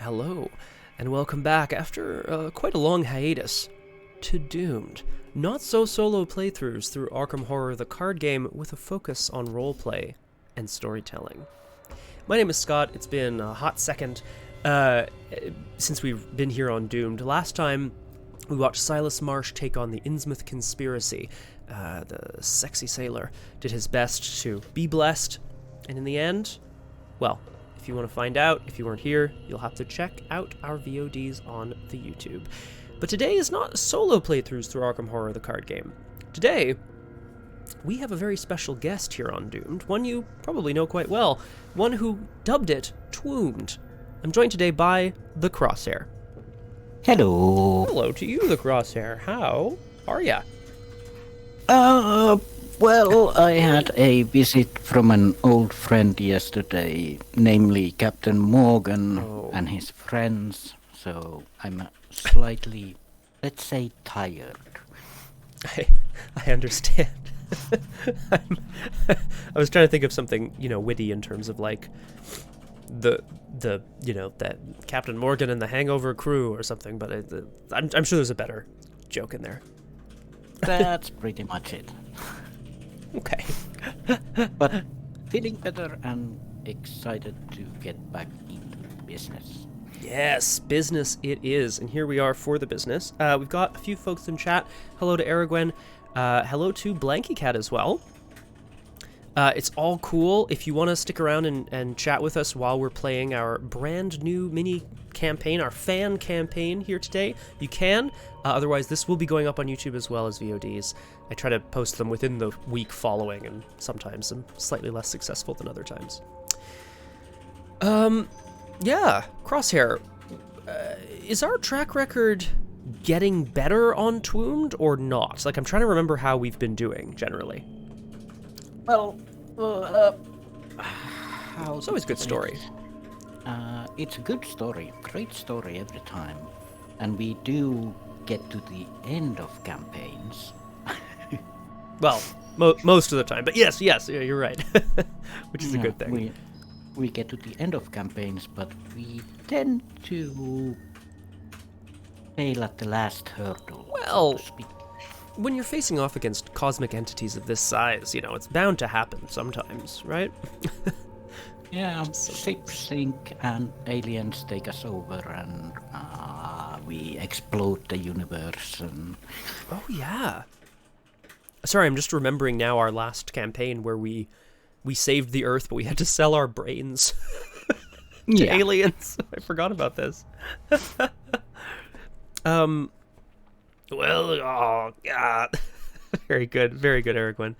Hello, and welcome back after quite a long hiatus to Doomed. Not so solo playthroughs through Arkham Horror the card game with a focus on roleplay and storytelling. My name is Scott. It's been a hot second since we've been here on Doomed. Last time we watched Silas Marsh take on the Innsmouth conspiracy. The sexy sailor did his best to be blessed, and in the end, well, if you want to find out, if you weren't here, you'll have to check out our VODs on the YouTube. But today is not solo playthroughs through Arkham Horror the card game. Today, we have a very special guest here on Doomed, one you probably know quite well, one who dubbed it Twoomed. I'm joined today by the Crosshare. Hello. Hello to you, the Crosshare. How are ya? Well, I had a visit from an old friend yesterday, namely Captain Morgan and his friends, so I'm slightly, let's say, tired. I understand. I was trying to think of something, witty in terms of like that Captain Morgan and the Hangover crew or something, but I'm sure there's a better joke in there. That's pretty much it. Okay. But feeling better and excited to get back into business. Yes, business it is. And here we are for the business. We've got a few folks in chat. Hello to Aragwen. Hello to Blanky Cat as well. It's all cool. If you want to stick around and chat with us while we're playing our brand new mini campaign, our fan campaign here today, you can. Otherwise, this will be going up on YouTube as well as VODs. I try to post them within the week following, and sometimes I'm slightly less successful than other times. Yeah, Crosshair, is our track record getting better on Twoomed or not? Like, I'm trying to remember how we've been doing, generally. Well, it's always a good story. It's a good story, great story every time, and we do get to the end of campaigns. Well, most of the time, but yes, you're right, which is a good thing. We get to the end of campaigns, but we tend to fail at the last hurdle. Well, so to speak. When you're facing off against cosmic entities of this size, it's bound to happen sometimes, right? Yeah, ships sink and aliens take us over, and we explode the universe. And oh yeah. Sorry, I'm just remembering now our last campaign where we saved the Earth, but we had to sell our brains to aliens. I forgot about this. Well, oh god. Very good, Aragwen.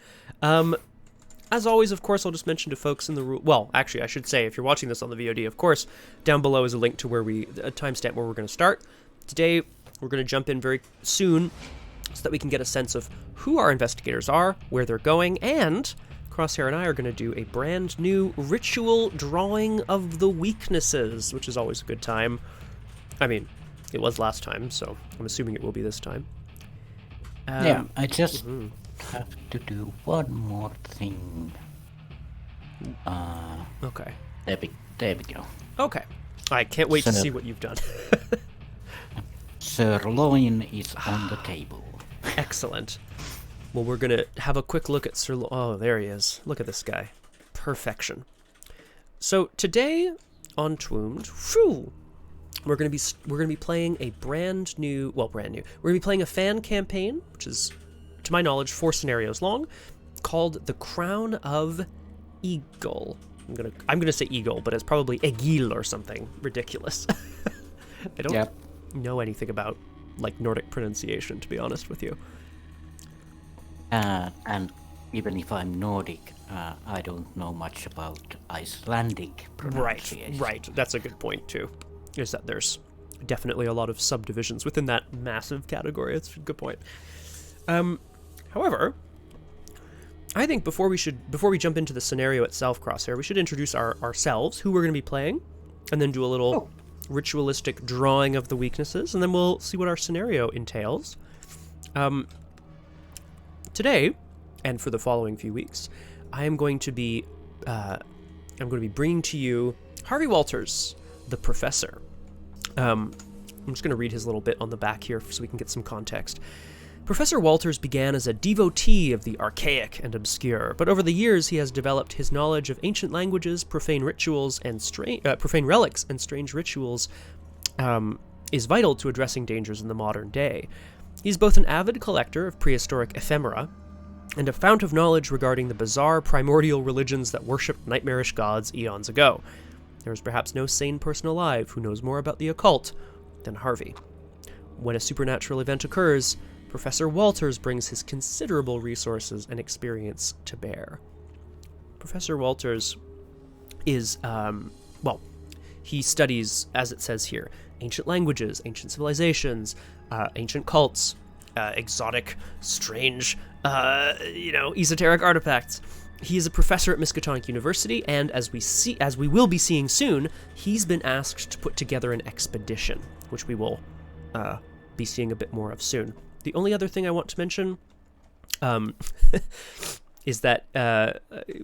As always, of course, I'll just mention to folks in the well, actually, I should say, if you're watching this on the VOD, of course, down below is a link to where a timestamp where we're going to start. Today, we're going to jump in very soon so that we can get a sense of who our investigators are, where they're going, and Crosshair and I are going to do a brand new ritual drawing of the weaknesses, which is always a good time. I mean, it was last time, so I'm assuming it will be this time. I just have to do one more thing. Okay. There we go. Okay. I can't wait to see what you've done. Sirloin is on the table. Excellent. Well, we're going to have a quick look at Sirloin. Oh, there he is. Look at this guy. Perfection. So today on Twoomed, we're going to be playing a brand new. We're going to be playing a fan campaign, which is, to my knowledge, 4 scenarios long, called The Crown of Egil. I'm gonna say Egil, but it's probably Egil or something ridiculous. I don't know anything about like Nordic pronunciation, to be honest with you. And even if I'm Nordic, I don't know much about Icelandic pronunciation. Right. That's a good point too. Is that there's definitely a lot of subdivisions within that massive category. That's a good point. However, I think before we jump into the scenario itself, Crosshair, we should introduce ourselves, who we're going to be playing, and then do a little ritualistic drawing of the weaknesses, and then we'll see what our scenario entails. Today, and for the following few weeks, I'm going to be bringing to you Harvey Walters, the Professor. I'm just going to read his little bit on the back here so we can get some context. Professor Walters began as a devotee of the archaic and obscure, but over the years he has developed his knowledge of ancient languages, profane rituals, and profane relics and strange rituals is vital to addressing dangers in the modern day. He's both an avid collector of prehistoric ephemera and a fount of knowledge regarding the bizarre primordial religions that worshipped nightmarish gods eons ago. There is perhaps no sane person alive who knows more about the occult than Harvey. When a supernatural event occurs, Professor Walters brings his considerable resources and experience to bear. Professor Walters is, he studies, as it says here, ancient languages, ancient civilizations, ancient cults, exotic, strange, esoteric artifacts. He is a professor at Miskatonic University, and as we will be seeing soon, he's been asked to put together an expedition, which we will be seeing a bit more of soon. The only other thing I want to mention is that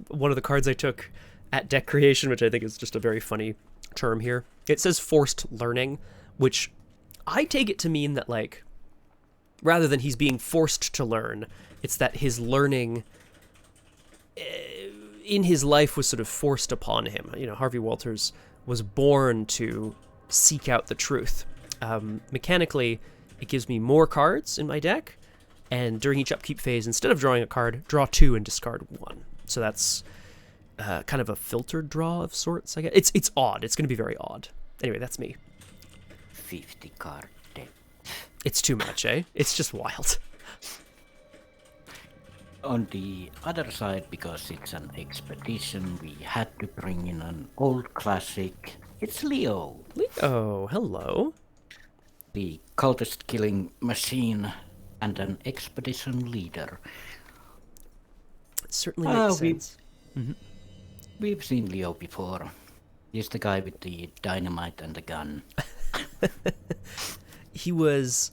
one of the cards I took at deck creation, which I think is just a very funny term here, it says forced learning, which I take it to mean that, like, rather than he's being forced to learn, it's that his learning in his life was sort of forced upon him. You know, Harvey Walters was born to seek out the truth. Mechanically, it gives me more cards in my deck, and during each upkeep phase, instead of drawing a card, draw 2 and discard 1. So that's kind of a filtered draw of sorts, I guess. It's odd. It's going to be very odd. Anyway, that's me. 50 card deck. It's too much, eh? It's just wild. On the other side, because it's an expedition, we had to bring in an old classic. It's Leo. Leo, hello. The cultist killing machine and an expedition leader. It certainly makes sense. We've seen Leo before. He's the guy with the dynamite and the gun. He was,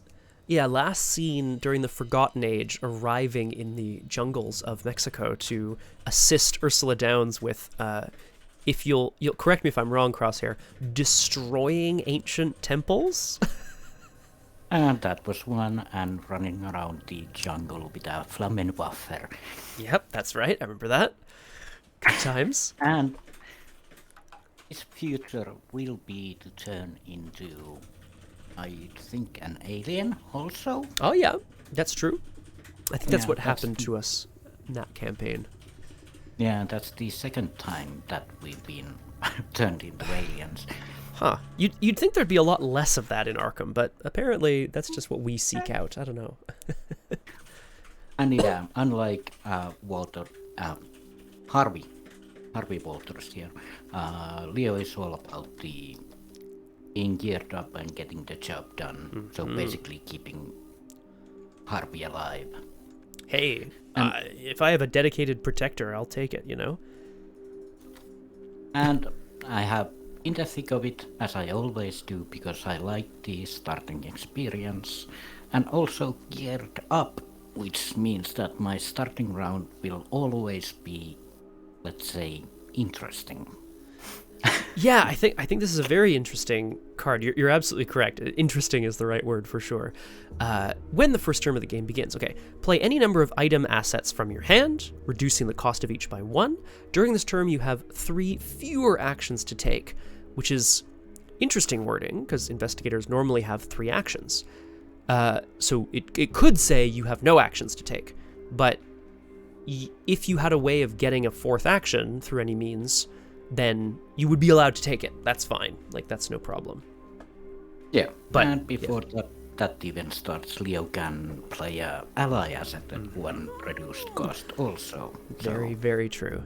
last seen during the Forgotten Age, arriving in the jungles of Mexico to assist Ursula Downs with, if you'll correct me if I'm wrong, Crosshair, destroying ancient temples? And that was one, and running around the jungle with a Flammenwaffe. Yep, that's right. I remember that. Good times. And his future will be to turn into, I think, an alien also. Oh, yeah, that's true. I think that's what happened to us in that campaign. Yeah, that's the second time that we've been turned into aliens. Huh. You'd think there'd be a lot less of that in Arkham, but apparently that's just what we seek out. I don't know. And yeah, unlike Harvey Walters here, Leo is all about the being geared up and getting the job done. Mm-hmm. So basically keeping Harvey alive. Hey, if I have a dedicated protector, I'll take it, you know? And I have in the thick of it, as I always do, because I like the starting experience, and also geared up, which means that my starting round will always be, let's say, interesting. Yeah, I think this is a very interesting card. You're absolutely correct. Interesting is the right word for sure. When the first term of the game begins, play any number of item assets from your hand, reducing the cost of each by 1. During this term, you have 3 fewer actions to take, which is interesting wording, because investigators normally have 3 actions. So it could say you have no actions to take, but if you had a way of getting a 4th action through any means, then you would be allowed to take it. That's fine. Like, that's no problem. Yeah, but and before that event starts, Leo can play a ally asset at 1 reduced cost also. Very, very true.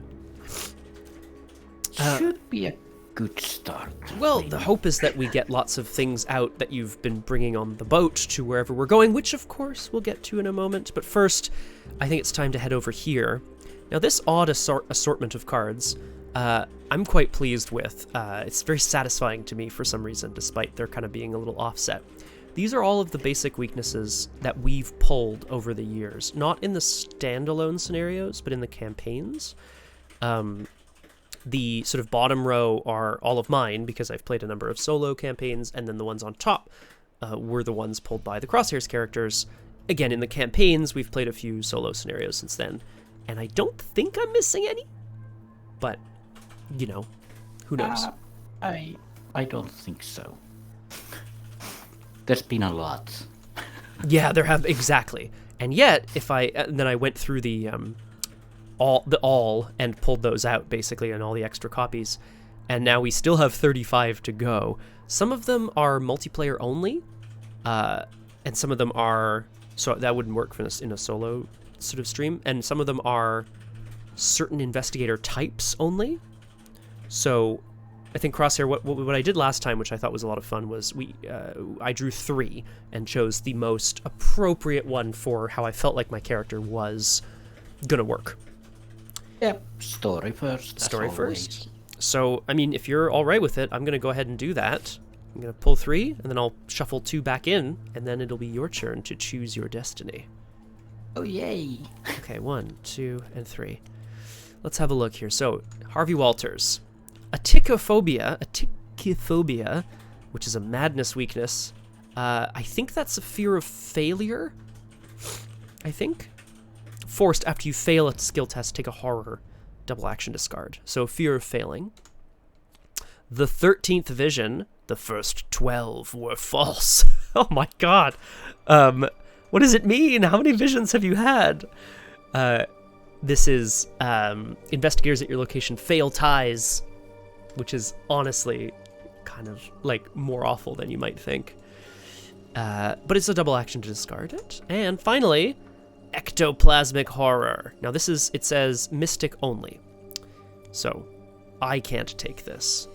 Should be a good start. Well, maybe. The hope is that we get lots of things out that you've been bringing on the boat to wherever we're going, which of course we'll get to in a moment. But first, I think it's time to head over here. Now, this odd assortment of cards, I'm quite pleased with. It's very satisfying to me for some reason, despite there kind of being a little offset. These are all of the basic weaknesses that we've pulled over the years, not in the standalone scenarios, but in the campaigns. The sort of bottom row are all of mine because I've played a number of solo campaigns, and then the ones on top were the ones pulled by the Crosshairs characters. Again, in the campaigns, we've played a few solo scenarios since then, and I don't think I'm missing any, but, you know, who knows? I don't think so. There's been a lot. Yeah, there have, exactly. And yet, then I went through the all and pulled those out, basically, and all the extra copies, and now we still have 35 to go. Some of them are multiplayer only, and some of them are, so that wouldn't work for in a solo sort of stream, and some of them are certain investigator types only. So I think Crosshair, what I did last time, which I thought was a lot of fun, was I drew 3 and chose the most appropriate one for how I felt like my character was gonna work. Yep, story first. Story first. So, I mean, if you're all right with it, I'm gonna go ahead and do that. I'm gonna pull 3, and then I'll shuffle 2 back in, and then it'll be your turn to choose your destiny. Oh, yay. Okay, 1, 2, and 3. Let's have a look here. So, Harvey Walters. Atichophobia, which is a madness weakness. I think that's a fear of failure. I think. Forced after you fail a skill test, take a horror. Double action discard. So fear of failing. The 13th vision. The first 12 were false. Oh my god. What does it mean? How many visions have you had? This is investigators at your location fail ties, which is honestly kind of like more awful than you might think. But it's a double action to discard it. And finally, ectoplasmic horror. Now it says mystic only. So I can't take this.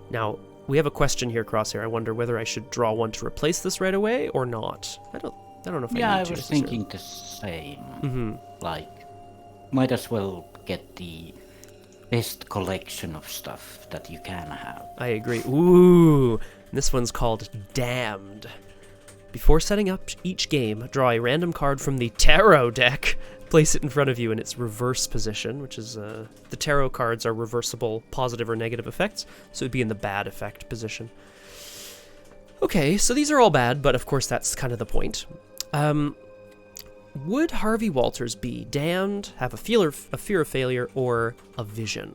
Now, we have a question here, Crosshair. I wonder whether I should draw one to replace this right away or not. I don't know if I need to. Yeah, I was thinking the same. Mm-hmm. Like, might as well get the best collection of stuff that you can have. I agree. Ooh, this one's called Damned. Before setting up each game, draw a random card from the tarot deck, place it in front of you in its reverse position, which is, the tarot cards are reversible positive or negative effects, so it'd be in the bad effect position. Okay, so these are all bad, but of course that's kind of the point. Would Harvey Walters be damned, have a fear of failure, or a vision?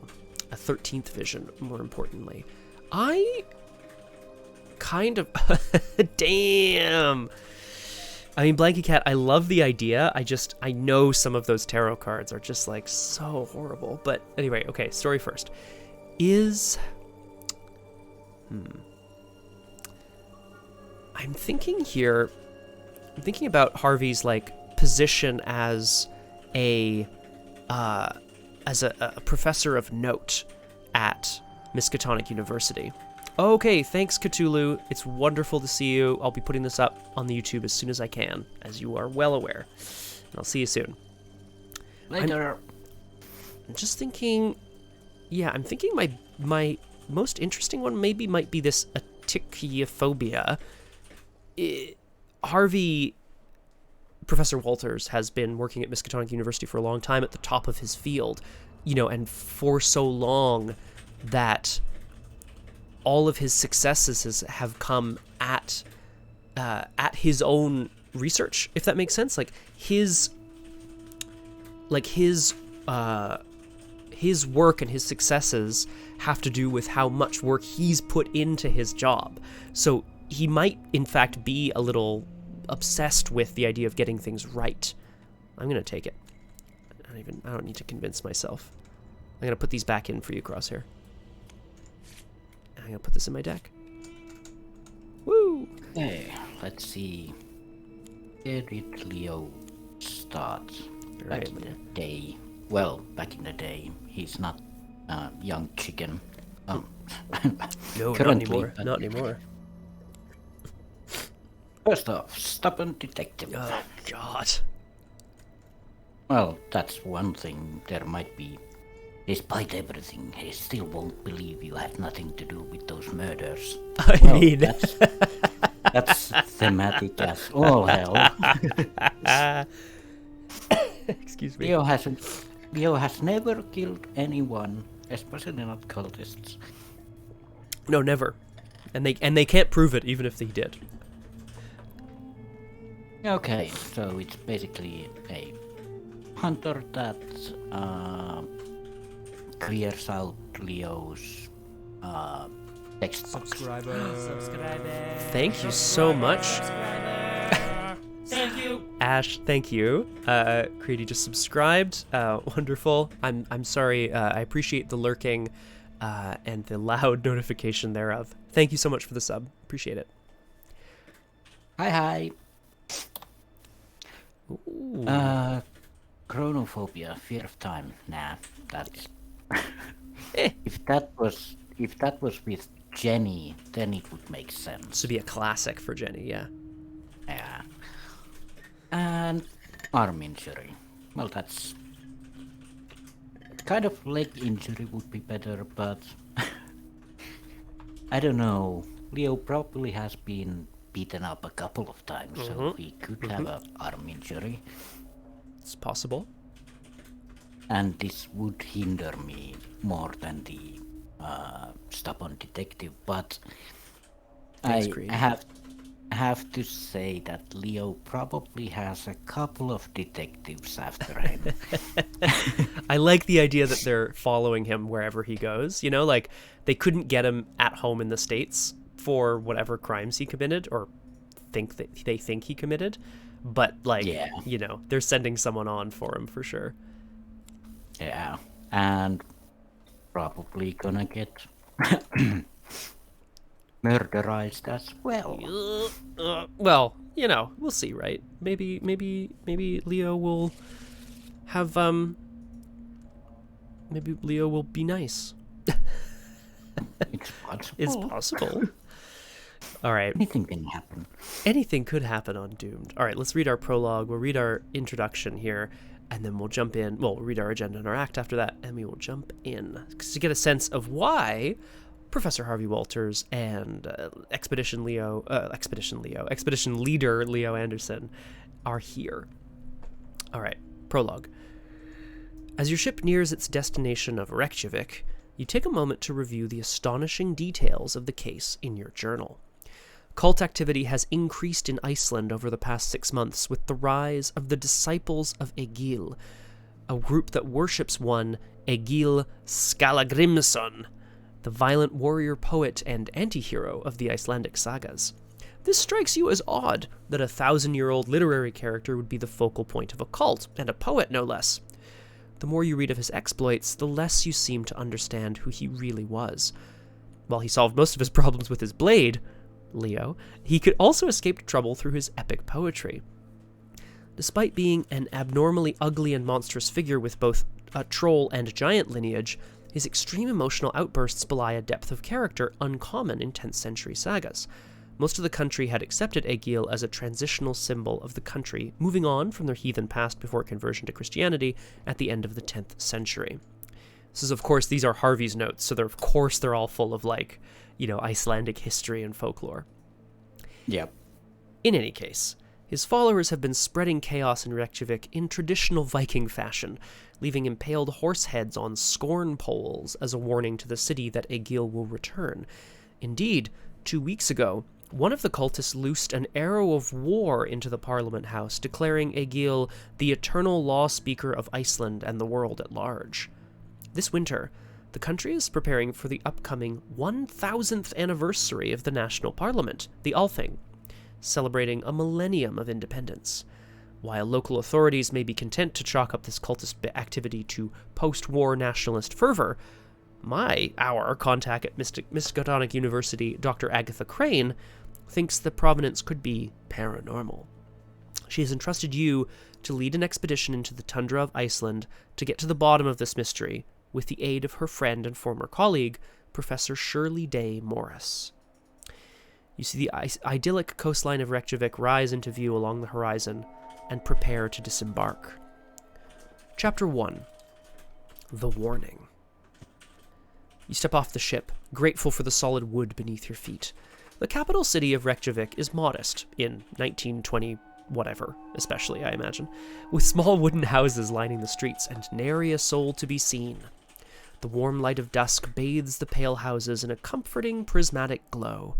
A 13th vision, more importantly. I kind of... Damn! I mean, Blanky Cat, I love the idea. I know some of those tarot cards are just, like, so horrible. But anyway, okay, story first. I'm thinking about Harvey's, like, position as a professor of note at Miskatonic University. Okay, thanks, Cthulhu. It's wonderful to see you. I'll be putting this up on the YouTube as soon as I can, as you are well aware. And I'll see you soon. Later. I'm just thinking... Yeah, I'm thinking my most interesting one maybe might be this atichiophobia. Harvey... Professor Walters has been working at Miskatonic University for a long time at the top of his field, and for so long that all of his successes have come at his own research, if that makes sense. His work and his successes have to do with how much work he's put into his job. So he might, in fact, be a little obsessed with the idea of getting things right. I'm gonna take it. I don't need to convince myself. I'm gonna put these back in for you, Crosshair. I'm gonna put this in my deck. Woo! Okay, let's see. Where did Leo start? Back in the day. Well, back in the day. He's not a young chicken. No, not anymore. Not anymore. First off, stubborn detective. Oh, God. Well, that's one thing. There might be... Despite everything, he still won't believe you had nothing to do with those murders. I mean... That's thematic as all hell. Excuse me. Leo has a Leo has never killed anyone, especially not cultists. No, never. And they can't prove it, even if they did. Okay, so it's basically a hunter that clears out Leo's text box. Subscriber. Thank you so much. Thank you. Ash, thank you. Creedy just subscribed. Wonderful. I'm sorry. I appreciate the lurking and the loud notification thereof. Thank you so much for the sub. Appreciate it. Hi. Ooh. Chronophobia, fear of time. Nah, that's Eh. if that was with Jenny, then it would make sense. This would be a classic for Jenny, yeah. Yeah. And arm injury. Well, that's kind of leg injury would be better, but I don't know. Leo probably has been beaten up a couple of times, so he could have an arm injury. It's possible. And this would hinder me more than the stubborn detective, but Thanks, I Creed. have to say that Leo probably has a couple of detectives after him. I like the idea that they're following him wherever he goes. You know, like they couldn't get him at home in the States for whatever crimes he committed or they think he committed. But like, Yeah. you know, they're sending someone on for him for sure. Yeah, and probably gonna get murderized as well. Well, you know, we'll see, right? Maybe Leo will have maybe Leo will be nice. It's possible. It's possible. All right. Anything can happen. Anything could happen on Doomed. All right, let's read our prologue. We'll read our introduction here, and then we'll jump in. Well, we'll read our agenda and our act after that, and we will jump in to get a sense of why Professor Harvey Walters and Expedition Leader Leo Anderson are here. All right, prologue. As your ship nears its destination of Reykjavik, you take a moment to review the astonishing details of the case in your journal. Cult activity has increased in Iceland over the past 6 months with the rise of the Disciples of Egil, a group that worships one Egil Skallagrimsson, the violent warrior poet and anti-hero of the Icelandic sagas. This strikes you as odd that a 1,000-year-old literary character would be the focal point of a cult, and a poet no less. The more you read of his exploits, the less you seem to understand who he really was. While he solved most of his problems with his blade, Leo, he could also escape trouble through his epic poetry. Despite being an abnormally ugly and monstrous figure with both a troll and giant lineage, his extreme emotional outbursts belie a depth of character uncommon in 10th century sagas. Most of the country had accepted Egil as a transitional symbol of the country, moving on from their heathen past before conversion to Christianity at the end of the 10th century. This is, of course, these are Harvey's notes, so they're all full of, like, you know, Icelandic history and folklore. Yep. In any case, his followers have been spreading chaos in Reykjavik in traditional Viking fashion, leaving impaled horse heads on scorn poles as a warning to the city that Egil will return. Indeed, 2 weeks ago, one of the cultists loosed an arrow of war into the Parliament House, declaring Egil the eternal law speaker of Iceland and the world at large. This winter, the country is preparing for the upcoming 1000th anniversary of the National Parliament, the Althing, celebrating a millennium of independence. While local authorities may be content to chalk up this cultist activity to post-war nationalist fervor, our contact at Miskatonic University, Dr. Agatha Crane, thinks the provenance could be paranormal. She has entrusted you to lead an expedition into the tundra of Iceland to get to the bottom of this mystery, with the aid of her friend and former colleague, Professor Shirley Day Morris. You see the idyllic coastline of Reykjavik rise into view along the horizon, and prepare to disembark. Chapter 1. The Warning. You step off the ship, grateful for the solid wood beneath your feet. The capital city of Reykjavik is modest in 1920 whatever, especially, I imagine, with small wooden houses lining the streets and nary a soul to be seen. The warm light of dusk bathes the pale houses in a comforting, prismatic glow.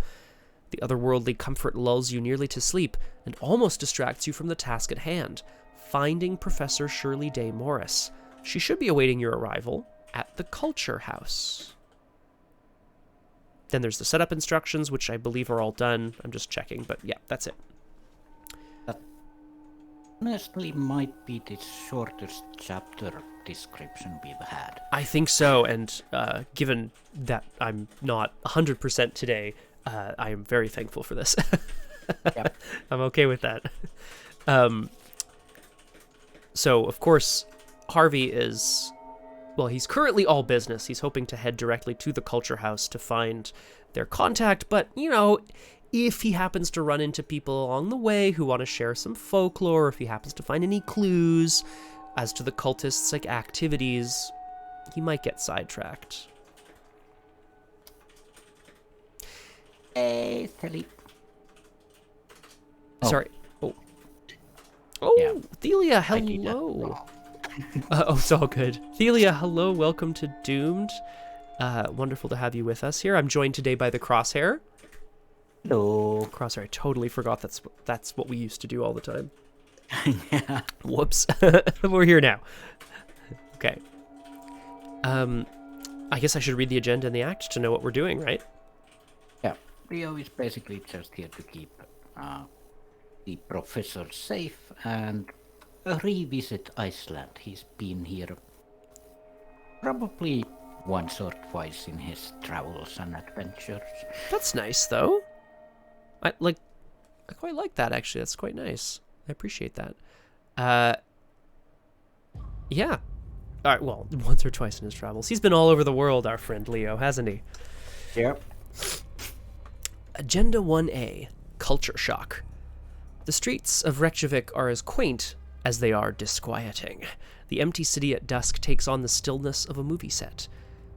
The otherworldly comfort lulls you nearly to sleep and almost distracts you from the task at hand, finding Professor Shirley Day Morris. She should be awaiting your arrival at the Culture House. Then there's the setup instructions, which I believe are all done. I'm just checking, but yeah, that's it. That honestly might be the shortest chapter description we've had. I think so, and given that I'm not 100% today, I am very thankful for this. Yep. I'm okay with that. So, of course, Harvey is... Well, he's currently all business. He's hoping to head directly to the Culture House to find their contact, but, you know, if he happens to run into people along the way who want to share some folklore, if he happens to find any clues as to the cultists' like activities, he might get sidetracked. Hey, silly. Sorry. Oh, Yeah. Thelia, I did that hello. wrong. It's all good. Thelia, hello, welcome to Doomed. Wonderful to have you with us here. I'm joined today by the Crosshair. Hello. Crosshair, I totally forgot that's what we used to do all the time. Yeah. Whoops. We're here now. Okay. I guess I should read the agenda and the act to know what we're doing, right? Yeah. Rio is basically just here to keep the professor safe and revisit Iceland. He's been here probably once or twice in his travels and adventures. That's nice, though. I quite like that, actually. That's quite nice. I appreciate that. Yeah. All right, well, once or twice in his travels. He's been all over the world, our friend Leo, hasn't he? Yep. Agenda 1A, Culture Shock. The streets of Reykjavik are as quaint as they are disquieting. The empty city at dusk takes on the stillness of a movie set.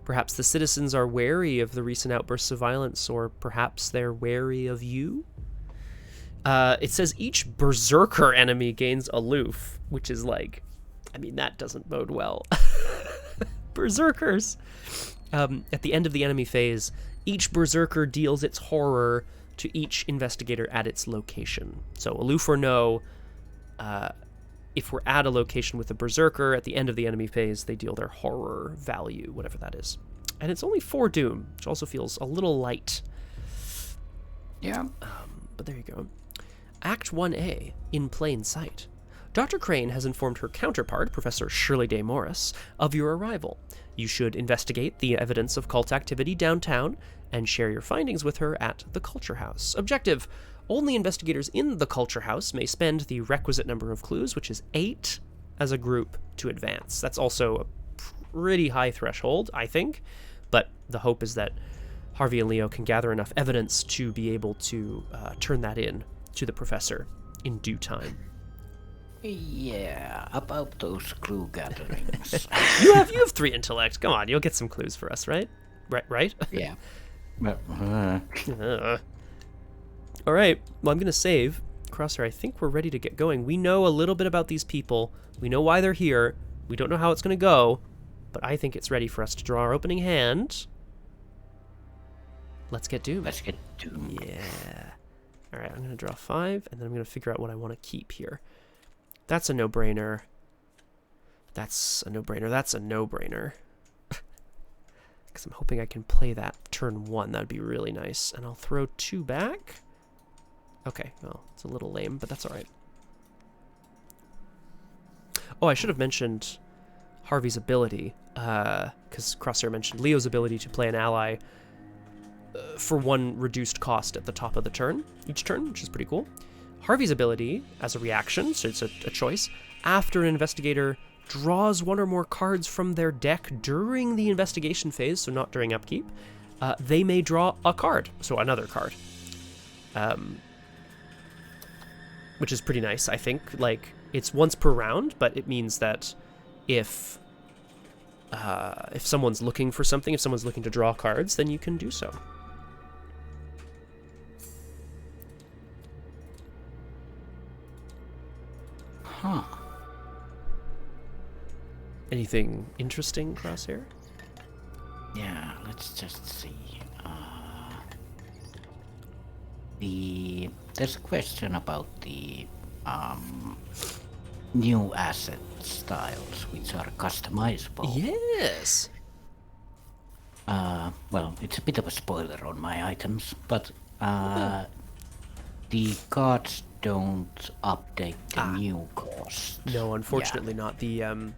Perhaps the citizens are wary of the recent outbursts of violence, or perhaps they're wary of you? It says each berserker enemy gains aloof, which is like, I mean, that doesn't bode well. Berserkers! At the end of the enemy phase, each berserker deals its horror to each investigator at its location. So, aloof or no, if we're at a location with a berserker, at the end of the enemy phase, they deal their horror value, whatever that is. And it's only 4 doom, which also feels a little light. Yeah. But there you go. Act 1A, In Plain Sight. Dr. Crane has informed her counterpart, Professor Shirley Day Morris, of your arrival. You should investigate the evidence of cult activity downtown and share your findings with her at the Culture House. Objective: only investigators in the Culture House may spend the requisite number of clues, which is 8, as a group to advance. That's also a pretty high threshold, I think, but the hope is that Harvey and Leo can gather enough evidence to be able to turn that in to the professor in due time. Yeah, about those clue gatherings. You have 3 intellect. Come on, you'll get some clues for us, right? Right? Yeah. But, All right. Well, I'm going to save. Crosshair, I think we're ready to get going. We know a little bit about these people. We know why they're here. We don't know how it's going to go, but I think it's ready for us to draw our opening hand. Let's get doomed. let's get doomed. Yeah. All right, I'm going to draw 5, and then I'm going to figure out what I want to keep here. That's a no-brainer. That's a no-brainer. That's a no-brainer. Because I'm hoping I can play that turn 1. That would be really nice. And I'll throw 2 back. Okay, well, it's a little lame, but that's all right. Oh, I should have mentioned Harvey's ability, because Crosshair mentioned Leo's ability to play an ally for 1 reduced cost at the top of the turn, each turn, which is pretty cool. Harvey's ability, as a reaction, so it's a choice, after an investigator draws 1 or more cards from their deck during the investigation phase, so not during upkeep, they may draw a card, so another card. Which is pretty nice, I think. Like, it's once per round, but it means that if someone's looking for something, if someone's looking to draw cards, then you can do so. Huh. Anything interesting, Crosshair? Yeah, let's just see. There's a question about the new asset styles, which are customizable. Yes. Well, it's a bit of a spoiler on my items, but the cards don't update the new cost. No, unfortunately not. The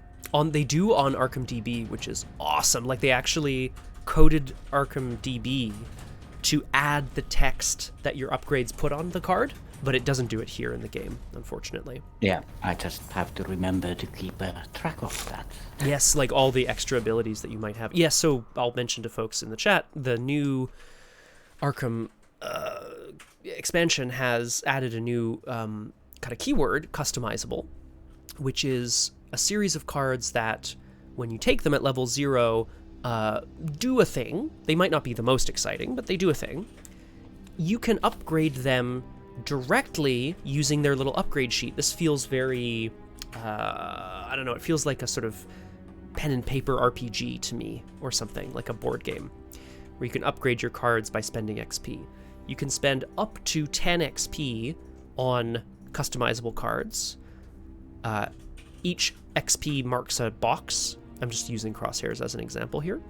they do on Arkham DB, which is awesome. Like they actually coded Arkham DB to add the text that your upgrades put on the card, but it doesn't do it here in the game, unfortunately. Yeah, I just have to remember to keep track of that. Yes, like all the extra abilities that you might have. Yes, so I'll mention to folks in the chat, the new Arkham expansion has added a new kind of keyword, customizable, which is a series of cards that, when you take them at level 0, do a thing. They might not be the most exciting, but they do a thing. You can upgrade them directly using their little upgrade sheet. This feels very, I don't know, it feels like a sort of pen and paper RPG to me, or something, like a board game, where you can upgrade your cards by spending XP. You can spend up to 10 XP on customizable cards. Each XP marks a box. I'm just using crosshairs as an example here.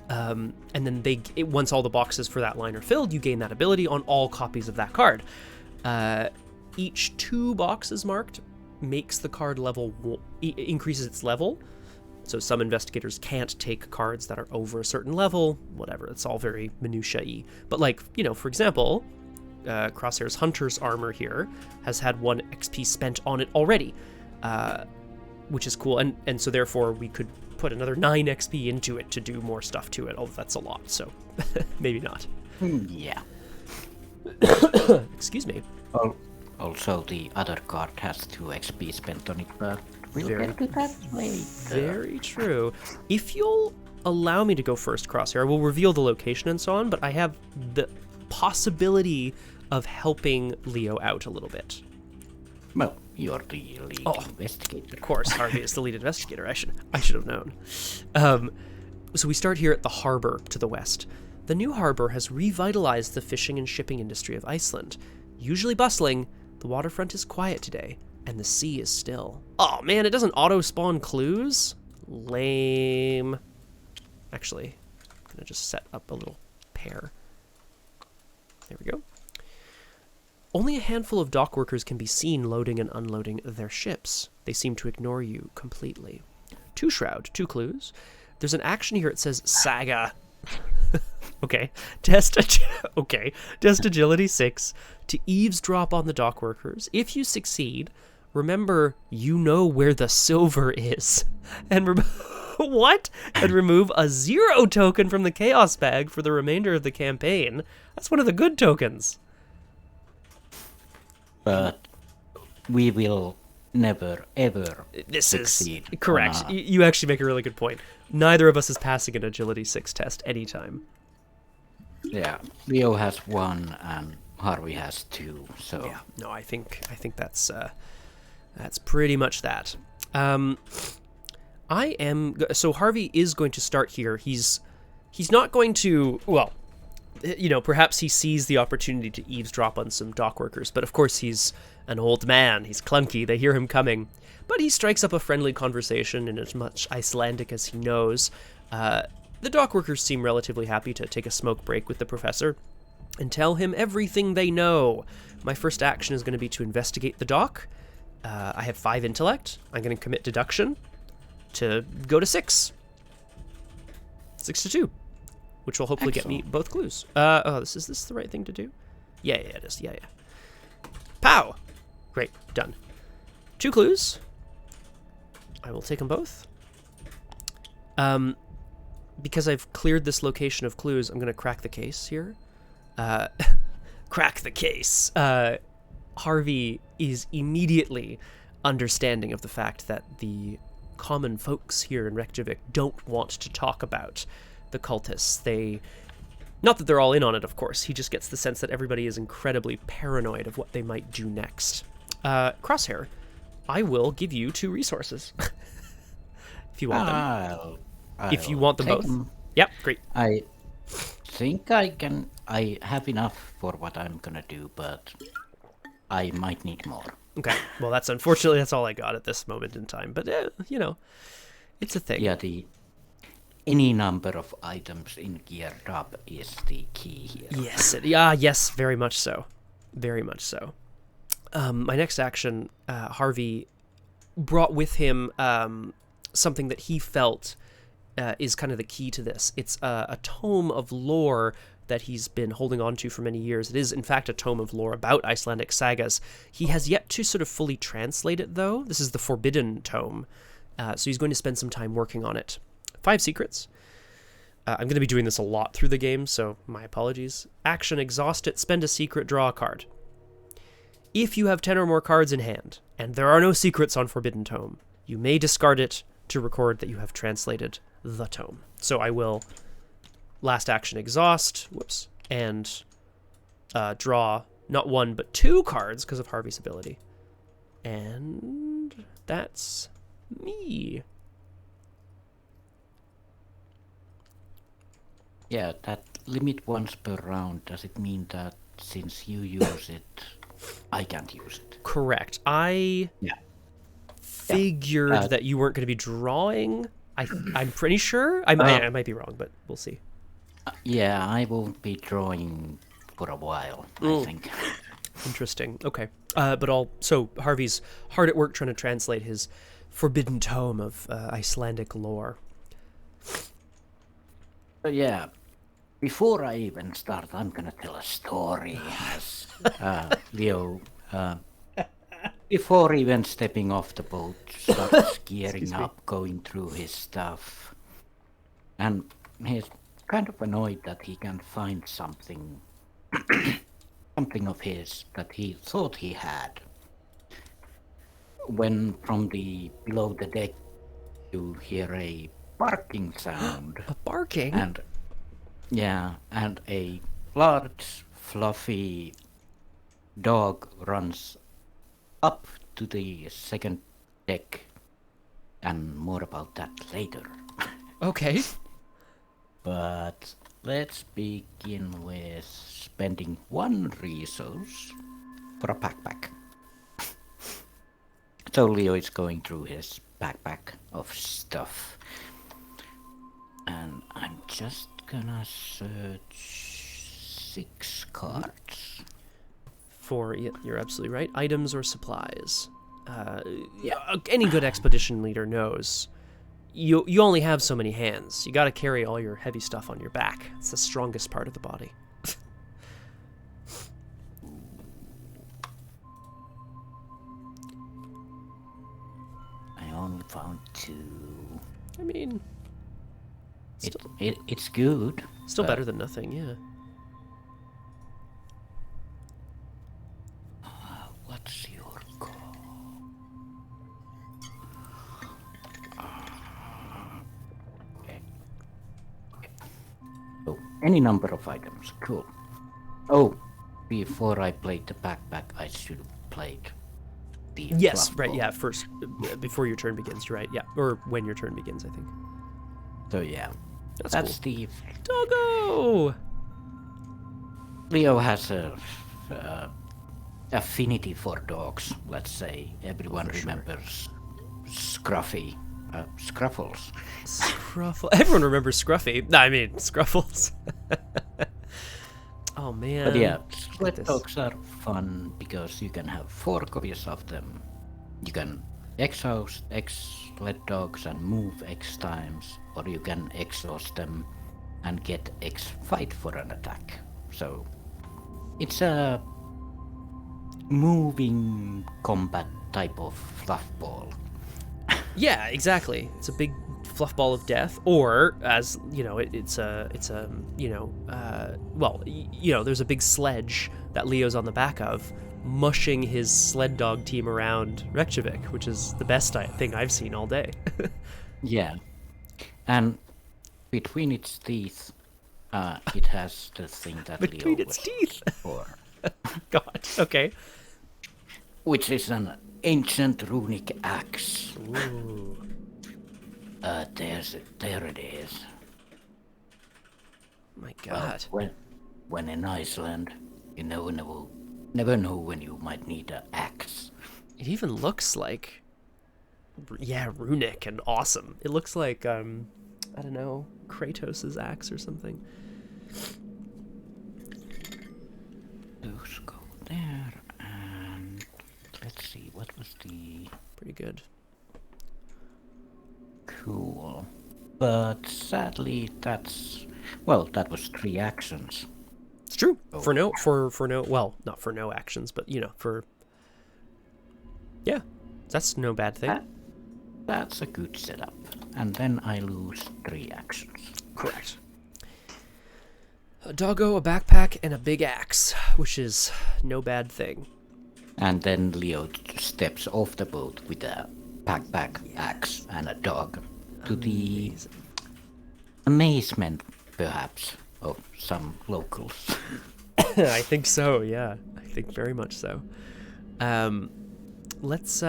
And then once all the boxes for that line are filled, you gain that ability on all copies of that card. Each 2 boxes marked makes the card level, increases its level. So some investigators can't take cards that are over a certain level, whatever. It's all very minutiae-y. But like, for example, Crosshair's Hunter's armor here has had 1 XP spent on it already, which is cool. And so therefore we could put another 9 XP into it to do more stuff to it. Oh, that's a lot, so maybe not. Yeah. Excuse me. Also, the other card has 2 XP spent on it, but we'll get to that later. Very true. If you'll allow me to go first, Crosshair, I will reveal the location and so on, but I have the possibility of helping Leo out a little bit. Well, you're the lead investigator. Of course, Harvey is the lead investigator. I should have known. So we start here at the harbor to the west. The new harbor has revitalized the fishing and shipping industry of Iceland. Usually bustling, the waterfront is quiet today, and the sea is still. Oh man, it doesn't auto-spawn clues? Lame. Actually, I'm gonna just set up a little pair. There we go. Only a handful of dock workers can be seen loading and unloading their ships. They seem to ignore you completely. 2 shroud, 2 clues. There's an action here. It says Saga. Okay. Test agility 6 to eavesdrop on the dock workers. If you succeed, remember you know where the silver is. And what? And remove a 0 token from the chaos bag for the remainder of the campaign. That's one of the good tokens. But we will never, ever This succeed. is correct. You actually make a really good point. Neither of us is passing an agility 6 test anytime. Yeah, Leo has 1 and Harvey has 2. So Yeah, no, I think that's pretty much that. So Harvey is going to start here. He's not going to, well, perhaps he sees the opportunity to eavesdrop on some dock workers, but of course he's an old man. He's clunky. They hear him coming. But he strikes up a friendly conversation in as much Icelandic as he knows. The dock workers seem relatively happy to take a smoke break with the professor and tell him everything they know. My first action is going to be to investigate the dock. I have 5 intellect. I'm going to commit deduction to go to 6. 6 to 2. Which will hopefully get me both clues. Is this the right thing to do? Yeah, it is. Yeah. Pow! Great, done. 2 clues. I will take them both. Because I've cleared this location of clues, I'm going to crack the case here. Crack the case. Harvey is immediately understanding of the fact that the common folks here in Reykjavik don't want to talk about the cultists. Not that they're all in on it, of course. He just gets the sense that everybody is incredibly paranoid of what they might do next. Crosshair, I will give you 2 resources. If you want them. If you I'll want them take both. 'em. Yep, great. I think I can. I have enough for what I'm gonna do, but I might need more. Okay. Well, unfortunately that's all I got at this moment in time. But it's a thing. Yeah, any number of items in geared up is the key here. Yes. Yes. Very much so. Very much so. My next action, Harvey brought with him something that he felt is kind of the key to this. It's a tome of lore that he's been holding on to for many years. It is, in fact, a tome of lore about Icelandic sagas. He has yet to sort of fully translate it, though. This is the Forbidden Tome, so he's going to spend some time working on it. 5 secrets. I'm going to be doing this a lot through the game, so my apologies. Action, exhaust it, spend a secret, draw a card. If you have 10 or more cards in hand, and there are no secrets on Forbidden Tome, you may discard it to record that you have translated the tome. So I will last action exhaust, and draw not 1 but 2 cards because of Harvey's ability. And that's me. Yeah, that limit once per round, does it mean that since you use it, I can't use it? Correct. I figured that you weren't going to be drawing. I'm pretty sure. I might be wrong, but we'll see. Yeah, I won't be drawing for a while, I think. Interesting. Okay. So Harvey's hard at work trying to translate his Forbidden Tome of Icelandic lore. So yeah, before I even start, I'm gonna tell a story. As Leo, before even stepping off the boat, starts gearing up, going through his stuff, and he's kind of annoyed that he can't find something of his that he thought he had. When from below the deck you hear a barking sound. A barking? And a large, fluffy dog runs up to the second deck, and more about that later. Okay. But let's begin with spending 1 resource for a backpack. So Leo is going through his backpack of stuff. And I'm just gonna search 6 cards. You're absolutely right. Items or supplies. Any good expedition leader knows you only have so many hands. You got to carry all your heavy stuff on your back. It's the strongest part of the body. I only found 2. I mean, it's good. Still better than nothing, yeah. What's your call? Okay. So, any number of items. Cool. Oh, before I played the backpack, I should have played the Yes, fluff right, ball. yeah, first, before your turn begins, you're right, yeah. Or when your turn begins, I think. So, yeah. That's cool. The... Doggo! Leo has a affinity for dogs, let's say. Everyone remembers Scruffy. Scruffles. Everyone remembers Scruffy. I mean, Scruffles. Oh, man. But yeah, sled dogs are fun because you can have 4 copies of them. You can exhaust X sled dogs and move X times, or you can exhaust them and get X fight for an attack. So it's a moving combat type of fluff ball. Yeah, exactly. It's a big fluff ball of death, or as you know, there's a big sledge that Leo's on the back of, mushing his sled dog team around Reykjavik, which is the best thing I've seen all day. Yeah, and between its teeth, it has the thing that Between Leo its was teeth. for, God. Okay. which is an ancient runic axe. Ooh. There it is. My God. When in Iceland, you never know when you might need an axe. It even looks like, yeah, runic and awesome. It looks like, I don't know, Kratos' axe or something. Those go there, and let's see, what was the... Pretty good. Cool. But sadly, that was 3 actions. It's true. For no, well, not for no actions, but, you know, yeah, that's no bad thing. That's a good setup. And then I lose 3 actions. Correct. A doggo, a backpack, and a big axe, which is no bad thing. And then Leo steps off the boat with a backpack, axe, and a dog. To the amazement, perhaps, of some locals. I think so, yeah. I think very much so. Let's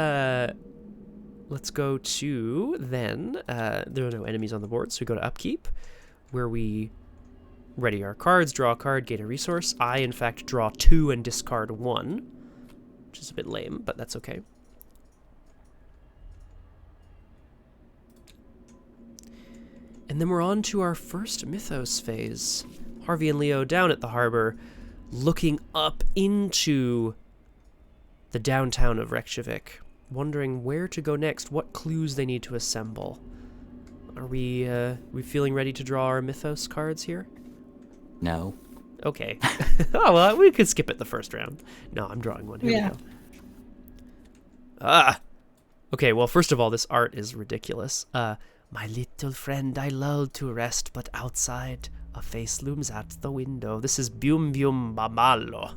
go to, then, there are no enemies on the board, so we go to upkeep, where we ready our cards, draw a card, gain a resource. I, in fact, draw 2 and discard 1, which is a bit lame, but that's okay. And then we're on to our first mythos phase. Harvey and Leo down at the harbor, looking up into the downtown of Reykjavik, wondering where to go next, what clues they need to assemble. Are we feeling ready to draw our mythos cards here? No. Okay. Oh, well, we could skip it the first round. No, I'm drawing one. Here we go. Ah! Okay, well, first of all, this art is ridiculous. My little friend I lulled to rest, but outside a face looms at the window. This is Bium Bium Babalo,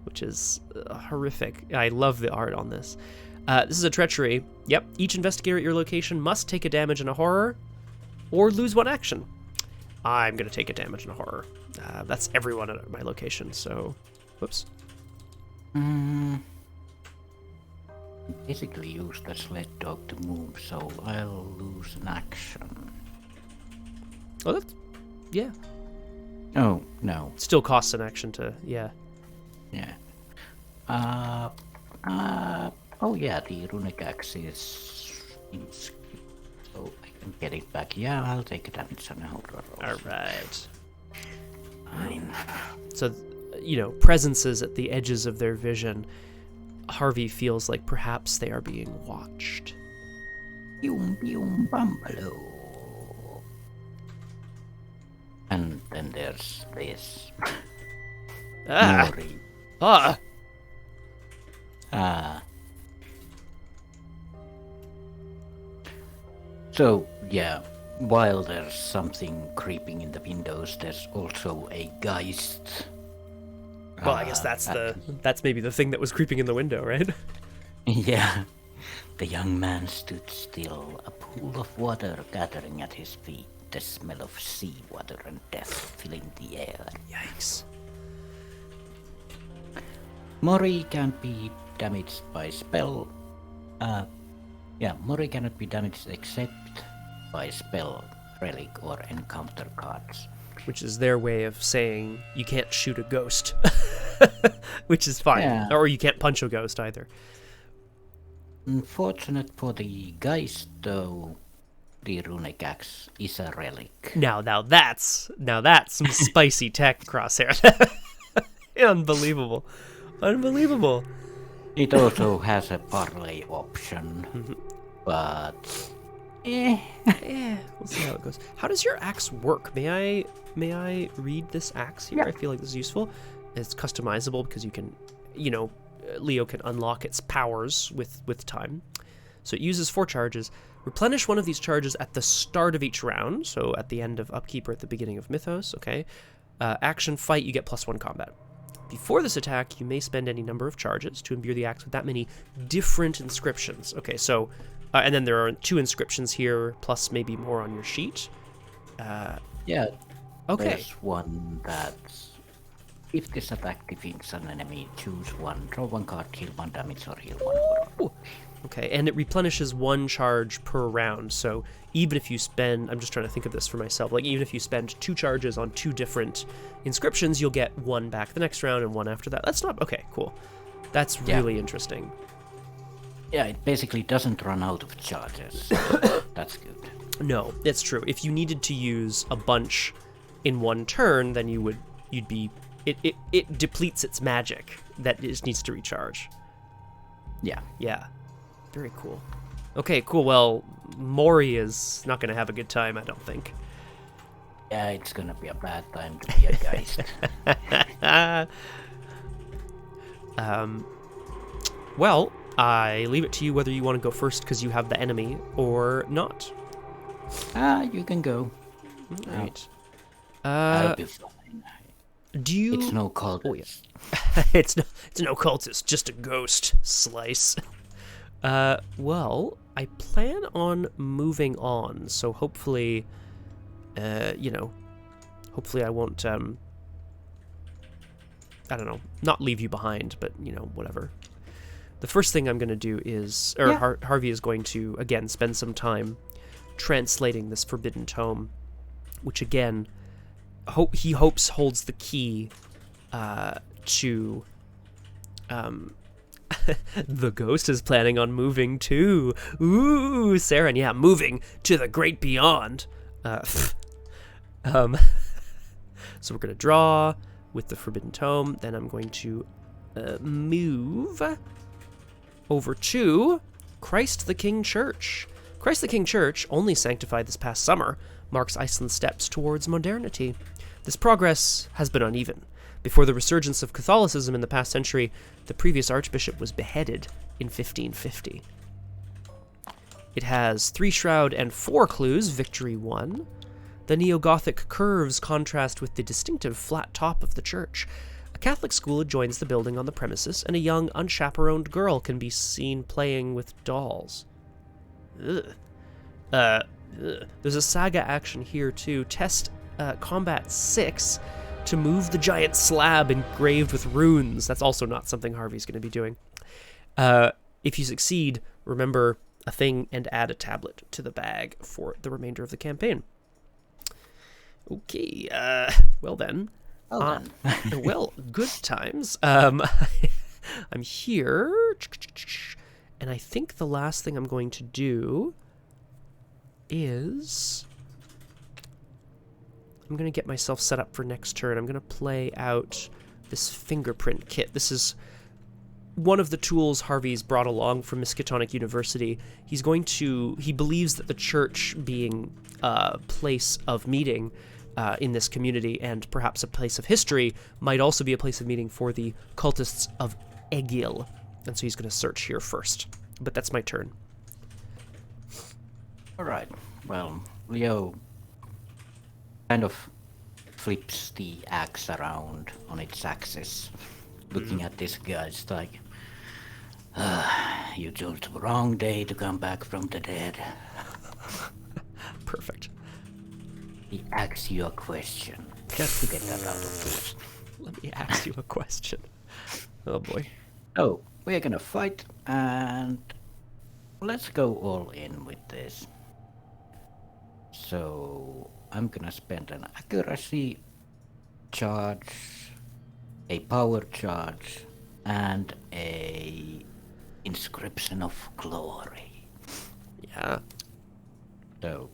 which is horrific. I love the art on this. This is a treachery. Yep, each investigator at your location must take a damage in a horror or lose 1 action. I'm going to take a damage in a horror. That's everyone at my location, so... Whoops. Basically use the sled dog to move, so I'll lose an action. Oh, that's... Yeah. Oh, no. Still costs an action to... Yeah. Yeah. Oh yeah, the runic axe is... So I can get it back. Yeah, I'll take a damage on a holder. Alright. Fine. So, you know, presences at the edges of their vision. Harvey feels like perhaps they are being watched. Bium bium bumbalo. And then there's this. Ah! Mori. Ah! So, yeah, while there's something creeping in the windows, there's also a geist. Well, I guess that's maybe the thing that was creeping in the window, right? Yeah. The young man stood still, a pool of water gathering at his feet, the smell of seawater and death filling the air. Yikes. Mori can't be damaged by spell. Mori cannot be damaged except by spell, relic, or encounter cards. Which is their way of saying you can't shoot a ghost. Which is fine. Yeah. Or you can't punch a ghost either. Unfortunate for the geist, though, the runic axe is a relic. Now that's some spicy tech, Crosshair. Unbelievable. Unbelievable. It also has a parlay option, but we'll see how it goes. How does your axe work? May I read this axe here? Yeah. I feel like this is useful. It's customizable because you can, you know, Leo can unlock its powers with time. So it uses 4 charges. Replenish one of these charges at the start of each round, so at the end of upkeep or at the beginning of mythos, okay? Action fight, you get +1 combat. Before this attack, you may spend any number of charges to imbue the axe with that many different inscriptions. Okay, so, and then there are 2 inscriptions here, plus maybe more on your sheet. yeah, Okay. there's one that's... If this attack defeats an enemy, choose 1, draw 1 card, heal 1 damage, or heal 1 horror. Okay, and it replenishes 1 charge per round, so even if you spend, I'm just trying to think of this for myself, like even if you spend 2 charges on 2 different inscriptions, you'll get 1 back the next round and 1 after that. That's not, okay, cool. That's really interesting. Yeah, it basically doesn't run out of charges. That's good. No, it's true. If you needed to use a bunch in 1 turn, then it depletes its magic that it needs to recharge. Yeah. Yeah. Very cool. Okay, cool. Well, Mori is not going to have a good time, I don't think. Yeah, it's gonna be a bad time to be a geist. Well, I leave it to you whether you want to go first because you have the enemy or not. You can go. All right. I'll be fine. Do you... It's no cult. Oh, yeah. it's no cultist, just a ghost. Slice. Well, I plan on moving on, so hopefully, hopefully I won't, I don't know, not leave you behind, but, whatever. The first thing I'm going to do is, Harvey is going to, again, spend some time translating this forbidden tome, which, again, he hopes holds the key to... The ghost is planning on moving too. Ooh, Saren, yeah, moving to the great beyond. So we're going to draw with the Forbidden Tome. Then I'm going to move over to Christ the King Church. Christ the King Church, only sanctified this past summer, marks Iceland's steps towards modernity. This progress has been uneven. Before the resurgence of Catholicism in the past century, the previous archbishop was beheaded in 1550. It has 3 shroud and 4 clues, victory 1. The neo-Gothic curves contrast with the distinctive flat top of the church. A Catholic school adjoins the building on the premises, and a young, unchaperoned girl can be seen playing with dolls. Ugh. There's a saga action here, too. Test Combat 6 to move the giant slab engraved with runes. That's also not something Harvey's going to be doing. If you succeed, remember a thing and add a tablet to the bag for the remainder of the campaign. Okay, well then. Well, good times. I'm here, and I think the last thing I'm going to do is... I'm going to get myself set up for next turn. I'm going to play out this fingerprint kit. This is one of the tools Harvey's brought along from Miskatonic University. He believes that the church being a place of meeting in this community and perhaps a place of history might also be a place of meeting for the cultists of Egil. And so he's going to search here first. But that's my turn. All right. Well, Leo kind of flips the axe around on its axis, looking at this guy. It's like, you chose the wrong day to come back from the dead. Perfect. He asks you a question, just to get that out of the way. Let me ask you a question. Oh boy. Oh, we're gonna fight, and let's go all in with this. So I'm gonna spend an accuracy charge, a power charge, and a inscription of glory. Yeah. So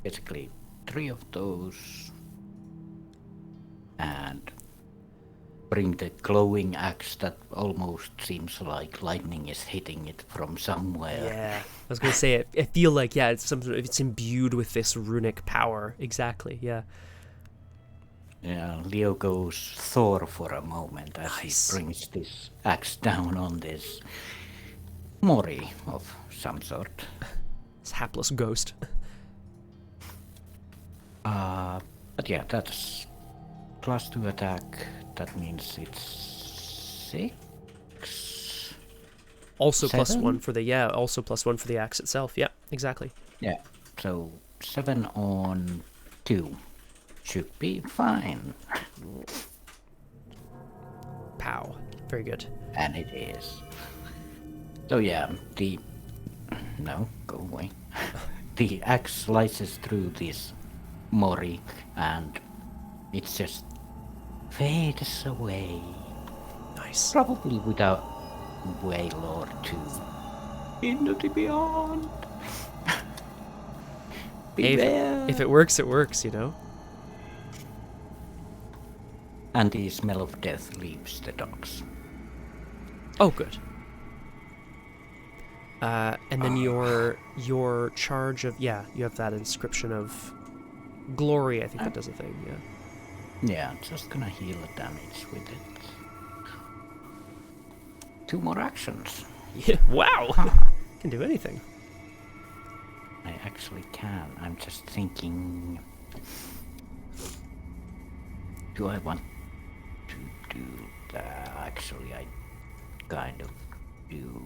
basically 3 of those, and bring the glowing axe that almost seems like lightning is hitting it from somewhere. Yeah, I was gonna say it. I feel like it's imbued with this runic power. Exactly. Yeah. Yeah. Leo goes Thor for a moment as Nice. he brings this axe down on this Mori of some sort. This hapless ghost. But yeah, that's +2 attack. That means it's 6. Also 7? +1 for the Also +1 for the axe itself. Yeah, exactly. Yeah. So 7 on 2 should be fine. Pow. Very good. And it is. So yeah, no, go away. The axe slices through this mori and it just fades away. Nice. Probably without Whale or two. Into the beyond. Hey, if it works, it works, you know? And the smell of death leaves the dogs. Oh, good. And then your charge of, yeah, you have that inscription of glory. I think that does a thing, yeah. Yeah, just gonna heal the damage with it. 2 more actions. Yeah, wow! Can do anything. I actually can. I'm just thinking... Do I want to do that? Actually, I kind of do...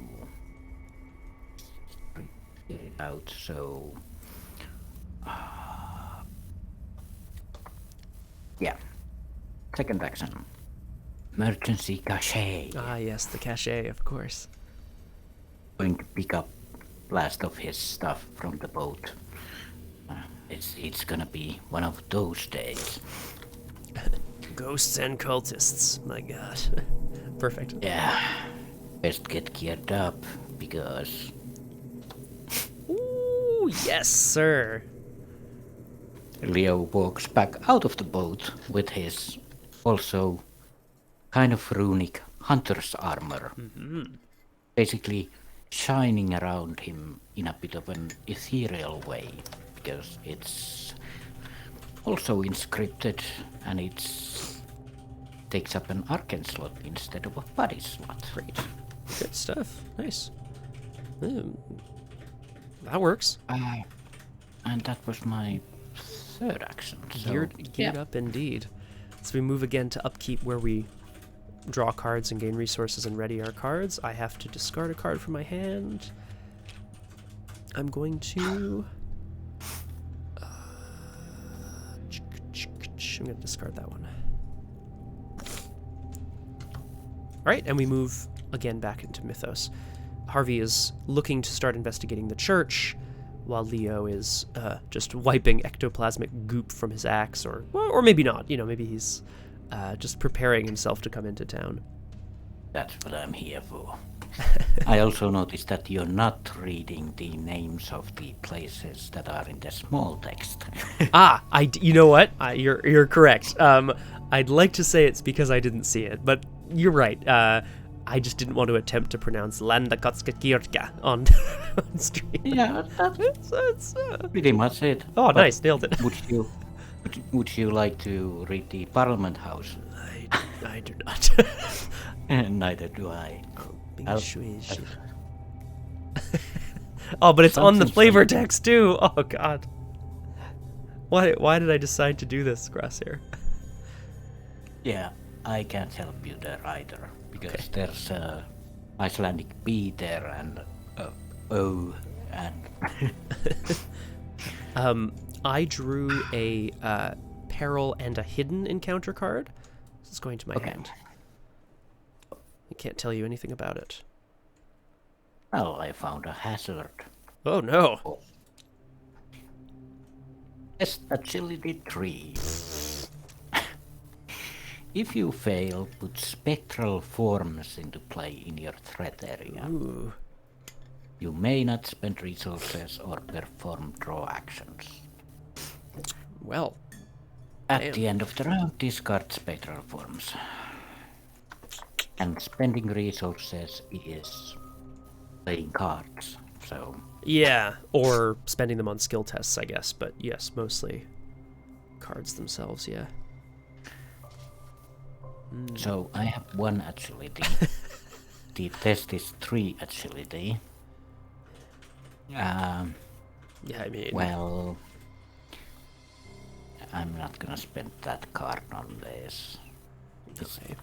Get it out, so... yeah. Second action. Emergency cachet. Ah, yes, the cachet, of course. Going to pick up last of his stuff from the boat. It's gonna be one of those days. Ghosts and cultists, my god. Perfect. Yeah. Best get geared up, because... Ooh, yes, sir. Leo walks back out of the boat with his also kind of runic hunter's armor. Basically shining around him in a bit of an ethereal way, because it's also inscripted and it's takes up an arcane slot instead of a body slot. Great. Good stuff. Nice. That works. And that was my third action. So, Geared up indeed. So we move again to upkeep, where we draw cards and gain resources and ready our cards. I have to discard a card from my hand. I'm going to... I'm going to discard that one. Alright, and we move again back into Mythos. Harvey is looking to start investigating the church, while Leo is just wiping ectoplasmic goop from his axe, or maybe not. You know, maybe he's just preparing himself to come into town. That's what I'm here for. I also noticed that you're not reading the names of the places that are in the small text. You know what? You're correct. I'd like to say it's because I didn't see it, but you're right. I just didn't want to attempt to pronounce Landakotskakirka on stream. Yeah, that's pretty much it. Oh, But nice, nailed it. Would you like to read the Parliament House? I do not. Neither do I. Oh, but it's on the Something flavor funny. text too. Oh god. Why did I decide to do this, Crosshare? Yeah, I can't help you there either, because there's a Icelandic B there and O and I drew a peril and a hidden encounter card. This is going to my hand. I can't tell you anything about it. well, I found a hazard. Oh no. Yes, agility 3. If you fail, put spectral forms into play in your threat area. Ooh. You may not spend resources or perform draw actions. Well. At Damn. the end of the round, discard spectral forms. And spending resources is playing cards, so... Yeah, or spending them on skill tests, I guess. But yes, mostly cards themselves, yeah. So I have 1 agility. The test is 3 agility. Yeah, I mean... Well... I'm not gonna spend that card on this. Okay.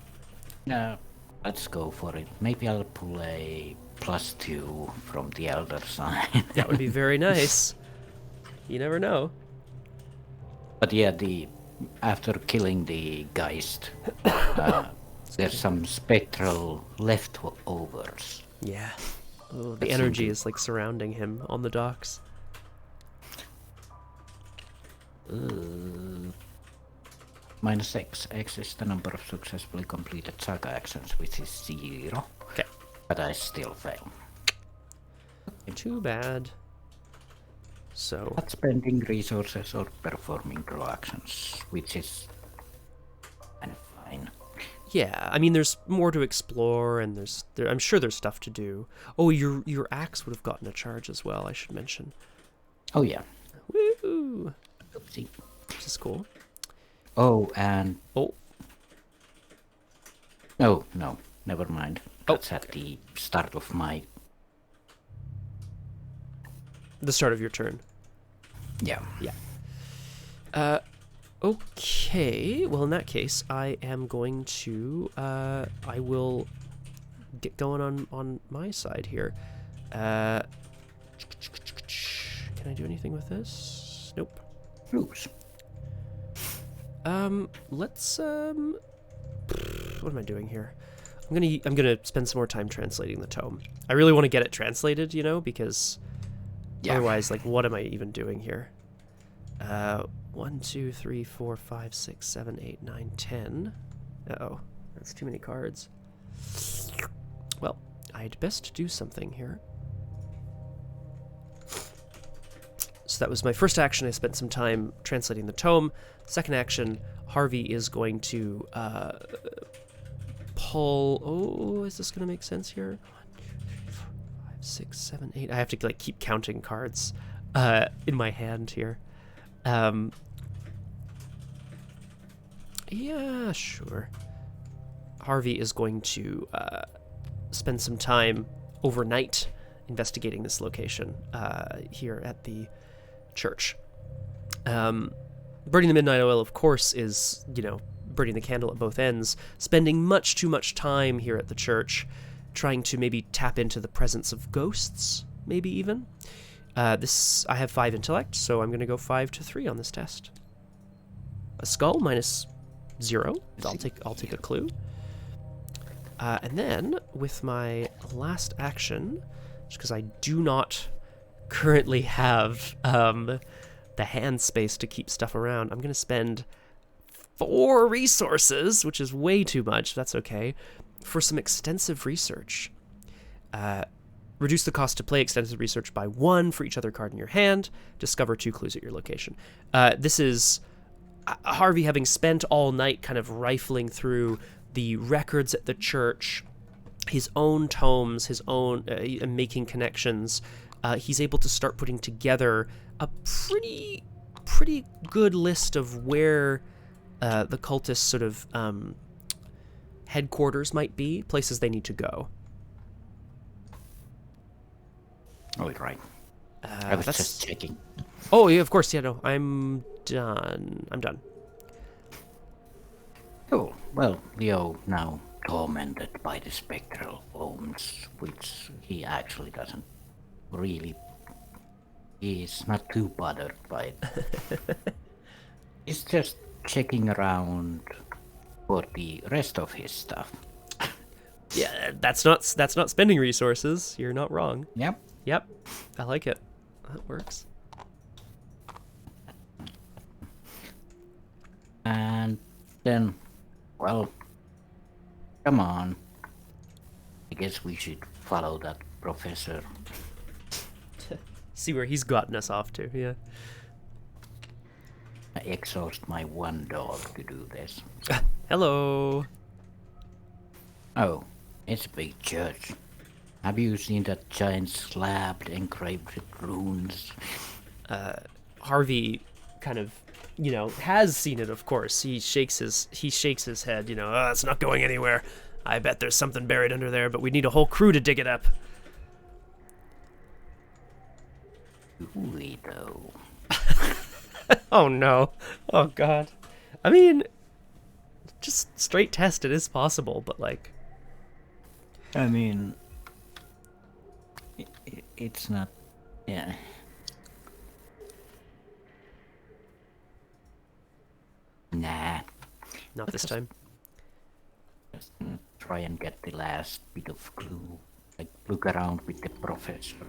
No, let's go for it. Maybe I'll pull a +2 from the Elder Sign. That would be very nice. You never know. But yeah, after killing the Geist, there's some spectral leftovers. Yeah. Oh, the That energy seemed is like surrounding him on the docks. -X. X is the number of successfully completed saga actions, which is 0. Okay. But I still fail. Too bad. So, Not spending resources or performing draw actions, which is kind of fine. yeah, I mean, there's more to explore, and I'm sure there's stuff to do. Oh, your axe would have gotten a charge as well, I should mention. Oh yeah. Woo! Oopsie. This is cool. Oh, and... Oh. Oh, no. Never mind. Oh. That's at the start of my... The start of your turn. Yeah. Yeah. Okay. Well, in that case, I am going to, I will get going on my side here. Can I do anything with this? Nope. Oops. Let's, what am I doing here? I'm gonna spend some more time translating the tome. I really want to get it translated, you know, because otherwise, like, what am I even doing here? 1, 2, 3, 4, 5, 6, 7, 8, 9, 10. Uh-oh, that's too many cards. Well, I'd best do something here. So that was my first action. I spent some time translating the tome. Second action, Harvey is going to pull... Oh, is this going to make sense here? 1, 2, 3, 4, 5, 6, 7, 8. I have to like keep counting cards in my hand here. Yeah, sure. Harvey is going to spend some time overnight investigating this location here at the church. Burning the midnight oil, of course, is, you know, burning the candle at both ends, spending much too much time here at the church, trying to maybe tap into the presence of ghosts, maybe even. I have 5 intellect, so I'm going to go 5 to 3 on this test. A skull -0. I'll take a clue. And then with my last action, just because I do not currently have the hand space to keep stuff around, I'm going to spend 4 resources, which is way too much. That's okay, for some extensive research. Reduce the cost to play extensive research by 1 for each other card in your hand. Discover 2 clues at your location. This is Harvey having spent all night kind of rifling through the records at the church, his own tomes, his own making connections. He's able to start putting together a pretty good list of where the cultists' sort of headquarters might be, places they need to go. Oh, right. I was just checking. Oh, yeah, of course. Yeah, no, I'm done. Oh, well, Leo now tormented by the spectral omens, which he actually doesn't really... He's not too bothered by it. He's just checking around for the rest of his stuff. Yeah, that's not spending resources. You're not wrong. Yep. I like it. That works. And then, well, come on. I guess we should follow that professor. See where he's gotten us off to, yeah. I exhaust my 1 dog to do this. Hello. Oh, it's a big church. Have you seen that giant slab engraved with runes? Harvey kind of, you know, has seen it, of course. He shakes his head, you know, oh, it's not going anywhere. I bet there's something buried under there, but we need a whole crew to dig it up. Ooh, though. Oh no. Oh god. I mean, just straight test, it is possible, but like... I mean... It's not... Yeah. Nah. Not this time. Just try and get the last bit of clue I like look around with the professor,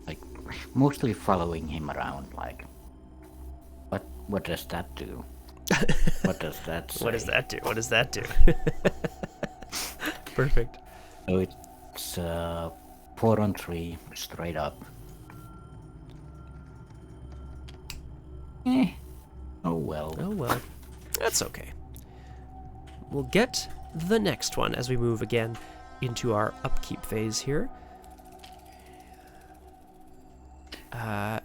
like mostly following him around. Like, what does that do? What does that say? What does that do? What does that do? Perfect. So it's 4-on-3 straight up. Oh well. Oh well. That's okay. We'll get the next one as we move again into our upkeep phase here.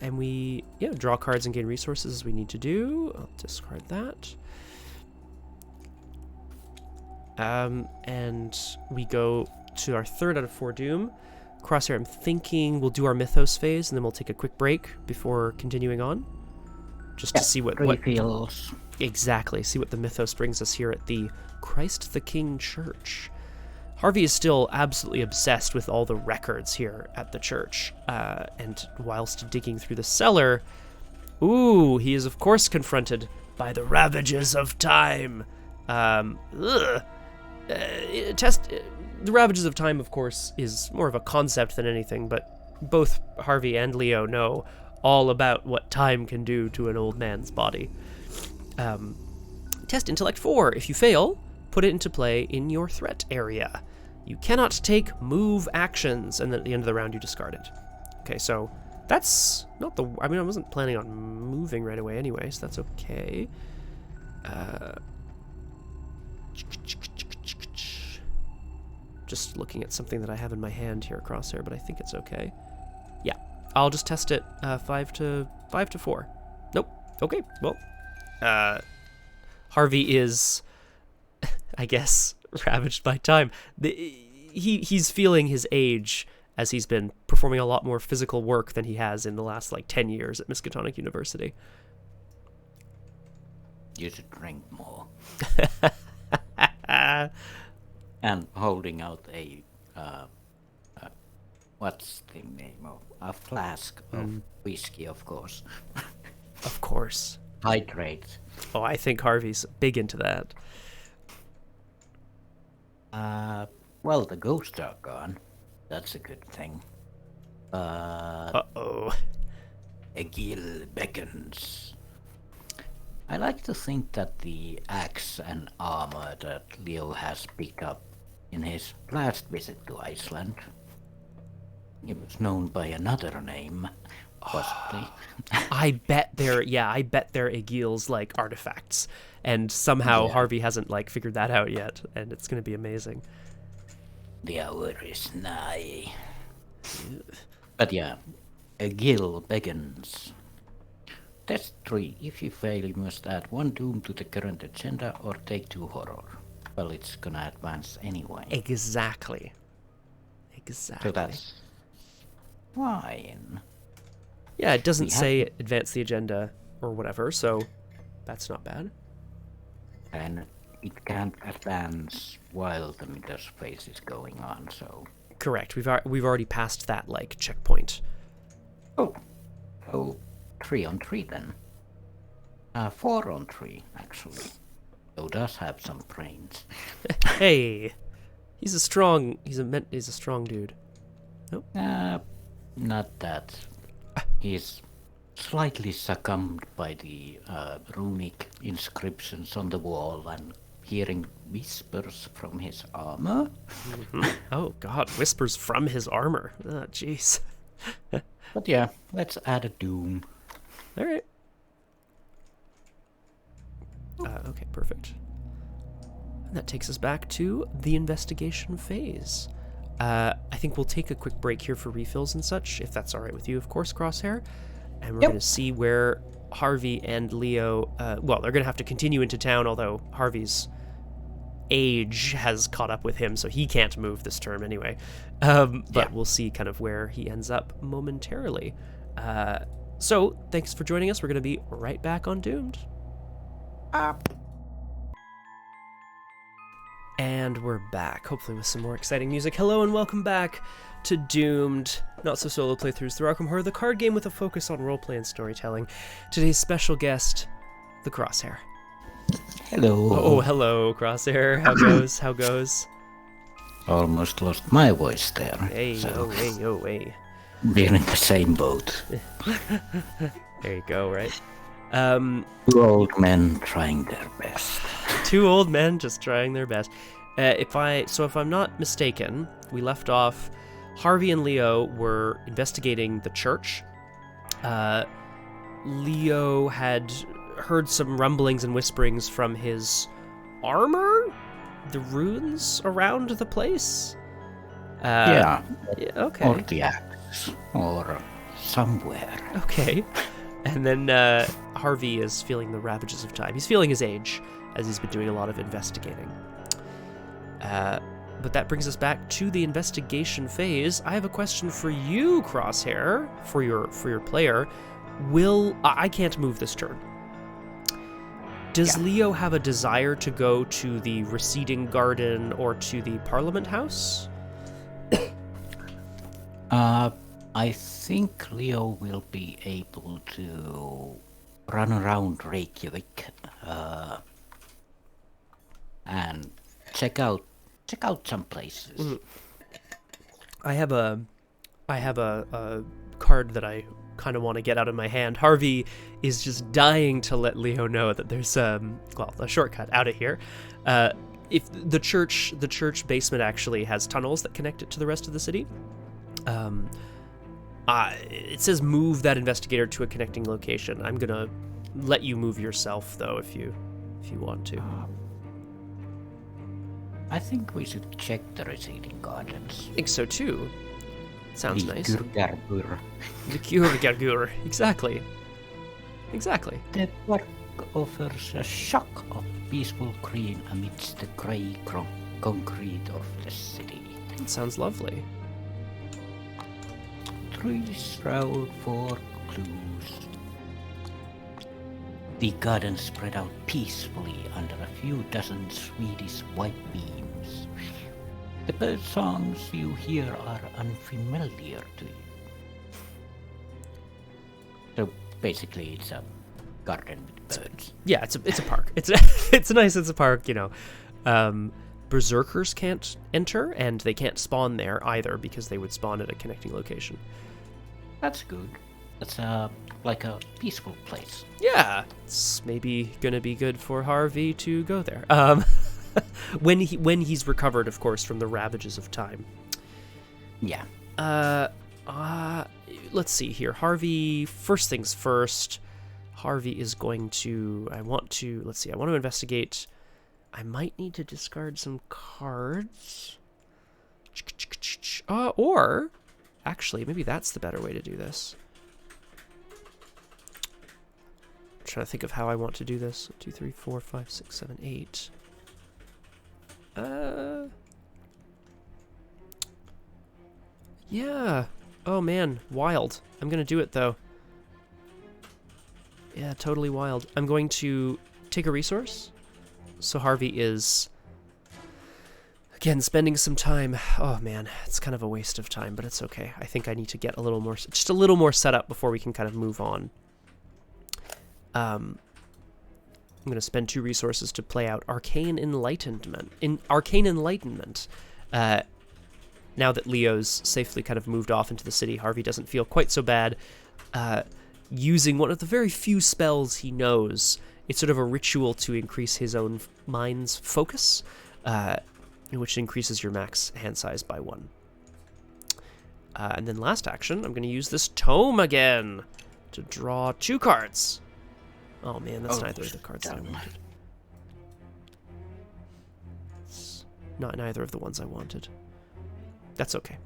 And we draw cards and gain resources as we need to do. I'll discard that. And we go to our 3rd out of 4 Doom. Crosshair, I'm thinking we'll do our mythos phase and then we'll take a quick break before continuing on. Just to see what refills. Exactly, see what the mythos brings us here at the Christ the King Church. Harvey is still absolutely obsessed with all the records here at the church, and whilst digging through the cellar, he is of course confronted by the ravages of time. The ravages of time, of course, is more of a concept than anything, but both Harvey and Leo know all about what time can do to an old man's body. Test Intellect 4. If you fail, put it into play in your threat area. You cannot take move actions, and then at the end of the round you discard it. Okay, so that's not the... I mean, I wasn't planning on moving right away anyway, so that's okay. Just looking at something that I have in my hand here, Crosshair, but I think it's okay. Yeah, I'll just test it 5 to 4. Nope. Okay, well... Harvey is, I guess, ravaged by time. He's feeling his age as he's been performing a lot more physical work than he has in the last, 10 years at Miskatonic University. You should drink more. And holding out a, what's the name of, a flask of whiskey, of course. Of course. Hydrate. Oh, I think Harvey's big into that. Well, the ghosts are gone. That's a good thing. Uh-oh. Egil beckons. I like to think that the axe and armor that Leo has picked up in his last visit to Iceland, it was known by another name, possibly. I bet they're Egil's artifacts, and somehow Harvey hasn't figured that out yet, and it's gonna be amazing. The hour is nigh. But yeah, Egil beckons. Test 3. If you fail, you must add 1 doom to the current agenda or take 2 horror. Well, it's gonna advance anyway. Exactly. So that's fine. Yeah, it doesn't say advance the agenda or whatever, so that's not bad. And it can't advance while the mythos phase is going on, so... Correct. We've already passed that, checkpoint. Oh. 3-on-3 then. 4-on-3, actually. So does have some brains. Hey! He's a strong dude. Nope. Not that. He's slightly succumbed by the runic inscriptions on the wall and hearing whispers from his armor. Mm-hmm. Oh god, whispers from his armor. Oh, jeez. But yeah, let's add a doom. Alright. Okay, perfect. And that takes us back to the investigation phase. I think we'll take a quick break here for refills and such, if that's alright with you, of course, Crosshair. And we're going to see where Harvey and Leo... they're going to have to continue into town, although Harvey's age has caught up with him, so he can't move this term anyway. But we'll see kind of where he ends up momentarily. So, thanks for joining us. We're going to be right back on Doomed. And we're back, hopefully with some more exciting music. Hello and welcome back to Doomed, not so solo playthroughs through Arkham Horror, the card game with a focus on roleplay and storytelling. Today's special guest, the Crosshair. Hello. Oh, hello, Crosshair. How goes? almost lost my voice there. Hey, so oh, hey, oh, hey. we're in the same boat. There you go, right? Two old men trying their best. Two old men just trying their best. If I'm not mistaken, we left off. Harvey and Leo were investigating the church. Leo had heard some rumblings and whisperings from his armor, the runes around the place. Yeah, okay. or the axe, or somewhere. Okay. And then Harvey is feeling the ravages of time. He's feeling his age, as he's been doing a lot of investigating. But that brings us back to the investigation phase. I have a question for you, Crosshair, for your player. I can't move this turn. Does Leo have a desire to go to the receding garden or to the Parliament House? I think Leo will be able to run around Reykjavik and check out some places. Mm. I have a card that I kind of want to get out of my hand. Harvey is just dying to let Leo know that there's a shortcut out of here. If the church basement actually has tunnels that connect it to the rest of the city. It says move that investigator to a connecting location. I'm gonna let you move yourself though if you want to. I think we should check the receding gardens. I think so too. Sounds nice. Gurgarbur. The Gurgarbur. Exactly. The park offers a shock of peaceful green amidst the grey concrete of the city. It sounds lovely. Trees round for clues. The garden spread out peacefully under a few dozen Swedish white beams. The bird songs you hear are unfamiliar to you. So basically, it's a garden with birds. Yeah, it's a park. It's nice. It's a park. Berserkers can't enter, and they can't spawn there either because they would spawn at a connecting location. That's good. That's like a peaceful place. Yeah, it's maybe gonna be good for Harvey to go there. When he's recovered, of course, from the ravages of time. Yeah. Let's see here. Harvey, first things first. Harvey is going to... I want to investigate. I might need to discard some cards. Or, actually, maybe that's the better way to do this. I'm trying to think of how I want to do this. 2, 3, 4, 5, 6, 7, 8. Yeah. Oh man, wild. I'm gonna do it though. Yeah, totally wild. I'm going to take a resource. So Harvey is, again, spending some time. Oh man, it's kind of a waste of time, but it's okay. I think I need to get just a little more set up before we can kind of move on. I'm going to spend 2 resources to play out Arcane Enlightenment. Now that Leo's safely kind of moved off into the city, Harvey doesn't feel quite so bad. Using one of the very few spells he knows, it's sort of a ritual to increase his own mind's focus, which increases your max hand size by 1. And then last action, I'm going to use this tome again to draw 2 cards. Oh man, that's neither of the cards that I wanted. It's not neither of the ones I wanted. That's okay.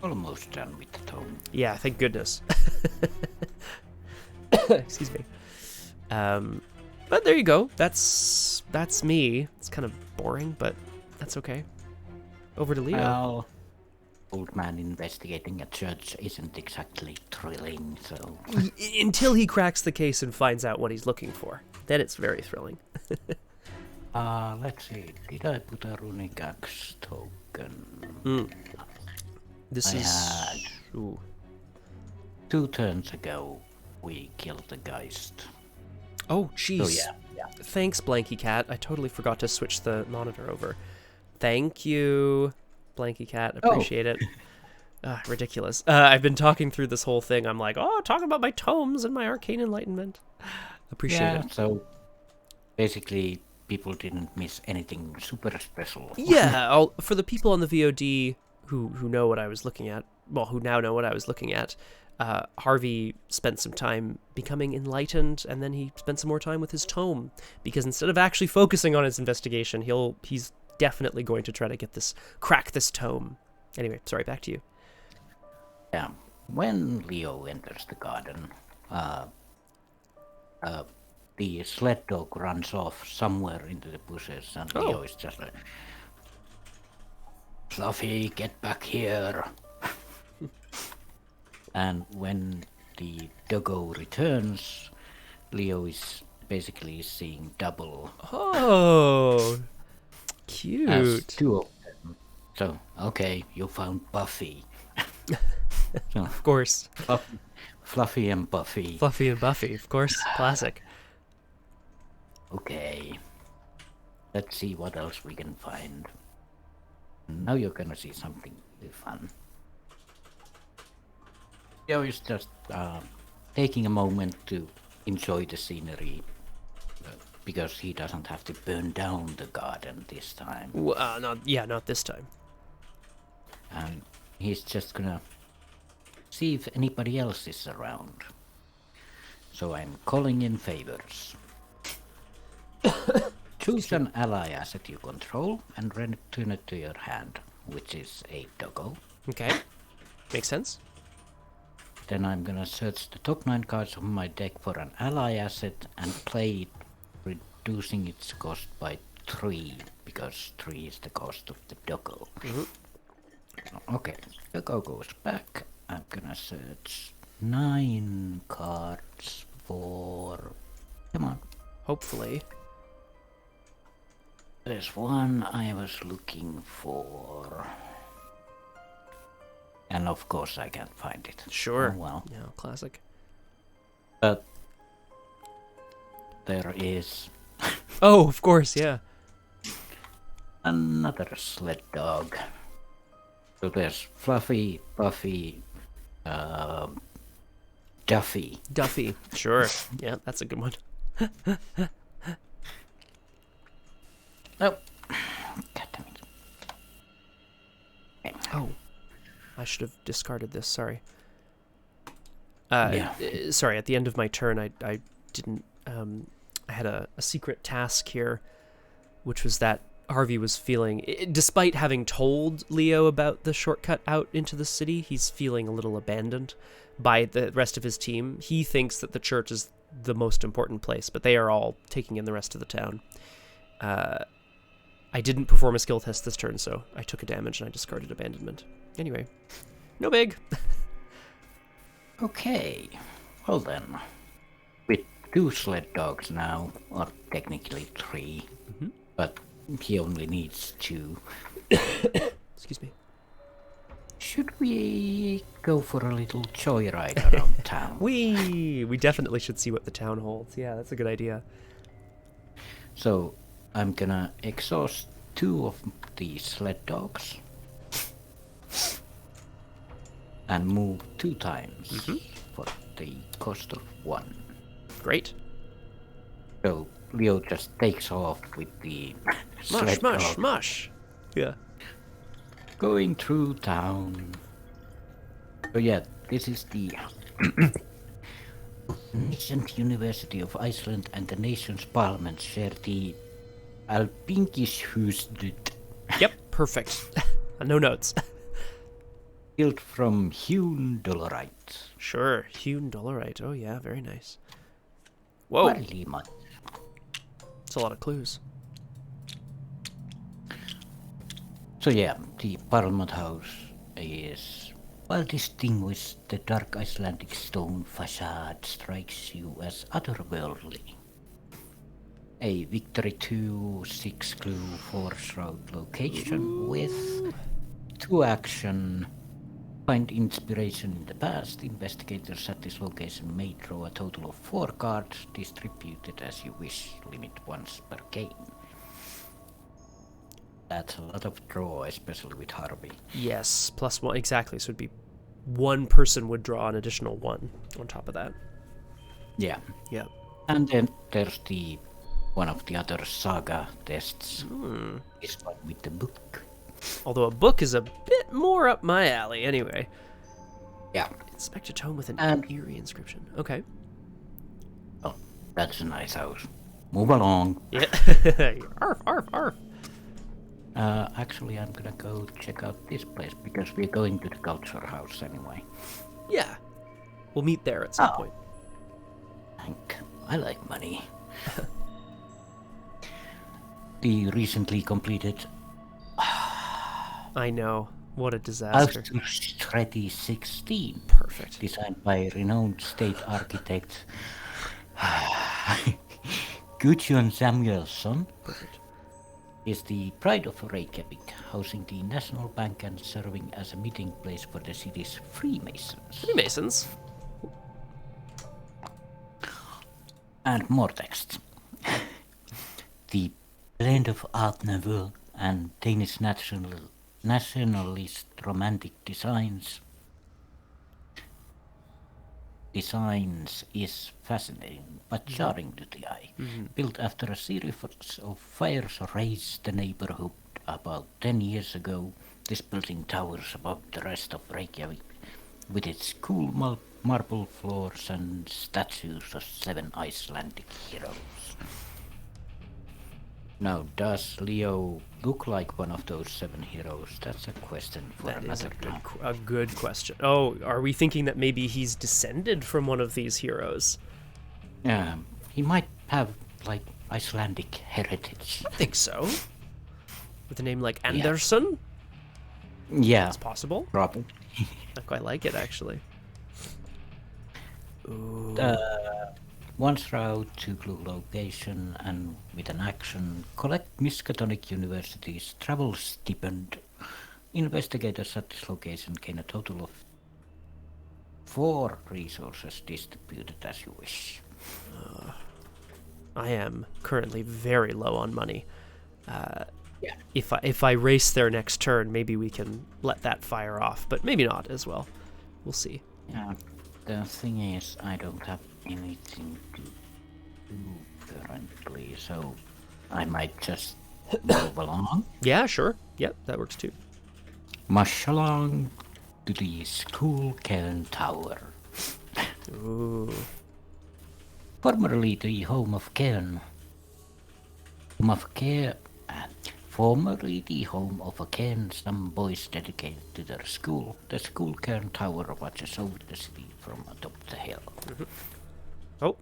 Almost done with the tome. Yeah, thank goodness. Excuse me. But there you go. That's me. It's kind of boring, but that's okay. Over to Leo. Well, old man investigating a church isn't exactly thrilling, so... Until he cracks the case and finds out what he's looking for. Then it's very thrilling. Let's see. Did I put a Runic axe token? This had... Ooh. 2 turns ago, we killed the Geist. Oh, jeez. So yeah. Thanks, Blanky Cat. I totally forgot to switch the monitor over. Thank you, Blanky Cat. Appreciate it. Ridiculous. I've been talking through this whole thing. I'm like, talking about my tomes and my arcane enlightenment. Appreciate it. So basically, people didn't miss anything super special. Yeah, for the people on the VOD who know what I was looking at, well, who now know what I was looking at, Harvey spent some time becoming enlightened, and then he spent some more time with his tome, because instead of actually focusing on his investigation, he's definitely going to try to crack this tome. Anyway, sorry, back to you. Yeah. When Leo enters the garden, the sled dog runs off somewhere into the bushes, and Leo is just like, Fluffy, get back here. And when the doggo returns, Leo is basically seeing double. Oh, cute. As two of them. So, okay, you found Buffy. So, of course. Fluffy and Buffy. Fluffy and Buffy, of course. Classic. Okay. Let's see what else we can find. Now you're gonna see something really fun. Leo is just taking a moment to enjoy the scenery because he doesn't have to burn down the garden this time. Not this time. And he's just gonna see if anybody else is around. So I'm calling in favors. Choose an ally asset you control and return it to your hand, which is a doggo. Okay. Makes sense. Then I'm gonna search the top 9 cards of my deck for an ally asset and play it, reducing its cost by 3, because 3 is the cost of the doggo. Okay, doggo goes back. I'm gonna search 9 cards for... Come on. Hopefully. There's one I was looking for. And of course I can't find it. Sure. Oh, well. Yeah, classic. But there is Oh, of course, yeah. another sled dog. So there's Fluffy, Buffy, Duffy. Duffy. Sure. Yeah, that's a good one. Oh, God damn it. Okay. Oh. I should have discarded this, sorry. Yeah. Sorry, at the end of my turn, I didn't... I had a secret task here, which was that Harvey was feeling... Despite having told Leo about the shortcut out into the city, he's feeling a little abandoned by the rest of his team. He thinks that the church is the most important place, but they are all taking in the rest of the town. I didn't perform a skill test this turn, so I took a damage and I discarded abandonment. Anyway, no big. Okay, well then, with 2 sled dogs now, or technically 3, but he only needs 2. Excuse me. Should we go for a little joyride around town? We definitely should see what the town holds. Yeah, that's a good idea. So, I'm gonna exhaust 2 of the sled dogs and move 2 times for the cost of 1. Great. So Leo just takes off with the sled dog Mush. Yeah. going through town. So yeah, this is the Ancient University of Iceland and the nation's parliament share the Alpinkishusdut. Yep, perfect. No notes. Built from hewn dolorite. Sure, hewn dolorite. Oh yeah, very nice. Whoa, Hardly much. that's a lot of clues. So yeah, the Parliament House is well distinguished. The dark Icelandic stone facade strikes you as otherworldly. A Victory 2 6 clue 4 shroud location with 2 action. Find inspiration in the past. Investigators at this location may draw a total of 4 cards, distributed as you wish. Limit once per game. That's a lot of draw, especially with Harvey. Yes, +1, exactly. So it'd be one person would draw an additional 1 on top of that. Yeah. Yep. And then there's one of the other saga tests. This one with the book. Although a book is a bit more up my alley anyway. Yeah. Inspect a tome with an eerie inscription. Okay. Oh, that's a nice house. Move along. Yeah. Arf, arf, arf. Actually, I'm gonna go check out this place because we're going to the culture house anyway. Yeah. We'll meet there at some point. I like money. The recently completed I know. What a disaster. Strategy 16. Perfect. Designed by renowned state architect Gudjon Samuelsson. Perfect. Is the pride of Reykjavik, housing the National Bank and serving as a meeting place for the city's Freemasons. Freemasons? And more text. The blend of Art Nouveau and Danish nationalist romantic designs is fascinating but jarring to the eye. Built after a series of fires razed the neighborhood about 10 years ago, this building towers above the rest of Reykjavik with its cool marble floors and statues of 7 Icelandic heroes. Now, does Leo look like one of those 7 heroes? That's a question for another time. A good question. Oh, are we thinking that maybe he's descended from one of these heroes? He might have, like, Icelandic heritage. I think so. With a name like Anderson? Yeah. It's possible. Probably. I quite like it, actually. Ooh. Once route to clue location and with an action, collect Miskatonic University's travel stipend. Investigators at this location gain a total of 4 resources distributed as you wish. I am currently very low on money. Yeah. If I race there next turn, maybe we can let that fire off, but maybe not as well. We'll see. Yeah. The thing is, I don't have anything to do currently, so I might just move along. Yeah, sure. Yep, that works too. Mush along to the school cairn tower. Ooh. Formerly the home of Cairn. Formerly the home of a cairn some boys dedicated to their school. The school cairn tower watches over the city from atop the hill. Oh.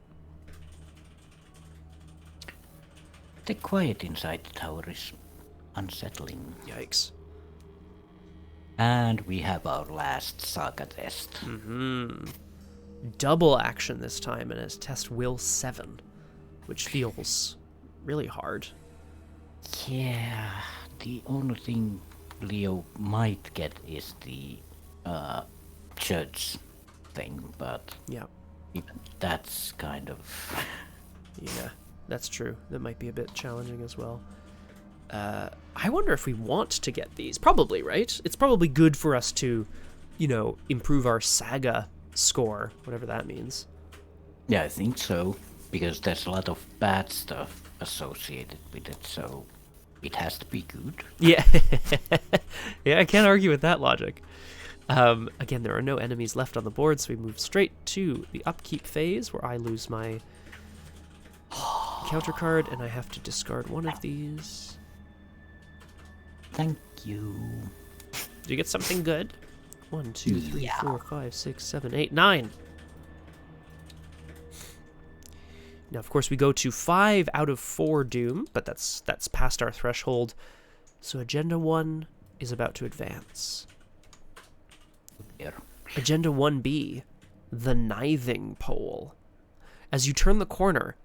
The quiet inside the tower is unsettling. Yikes. And we have our last saga test. Double action this time, and it's test will 7, which feels really hard. Yeah, the only thing Leo might get is the church thing, but Yeah. even that's kind of... Yeah, that's true. That might be a bit challenging as well. I wonder if we want to get these. Probably, right? It's probably good for us to, improve our saga score, whatever that means. Yeah, I think so, because there's a lot of bad stuff associated with it, so it has to be good. Yeah. Yeah, I can't argue with that logic. Again, there are no enemies left on the board, so we move straight to the upkeep phase, where I lose my counter card, and I have to discard one of these. Thank you. Did you get something good? 1, 2, 3, 4, 5, 6, 7, 8, 9. Now, of course, we go to 5 out of 4 Doom, but that's past our threshold. So Agenda 1 is about to advance. Here. Agenda 1B, the Nithing Pole. As you turn the corner,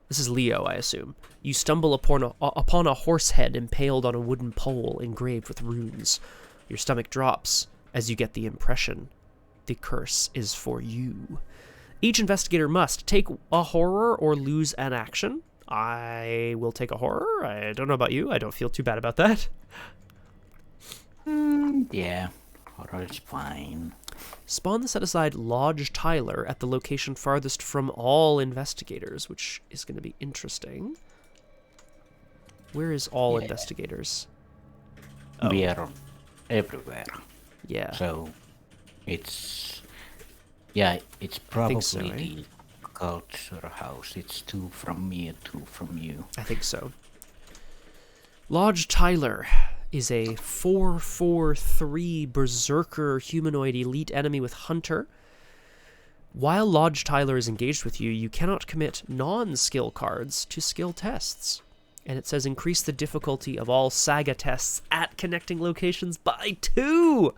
this is Leo, I assume, you stumble upon a horse head impaled on a wooden pole engraved with runes. Your stomach drops as you get the impression the curse is for you. Each investigator must take a horror or lose an action, I will take a horror. I don't know about you. I don't feel too bad about that. Yeah, horror is fine. Spawn the set-aside Lodge Tyler at the location farthest from all investigators, which is going to be interesting. Where is all investigators? Oh. We are everywhere. Yeah. So, it's probably so, right? the culture house. It's 2 from me and 2 from you. I think so. Lodge Tyler is a 4/4/3 berserker humanoid elite enemy with Hunter. While Lodge Tyler is engaged with you, you cannot commit non-skill cards to skill tests. And it says increase the difficulty of all saga tests at connecting locations by 2.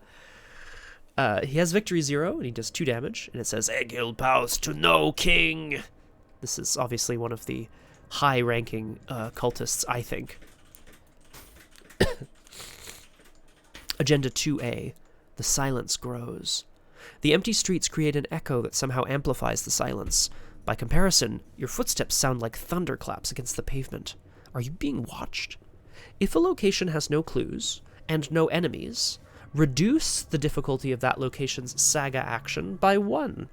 He has victory 0, and he does 2 damage. And it says, Egil bows to no king. This is obviously one of the high-ranking cultists, I think. Agenda 2A. The silence grows. The empty streets create an echo that somehow amplifies the silence. By comparison, your footsteps sound like thunderclaps against the pavement. Are you being watched? If a location has no clues and no enemies, reduce the difficulty of that location's saga action by 1.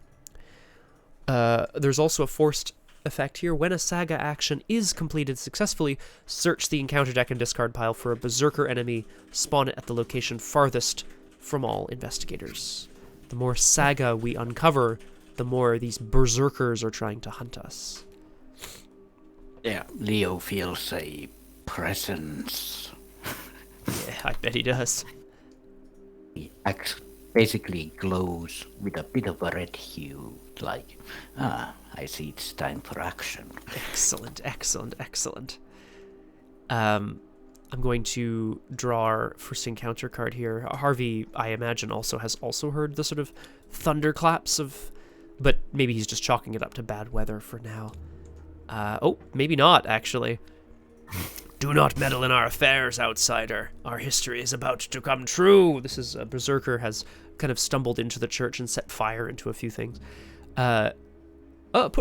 There's also a forced effect here. When a saga action is completed successfully, search the encounter deck and discard pile for a berserker enemy, spawn it at the location farthest from all investigators. The more saga we uncover, the more these berserkers are trying to hunt us. Yeah, Leo feels a presence. Yeah, I bet he does. He basically glows with a bit of a red hue, like, I see it's time for action. Excellent, excellent, excellent. I'm going to draw our first encounter card here. Harvey, I imagine, has also heard the sort of thunderclaps of, but maybe he's just chalking it up to bad weather for now. Oh, maybe not, actually. Do not meddle in our affairs, outsider. Our history is about to come true. This is a berserker has kind of stumbled into the church and set fire into a few things. Put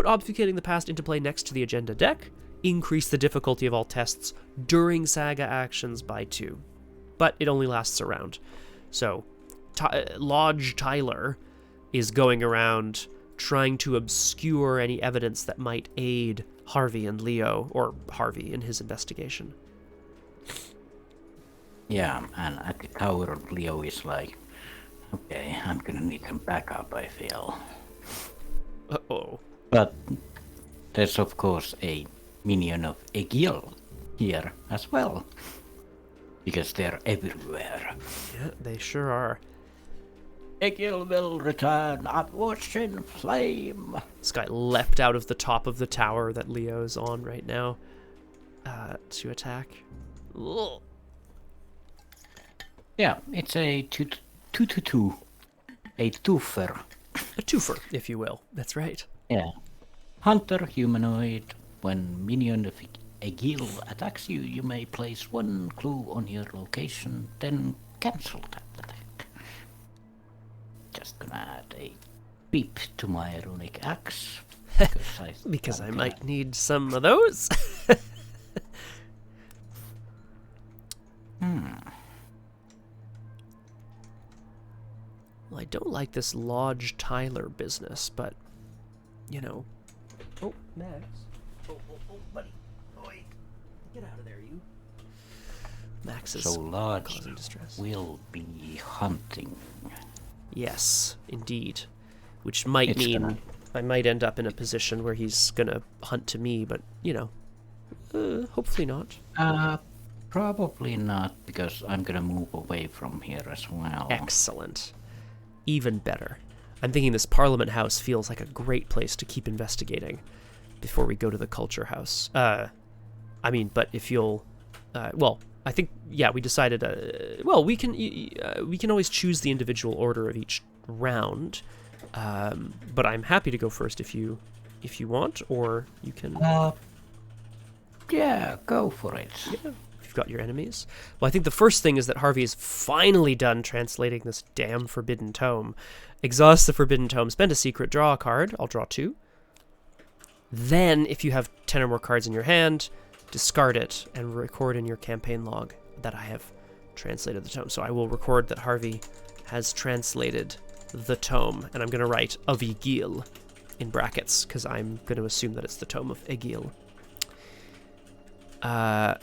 obfuscating the past into play next to the agenda deck. Increase the difficulty of all tests during saga actions by 2. But it only lasts a round. So, Lodge Tyler is going around trying to obscure any evidence that might aid Harvey and Leo, or Harvey in his investigation. Yeah, and at the tower, Leo is like, okay, I'm gonna need some backup, I feel. Uh-oh. But there's of course a minion of Egil here as well, because they're everywhere. Yeah, they sure are. Egil will return upwards in flame. This guy leapt out of the top of the tower that Leo's on right now to attack. Ugh. Yeah, it's a 2-2. A twofer. A twofer, if you will. That's right. Yeah. Hunter humanoid. When minion of Egil attacks you, you may place 1 clue on your location, then cancel that attack. Just gonna add a beep to my runic axe. Because I might need some of those. Well, I don't like this Lodge Tyler business, but, you know. Oh, Max. Oh, buddy. Oi. Get out of there, you. Max is so Lodge causing distress. Will be hunting. Yes, indeed. Which might mean I might end up in a position where he's gonna hunt to me, but, you know, hopefully not. Probably not, because I'm gonna move away from here as well. Excellent. Even better. I'm thinking this Parliament House feels like a great place to keep investigating before we go to the Culture House. I mean, but if you'll... well, I think, yeah, we decided... well, we can always choose the individual order of each round, but I'm happy to go first if you want, or you can... yeah, go for it. Yeah. Got your enemies. Well, I think the first thing is that Harvey is finally done translating this damn forbidden tome. Exhaust the forbidden tome, spend a secret, draw a card. I'll draw 2. Then, if you have 10 or more cards in your hand, discard it and record in your campaign log that I have translated the tome. So I will record that Harvey has translated the tome, and I'm going to write of Egil in brackets, because I'm going to assume that it's the tome of Egil. I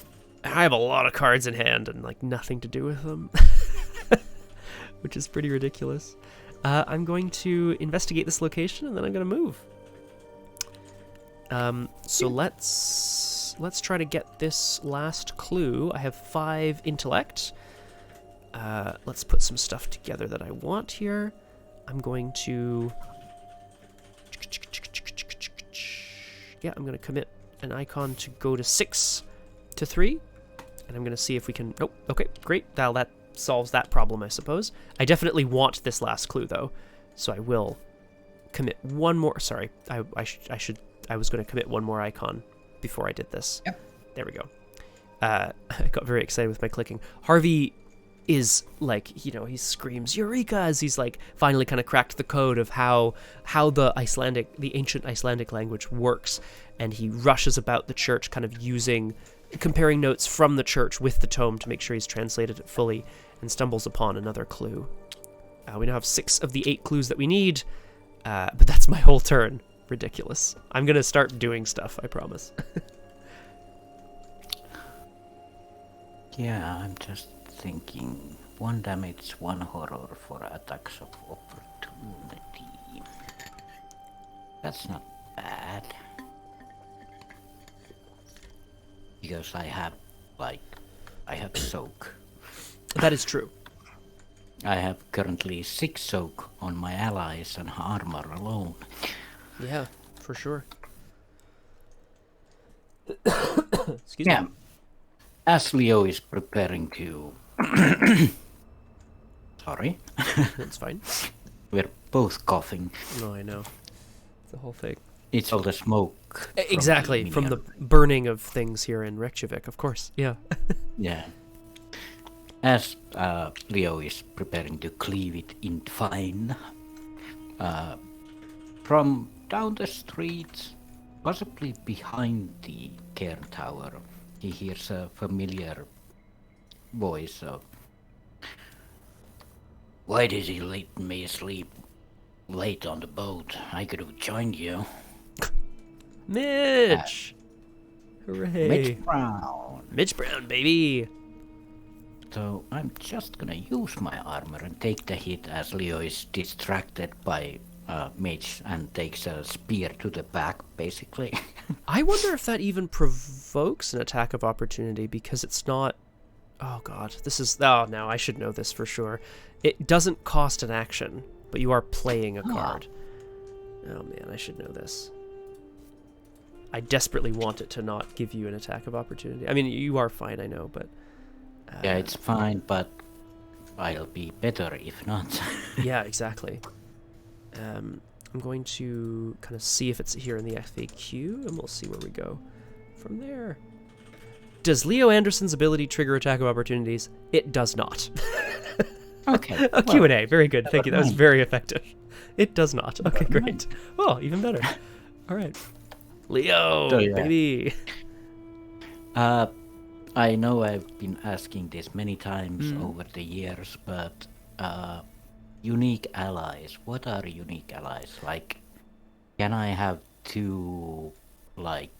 have a lot of cards in hand and like nothing to do with them, which is pretty ridiculous. I'm going to investigate this location, and then I'm going to move. So let's try to get this last clue. I have 5 intellect. Let's put some stuff together that I want here. I'm going to... Yeah, I'm going to commit an icon to go to 6 to 3. And I'm going to see if we can... Oh, okay, great. Now that solves that problem, I suppose. I definitely want this last clue, though. So I will commit one more... Sorry, I was going to commit one more icon before I did this. Yep. There we go. I got very excited with my clicking. Harvey is like, you know, he screams Eureka as he's like finally kind of cracked the code of how the ancient Icelandic language works, and he rushes about the church kind of comparing notes from the church with the tome to make sure he's translated it fully, and stumbles upon another clue. We now have 6 of the 8 clues that we need, but that's my whole turn. Ridiculous. I'm gonna start doing stuff, I promise. Yeah, I'm just thinking 1 damage, 1 horror for attacks of opportunity. That's not bad. Because I have soak. That is true. I have currently 6 soak on my allies and armor alone. Yeah, for sure. Excuse Yeah. me. As Leo is preparing to... Sorry. That's fine. We're both coughing. No, I know. The whole thing. It's all the smoke. Exactly, from the burning of things here in Reykjavik, of course. Yeah. Yeah. As Leo is preparing to cleave it in fine, from down the street, possibly behind the cairn tower, he hears a familiar voice of, "Why did you let me sleep late on the boat? I could have joined you." Mitch! Hooray. Mitch Brown. Mitch Brown, baby! So I'm just gonna use my armor and take the hit as Leo is distracted by Mitch and takes a spear to the back, basically. I wonder if that even provokes an attack of opportunity, because it's not... Oh god, this is... Oh, no, I should know this for sure. It doesn't cost an action, but you are playing a card. Oh man, I should know this. I desperately want it to not give you an attack of opportunity. I mean, you are fine, I know, but... Yeah, it's fine, but I'll be better if not. Yeah, exactly. I'm going to kind of see if it's here in the FAQ, and we'll see where we go from there. Does Leo Anderson's ability trigger attack of opportunities? It does not. Okay. A Q&A, very good. Thank you. That was very effective. It does not. Okay, great. Oh, even better. All right. Leo, So, yeah. baby. I know I've been asking this many times over the years, but unique allies. What are unique allies? Like, can I have 2, like,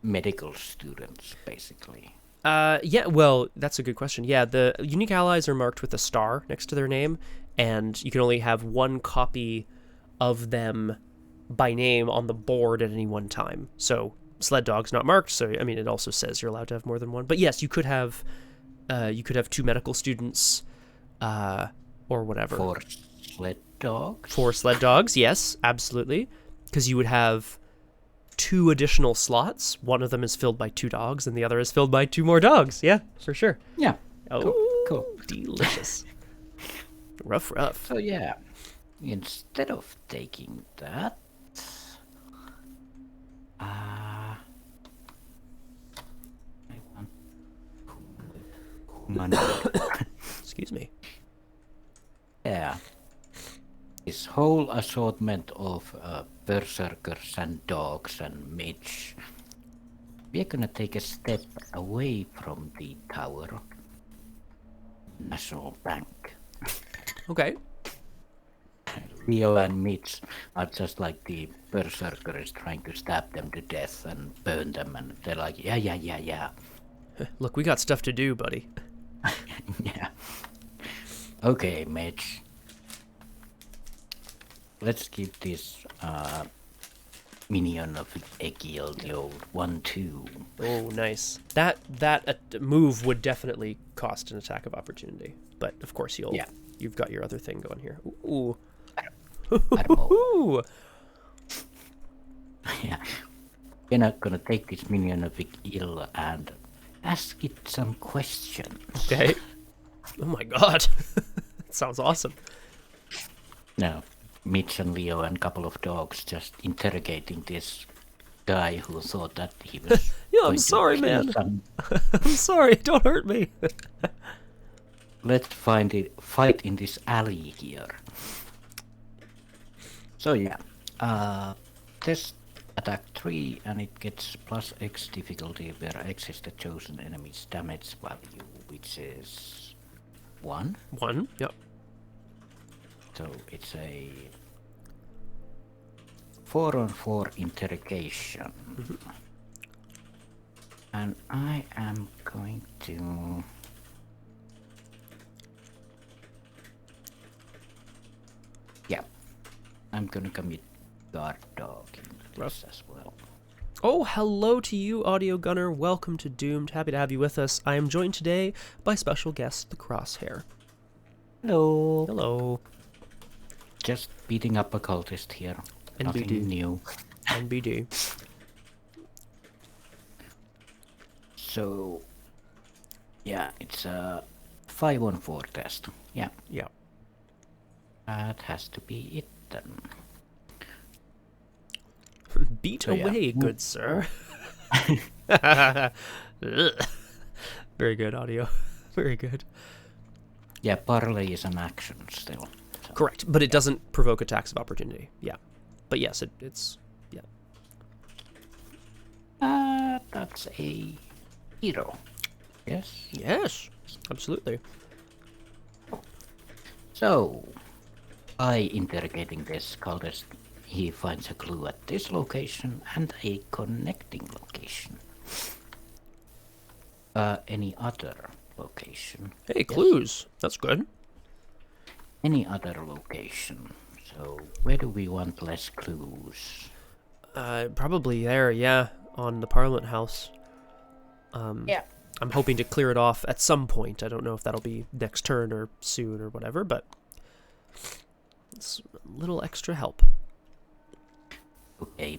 medical students, basically? Yeah, well, that's a good question. Yeah, the unique allies are marked with a star next to their name, and you can only have 1 copy of them by name on the board at any one time. So sled dog's not marked, so I mean it also says you're allowed to have more than 1. But yes, you could have 2 medical students, or whatever. 4 sled dogs? 4 sled dogs, yes, absolutely. Because you would have 2 additional slots. One of them is filled by 2 dogs, and the other is filled by 2 more dogs. Yeah, for sure. Yeah. Oh, Cool. Delicious. Rough. So yeah, instead of taking that, I want money. Excuse me. Yeah. this whole assortment of berserkers and dogs and mage. We're gonna take a step away from the tower. National Bank. Okay. Leo and Mitch are just like the berserkers trying to stab them to death and burn them, and they're like, yeah. Look, we got stuff to do, buddy. Yeah. Okay, Mitch. Let's give this minion of Egil the old 1-2. Oh, nice. That move would definitely cost an attack of opportunity, but of course you've got your other thing going here. Ooh. Ooh. Yeah. We're not gonna take this minion of Egil and ask it some questions. Okay. Oh my god. That sounds awesome. No. Mitch and Leo and a couple of dogs just interrogating this guy who thought that he was. Yeah, I'm going to sorry, kill man. some- I'm sorry, don't hurt me. Let's fight in this alley here. So yeah, test attack 3 and it gets plus X difficulty where X is the chosen enemy's damage value, which is 1. 1, yep. So it's a 4-on-4 interrogation. And I am going to... Yeah, I'm gonna commit guard dog into this as well. Oh, hello to you, Audio Gunner. Welcome to Doomed. Happy to have you with us. I am joined today by special guest, the Crosshair. Hello. Hello. Just beating up a cultist here. NBD. Nothing new. NBD. So, yeah, it's a 5-on-4 test. Yeah, Yeah. that has to be it then. Beat So, yeah. away, good sir. Very good, Audio. Very good. Yeah, parlay is an action still. So. Correct, but it doesn't provoke attacks of opportunity. Yeah. But yes, it's... Yeah. That's a hero. Yes. Yes, absolutely. So, by interrogating this cultist, he finds a clue at this location and a connecting location. Any other location? Hey, Yes. clues. That's good. Any other location. So, where do we want less clues? Probably there, yeah, on the Parliament House. Yeah. I'm hoping to clear it off at some point. I don't know if that'll be next turn or soon or whatever, but it's a little extra help. Okay.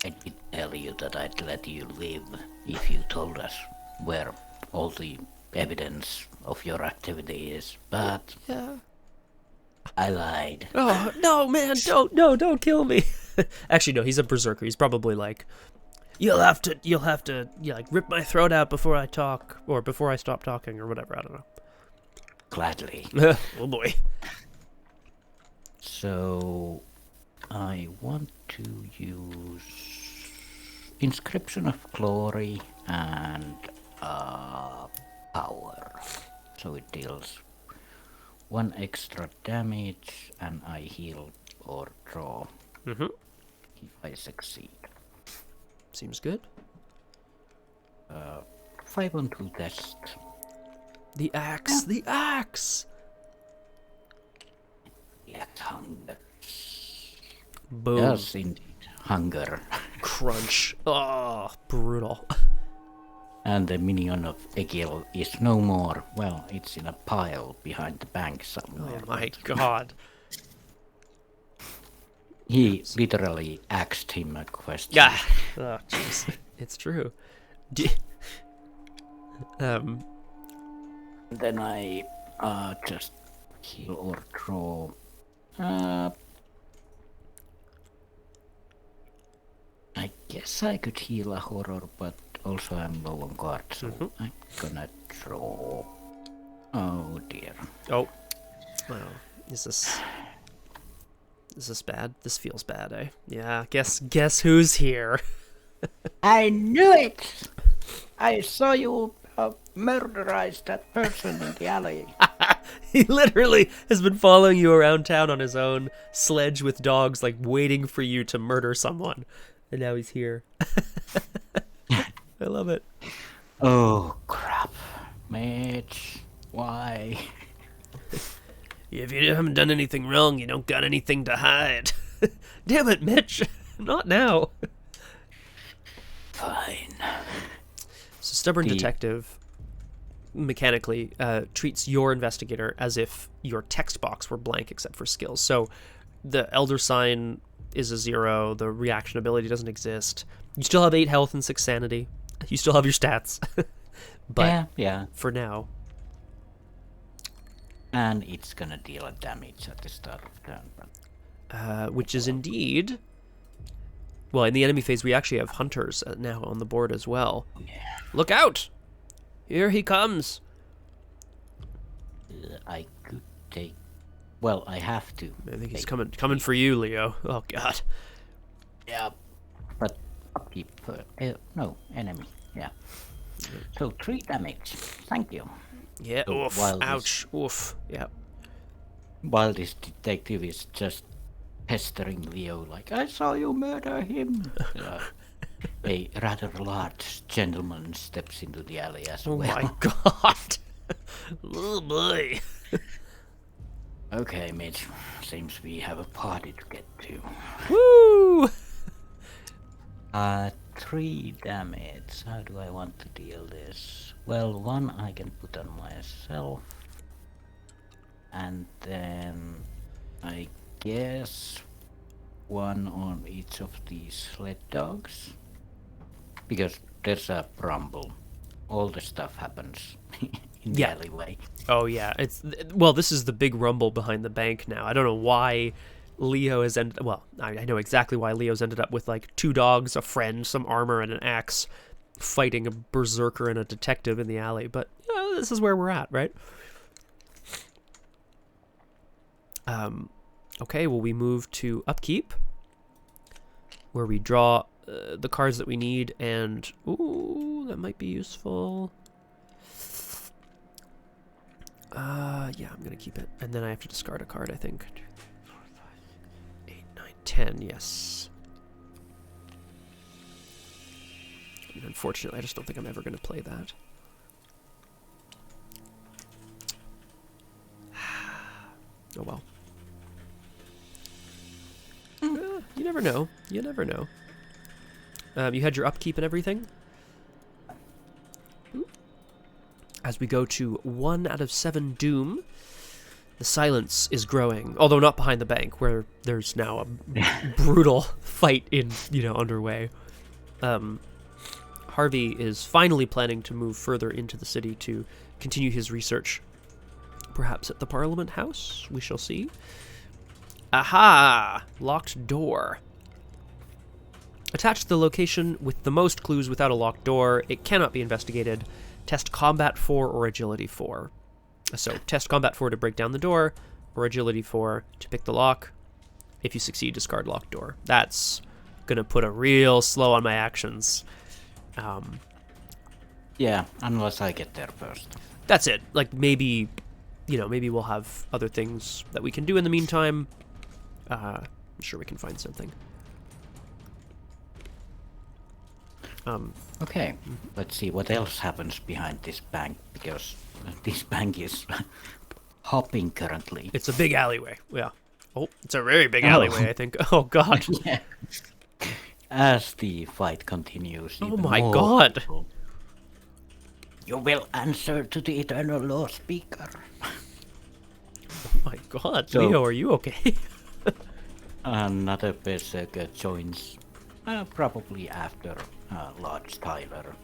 I did tell you that I'd let you live if you told us where all the evidence of your activity is, but Yeah. I lied. Oh, no, man, don't kill me. Actually, no, he's a berserker. He's probably like, you'll have to, yeah, like, rip my throat out before I talk, or before I stop talking, or whatever, I don't know. Gladly. Oh, boy. So, I want to use Inscription of Glory and Power. So it deals 1 extra damage and I heal or draw Mm-hmm. if I succeed. Seems good. 5-on-2 test. The axe, the axe! Yes, hunger. Boom. Yes, indeed. Hunger. Crunch. Oh, brutal. And the minion of Egil is no more. Well, it's in a pile behind the bank somewhere. Oh my god. He literally asked him a question. Yeah. Oh, jeez. It's true. Then I just heal or draw. I guess I could heal a horror, but also I'm low on cards, so I'm gonna draw. Oh dear. Oh. Well, is this... Is this bad? This feels bad, eh? Yeah, guess who's here? I knew it! I saw you murderize that person in the alley. He literally has been following you around town on his own sledge with dogs, like waiting for you to murder someone. And now he's here. I love it. Oh, crap. Mitch, why? If you haven't done anything wrong, you don't got anything to hide. Damn it, Mitch. Not now. Fine. So Stubborn Detective mechanically treats your investigator as if your text box were blank except for skills. So the Elder Sign is a 0. The reaction ability doesn't exist. You still have 8 health and 6 sanity. You still have your stats. But yeah. for now. And it's gonna deal a damage at the start of turn. But... which is indeed... Well, in the enemy phase, we actually have hunters now on the board as well. Yeah. Look out! Here he comes! I could take... Well, I have to. I think he's coming for you, Leo. Oh, God. Yeah. But upkeep... no, enemy. Yeah. So 3 damage. Thank you. Yeah, So oof, ouch, oof, yeah. While this detective is just pestering Leo like, I saw you murder him. A rather large gentleman steps into the alley as Oh well. my God. Oh boy. Okay, Mitch. Seems we have a party to get to. Woo! 3 damage. How do I want to deal this? Well, 1 I can put on myself. And then I guess 1 on each of these sled dogs. Because there's a rumble. All the stuff happens in the alleyway. Oh yeah, well, this is the big rumble behind the bank now. I don't know why Leo has ended... Well, I know exactly why Leo's ended up with like 2 dogs, a friend, some armor, and an axe, fighting a berserker and a detective in the alley. But this is where we're at, right? Okay, well, we move to upkeep, where we draw the cards that we need, and ooh, that might be useful. Yeah, I'm gonna keep it, and then I have to discard a card, I think. 2, 3, 4, 5, 6, 8, 9, 10. Yes. And unfortunately, I just don't think I'm ever gonna play that. Oh well. You never know. You never know. You had your upkeep and everything. As we go to 1 out of 7 Doom, the silence is growing. Although not behind the bank, where there's now a brutal fight underway. Harvey is finally planning to move further into the city to continue his research. Perhaps at the Parliament House? We shall see. Aha! Locked door. Attached to the location with the most clues without a locked door, it cannot be investigated. Test Combat 4 or Agility 4. So, test Combat 4 to break down the door, or Agility 4 to pick the lock. If you succeed, discard locked door. That's gonna put a real slow on my actions. Yeah, unless I get there first. That's it. Like, maybe we'll have other things that we can do in the meantime. I'm sure we can find something. Okay, let's see what else happens behind this bank, because this bank is hopping currently. It's a big alleyway. Yeah. Oh, it's a very big alleyway, I think. Oh, God. Yeah. As the fight continues. Oh, my God. People, you will answer to the Eternal Law Speaker. Oh, my God. So, Leo, are you okay? Another berserker joins, probably after Lodge Tyler.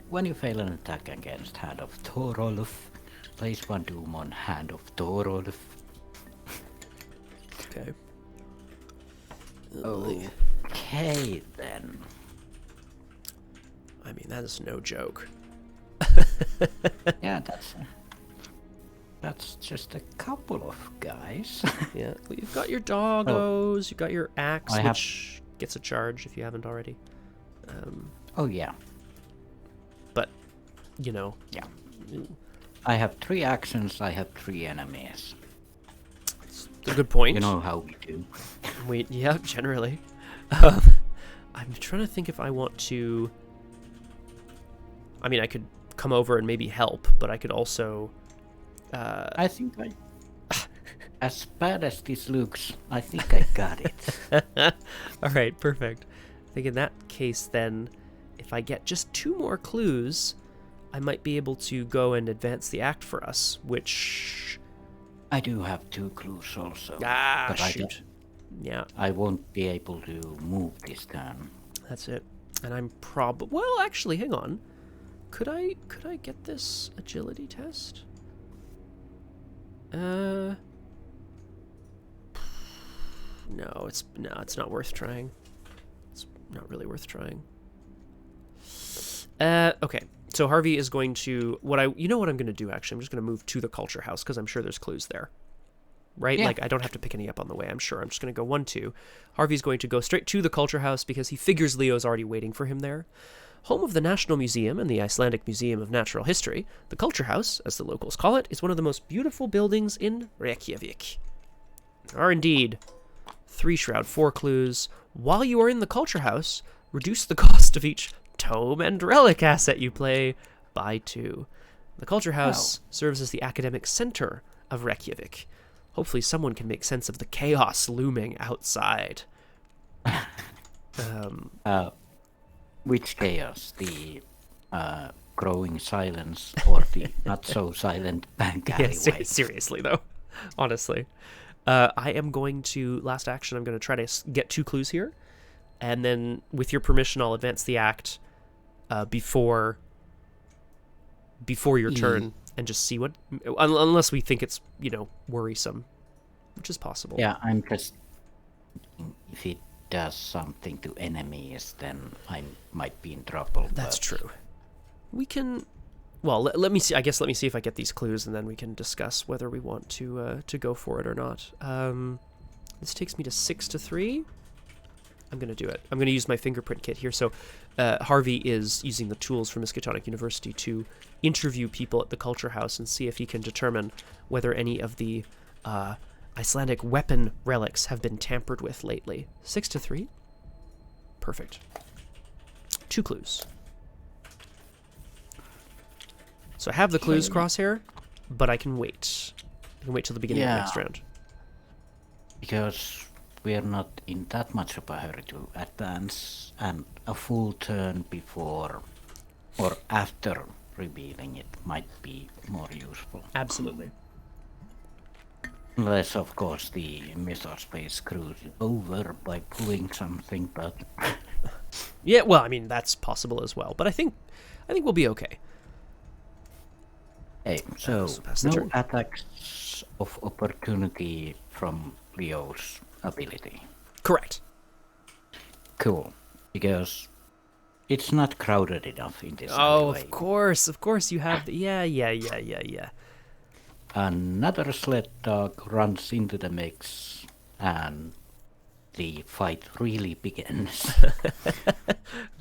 When you fail an attack against Hand of Thorolf, place 1 doom on Hand of Thorolf. Okay. Okay, then. I mean, that is no joke. Yeah, that's... That's just a couple of guys. Yeah. Well, you've got your doggos. You've got your axe, I have- which gets a charge if you haven't already. Oh yeah, But, you know. yeah. I have 3 actions, I have 3 enemies. It's a good point. You know how we do. Yeah, generally. I'm trying to think if I want to... I mean, I could come over and maybe help, but I could also... I think as bad as this looks, I think I got it. Alright, perfect. I think in that case, then, if I get just 2 more clues, I might be able to go and advance the act for us, which... I do have 2 clues also. Ah, but shoot. Yeah, I won't be able to move this turn. that's it. And I'm well, actually, hang on. Could I get this agility test? No, it's not worth trying. It's not really worth trying. Okay. So Harvey is going to you know what I'm going to do actually? I'm just going to move to the culture house because I'm sure there's clues there. Right? Yeah. Like I don't have to pick any up on the way, I'm sure. I'm just going to go 1 2. Harvey's going to go straight to the culture house because he figures Leo's already waiting for him there. Home of the National Museum and the Icelandic Museum of Natural History, the Culture House, as the locals call it, is one of the most beautiful buildings in Reykjavik. There are indeed 3 shroud, 4 clues. While you are in the Culture House, reduce the cost of each tome and relic asset you play by 2. The Culture House serves as the academic center of Reykjavik. Hopefully someone can make sense of the chaos looming outside. Which chaos? The growing silence or the not so silent bank alleyway? Yeah, seriously though. Honestly. I am going to, last action, I'm going to try to get 2 clues here. And then, with your permission, I'll advance the act before your turn and just see what... Unless we think it's, worrisome, which is possible. Yeah, I'm just... If it does something to enemies, then I might be in trouble. That's true. We can... Well, let me see. I guess let me see if I get these clues, and then we can discuss whether we want to go for it or not. This takes me to 6 to 3. I'm going to do it. I'm going to use my fingerprint kit here. So Harvey is using the tools from Miskatonic University to interview people at the Culture House and see if he can determine whether any of the Icelandic weapon relics have been tampered with lately. 6 to 3. Perfect. 2 clues. So I have the clues, Crosshair, but I can wait. I can wait till the beginning of the next round. Because we're not in that much of a hurry to advance, and a full turn before or after revealing it might be more useful. Absolutely. Unless, of course, the mythos space screws it over by pulling something, but... Yeah, well, I mean, that's possible as well, but I think we'll be okay. Hey, so pass the no turn. attacks of opportunity from Leo's ability. Correct. Cool, because it's not crowded enough in this alleyway. Of course you have... Yeah. Another sled dog runs into the mix, and the fight really begins.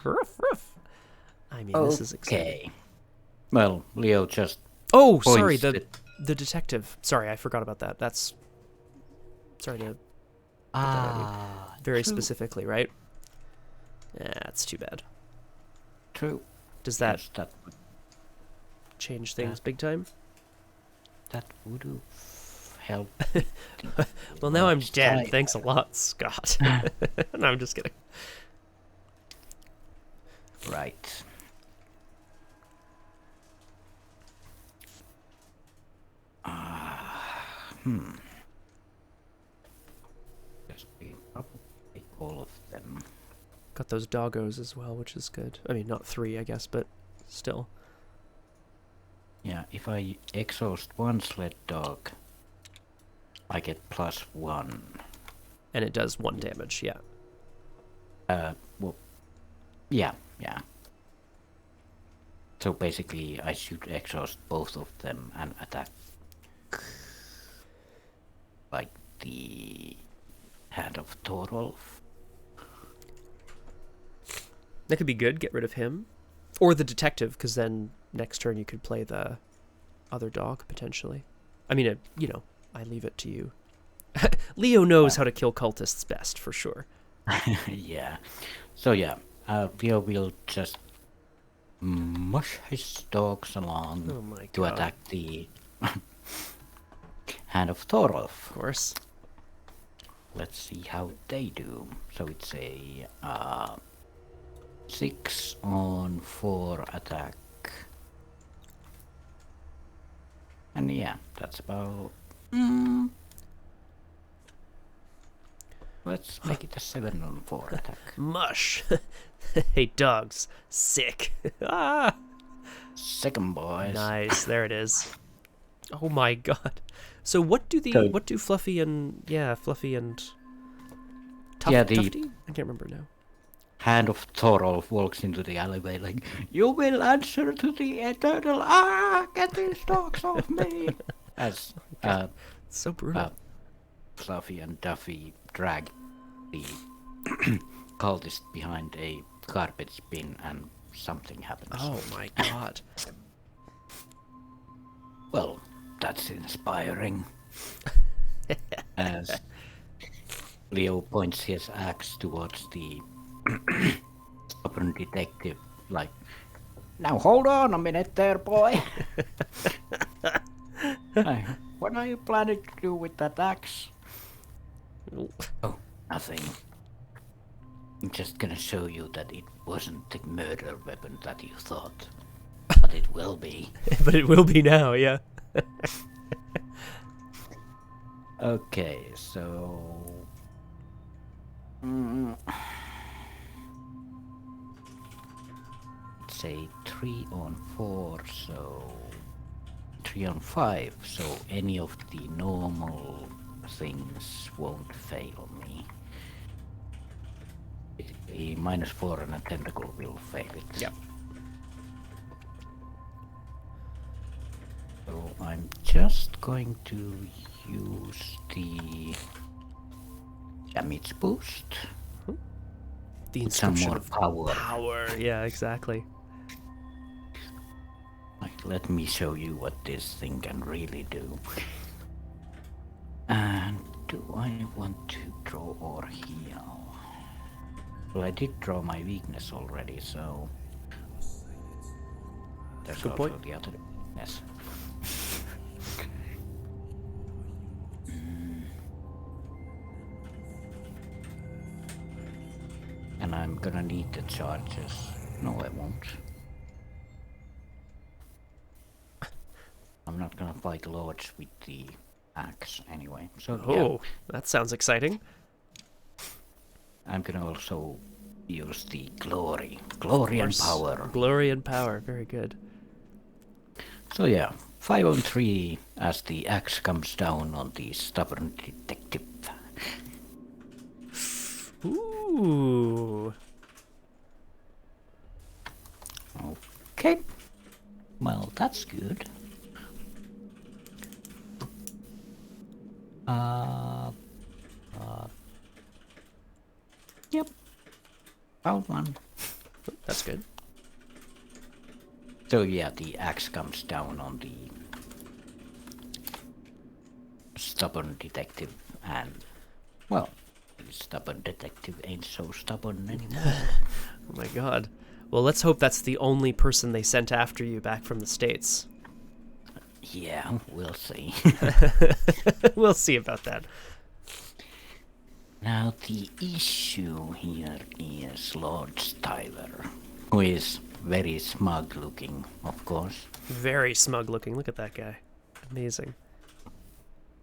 Ruff. I mean, this is exciting. Well, Leo just... Oh, sorry, points the detective. Sorry, I forgot about that. That's... Sorry to... Very true. specifically, right? Yeah, that's too bad. True. Does that Yes, that change things big time? would help. Well, now I'm dead. Right. Thanks a lot, Scott. No, I'm just kidding. Right. Just probably all of them. Got those doggos as well, which is good. I mean, not 3, I guess, but still. Yeah, if I exhaust one sled dog, I get +1. And it does 1 damage, yeah. Well, yeah. So basically, I should exhaust both of them and attack. the Hand of Thorolf. That could be good. Get rid of him. Or the detective, because then next turn you could play the other dog, potentially. I mean, I leave it to you. Leo knows how to kill cultists best, for sure. Yeah. So yeah, Leo will just mush his dogs along Oh my to god. attack the Hand of Thorolf. Of course. Let's see how they do. So it's a 6 on 4 attack. And yeah, that's about... Let's make it a 7 on 4 attack. Mush. Hey, dogs. Sick. Ah. Second, boys. Nice. There it is. Oh my god. So what do Fluffy and Tufty? I can't remember now. Hand of Thorolf walks into the alleyway like, you will answer to the eternal. Get these dogs off me! As So brutal. Fluffy and Duffy drag the cultist behind a garbage bin, and something happens. Oh my god. Well, that's inspiring. As Leo points his axe towards the stubborn detective, like, now hold on a minute there, boy. What are you planning to do with that axe? Oh, nothing. I'm just gonna show you that it wasn't the murder weapon that you thought. But it will be. But it will be now, yeah. Okay, so... say 3 on 4, so 3 on 5, so any of the normal things won't fail me. A -4 and a tentacle will fail it. Yep. So I'm just going to use the damage boost. The Some inscription more of power. power. Yeah, exactly. Like, let me show you what this thing can really do. And do I want to draw or heal? Well, I did draw my weakness already, so there's Good also point. the other weakness. And I'm gonna need the charges. No, I won't. I'm not gonna fight lords with the axe anyway. So yeah, Oh, that sounds exciting. I'm gonna also use the glory and power. Glory and power. Very good. So yeah, 5 on 3 as the axe comes down on the stubborn detective. Ooh. Okay. Well, that's good. Yep. Found one. That's good. So yeah, the axe comes down on the stubborn detective, and well, the stubborn detective ain't so stubborn anymore. Oh my god. Well, let's hope that's the only person they sent after you back from the States. Yeah, we'll see. We'll see about that. Now the issue here is Lord Styler, who is very smug looking, of course. Very smug looking. Look at that guy. Amazing.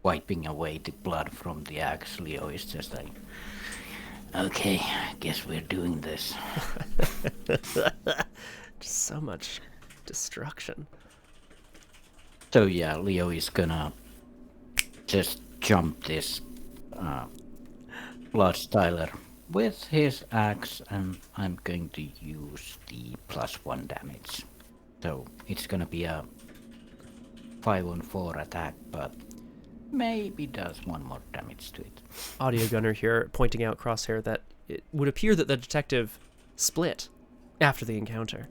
Wiping away the blood from the axe, Leo is just like, okay, I guess we're doing this. Just so much destruction. So yeah, Leo is gonna just jump this Lord Styler with his axe, and I'm going to use the +1 damage. So it's gonna be a 5 on 4 attack, but maybe does one more damage to it. Audio gunner here pointing out Crosshair that it would appear that the detective split after the encounter.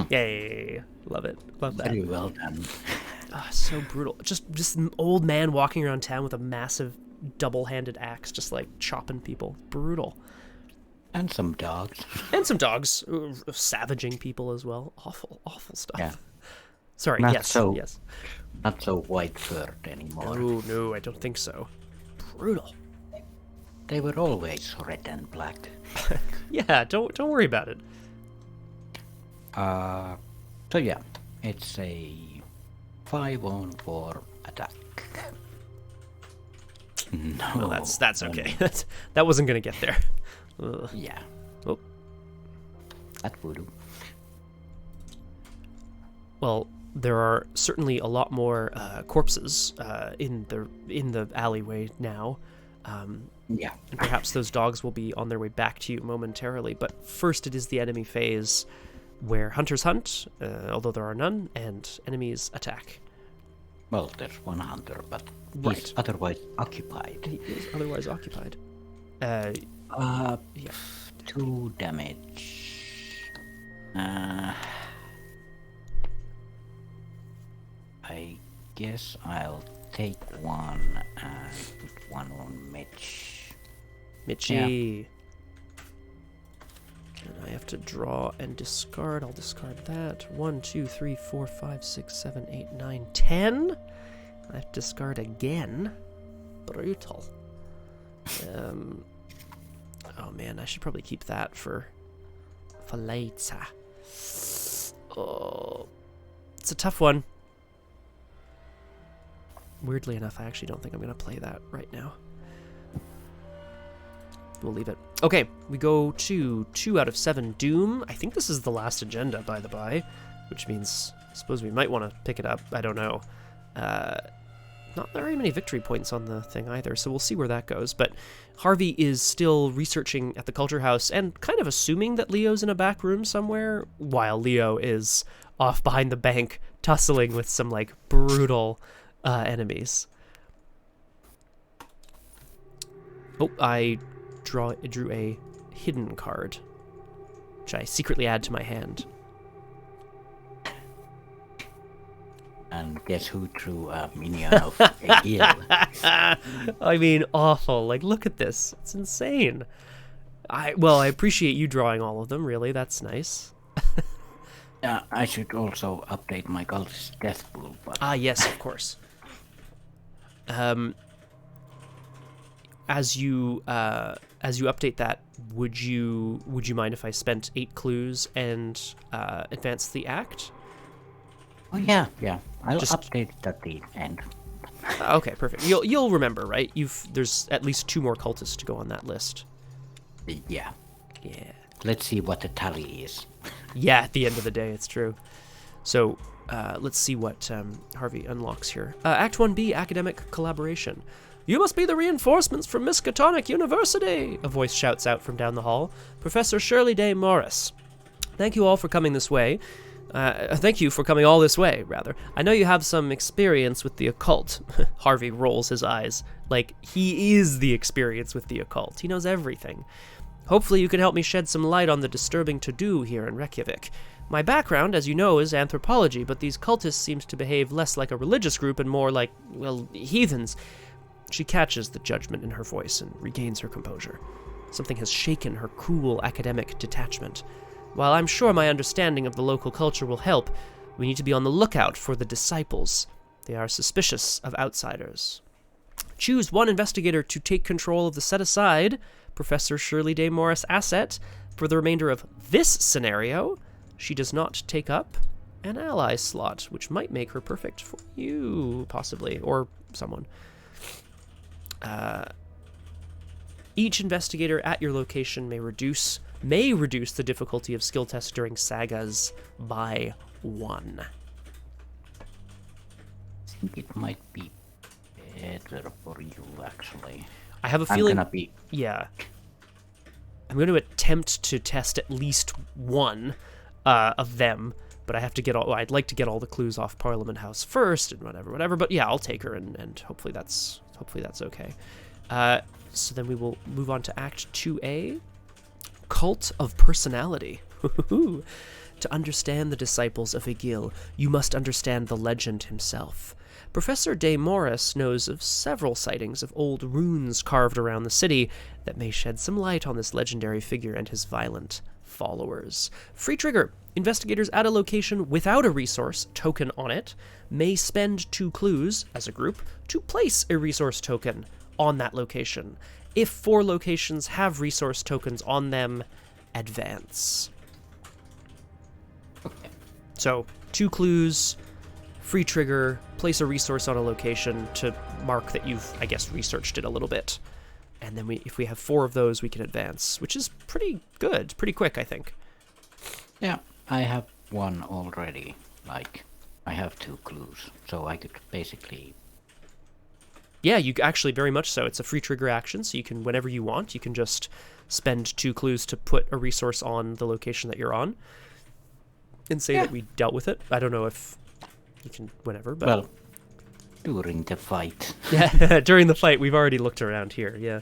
Yay! Love it. Love that. Very well done. So brutal. Just an old man walking around town with a massive double-handed axe, just like chopping people. Brutal. And some dogs. And some dogs, savaging people as well. Awful, awful stuff. Yeah. Sorry. Not yes. so- Yes. Not so white-furred anymore. No, I don't think so. Brutal. They were always red and black. Yeah. Don't worry about it. So yeah, it's a 5-on-4 attack. No. Well, that's okay. That wasn't gonna get there. Ugh. Yeah. Oh. That would do. Well, there are certainly a lot more corpses in the alleyway now. Yeah. And perhaps those dogs will be on their way back to you momentarily. But first, it is the enemy phase, where hunters hunt, although there are none, and enemies attack. Well, there's one hunter, but Right. he's otherwise occupied. He is otherwise occupied. Yeah. 2 damage. I guess I'll take one and put one on Mitch. Mitchie. And I have to draw and discard. I'll discard that. 1, 2, 3, 4, 5, 6, 7, 8, 9, 10. I have to discard again. Brutal. Oh man, I should probably keep that for later. Oh, it's a tough one. Weirdly enough, I actually don't think I'm going to play that right now. We'll leave it. Okay, we go to 2 out of 7 Doom. I think this is the last agenda, by the by, which means I suppose we might want to pick it up. I don't know. Not very many victory points on the thing either, so we'll see where that goes. But Harvey is still researching at the Culture House and kind of assuming that Leo's in a back room somewhere, while Leo is off behind the bank tussling with some, like, brutal enemies. Oh, I drew a hidden card, which I secretly add to my hand. And guess who drew a minion of Egil? I mean, awful. Like, look at this. It's insane. I appreciate you drawing all of them, really. That's nice. I should also update my cultist death pool. But Yes, of course. As you update that, would you mind if I spent 8 clues and advanced the act? Oh yeah. I'll Just- update it at the end. Okay, perfect. You'll remember, right? There's at least 2 more cultists to go on that list. Yeah. Yeah. Let's see what the tally is. Yeah, at the end of the day, it's true. So, let's see what Harvey unlocks here. Act 1B, Academic Collaboration. You must be the reinforcements from Miskatonic University, a voice shouts out from down the hall. Professor Shirley Day Morris. Thank you all for coming this way. Thank you for coming all this way, rather. I know you have some experience with the occult. Harvey rolls his eyes. Like, he is the experience with the occult. He knows everything. Hopefully you can help me shed some light on the disturbing to-do here in Reykjavik. My background, as you know, is anthropology, but these cultists seem to behave less like a religious group and more like, well, heathens. She catches the judgment in her voice and regains her composure. Something has shaken her cool academic detachment. While I'm sure my understanding of the local culture will help, we need to be on the lookout for the disciples. They are suspicious of outsiders. Choose one investigator to take control of the set-aside Professor Shirley Day Morris asset. For the remainder of this scenario, she does not take up an ally slot, which might make her perfect for you, possibly, or someone. Each investigator at your location may reduce the difficulty of skill tests during sagas by 1. I think it might be better for you, actually. I have a I'm feeling... gonna be... Yeah. I'm going to attempt to test at least one of them, but I have to get all. I'd like to get all the clues off Parliament House first, and whatever. But yeah, I'll take her, and hopefully that's okay. So then we will move on to Act 2A, Cult of Personality. To understand the disciples of Egil, you must understand the legend himself. Professor De Morris knows of several sightings of old runes carved around the city that may shed some light on this legendary figure and his violent followers. Free trigger. Investigators at a location without a resource token on it may spend 2 clues as a group to place a resource token on that location. If 4 locations have resource tokens on them, advance. Okay. So, 2 clues, free trigger, place a resource on a location to mark that you've, I guess, researched it a little bit. And then if we have 4 of those, we can advance, which is pretty good, pretty quick, I think. Yeah, I have 1 already. Like, I have 2 clues, so I could basically... Yeah, you actually very much so. It's a free trigger action, so you can, whenever you want, you can just spend 2 clues to put a resource on the location that you're on and say that we dealt with it. I don't know if you can, whenever, but... Well, during the fight. Yeah, during the fight, we've already looked around here, yeah.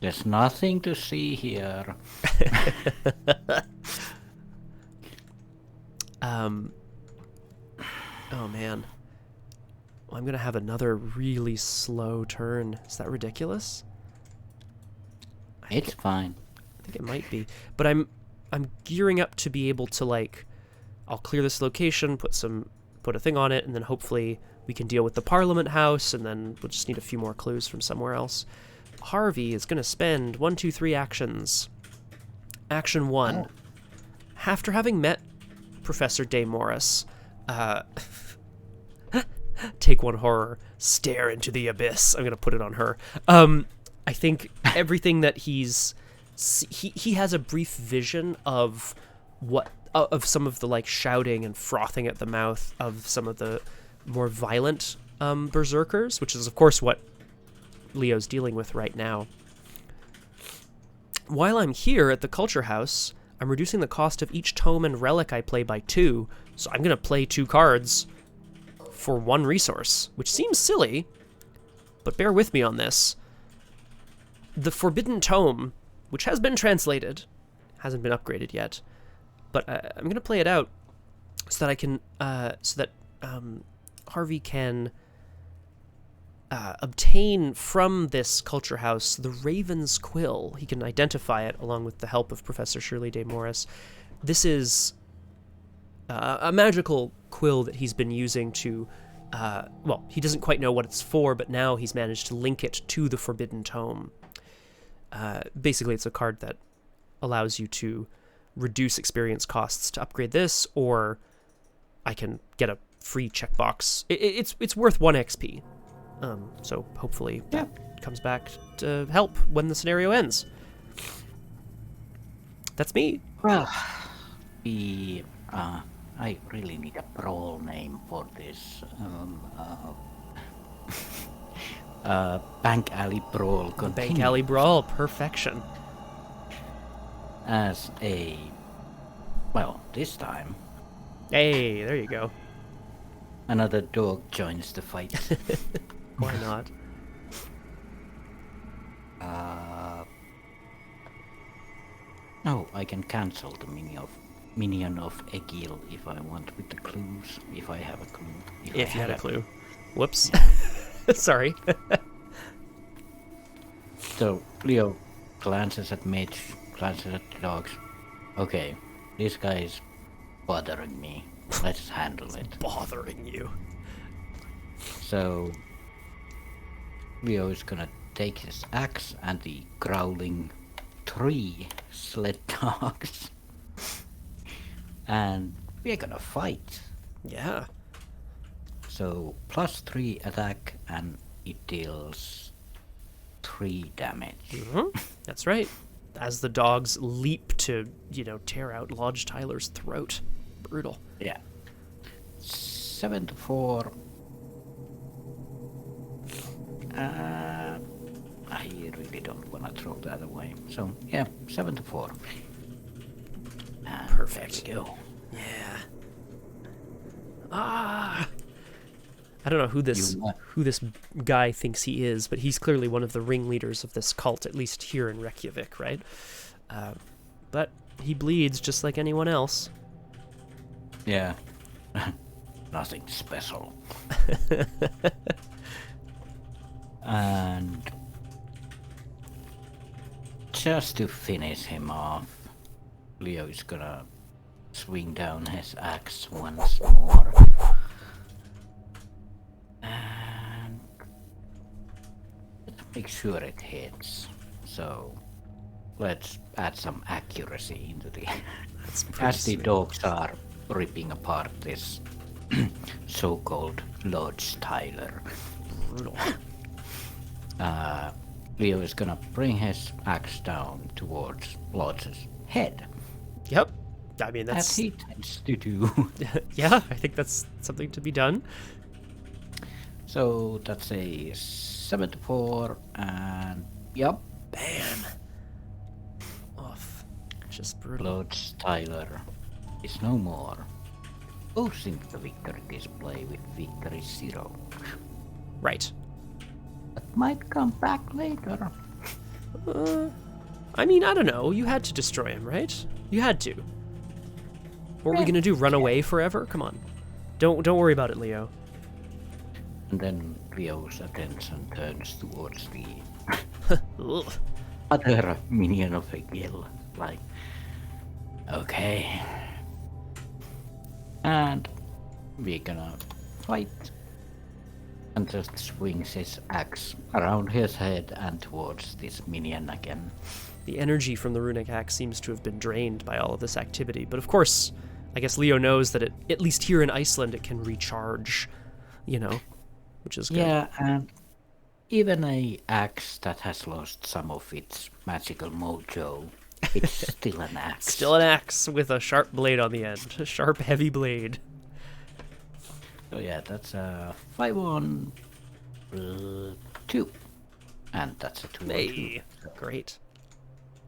There's nothing to see here. Oh man. Well, I'm gonna have another really slow turn. Is that ridiculous? It's fine. I think it might be. But I'm gearing up to be able to, like, I'll clear this location, put a thing on it, and then hopefully we can deal with the Parliament House, and then we'll just need a few more clues from somewhere else. Harvey is going to spend 1, 2, 3 actions. Action 1. Oh. After having met Professor De Morris, take 1 horror, stare into the abyss. I'm going to put it on her. I think everything that he has a brief vision of of some of the, like, shouting and frothing at the mouth of some of the more violent berserkers, which is of course what Leo's dealing with right now. While I'm here at the Culture House, I'm reducing the cost of each tome and relic I play by 2, so I'm going to play 2 cards for 1 resource, which seems silly, but bear with me on this. The Forbidden Tome, which has been translated, hasn't been upgraded yet, but I'm going to play it out so that I can, Harvey can obtain from this Culture House the Raven's Quill. He can identify it along with the help of Professor Shirley De Morris. This is a magical quill that he's been using to, well, he doesn't quite know what it's for, but now he's managed to link it to the Forbidden Tome. Basically, it's a card that allows you to reduce experience costs to upgrade this, or I can get a free checkbox. It's worth 1 XP. So hopefully that comes back to help when the scenario ends. That's me. Well, I really need a brawl name for this. Bank Alley Brawl continues. Bank Alley Brawl, perfection. As a... Well, this time... Hey, there you go. Another dog joins the fight. Why not? No, I can cancel the minion of Egil if I want with the clues, if I have a clue. If you had a clue. Whoops. Sorry. So, Leo glances at Mitch, glances at the dogs. Okay, this guy is bothering me. Let's handle it. Bothering you. So, Leo is gonna take his axe and the growling 3 sled dogs. And we're gonna fight. Yeah. So, +3 attack and it deals 3 damage. Mm-hmm. That's right. As the dogs leap to, tear out Lodge Tyler's throat. Brutal. Yeah. 7 to 4. I really don't want to throw that away. So, yeah, 7 to 4. Perfect. There we go. Yeah. Ah. I don't know who this guy thinks he is, but he's clearly one of the ringleaders of this cult, at least here in Reykjavik, right? But he bleeds just like anyone else. Yeah. Nothing special. And just to finish him off, Leo is gonna swing down his axe once more. And let's make sure it hits. So let's add some accuracy into the as the dogs are ripping apart this so-called Lodge Tyler. Brutal. Leo is gonna bring his axe down towards Lodge's head. Yep. I mean, that's... As he tends to do. Yeah, I think that's something to be done. So that's a 74, and yep. Bam. Off. Just brutal. Lodge Tyler is no more. Posting the victory display with victory 0. Right. That might come back later. I mean, I don't know. You had to destroy him, right? You had to. What are we gonna do? Run away forever? Come on. Don't worry about it, Leo. And then Leo's attention turns towards the Ugh. other minion of Egil. Like, okay. And we're gonna fight. And just swings his axe around his head and towards this minion again. The energy from the runic axe seems to have been drained by all of this activity, but of course, I guess Leo knows that at least here in Iceland it can recharge, you know, which is good. Yeah, and even a axe that has lost some of its magical mojo, it's still an axe. Still an axe with a sharp blade on the end. A sharp, heavy blade. So yeah, that's a 5 on 2. And that's a 2 on 2. Hey, great.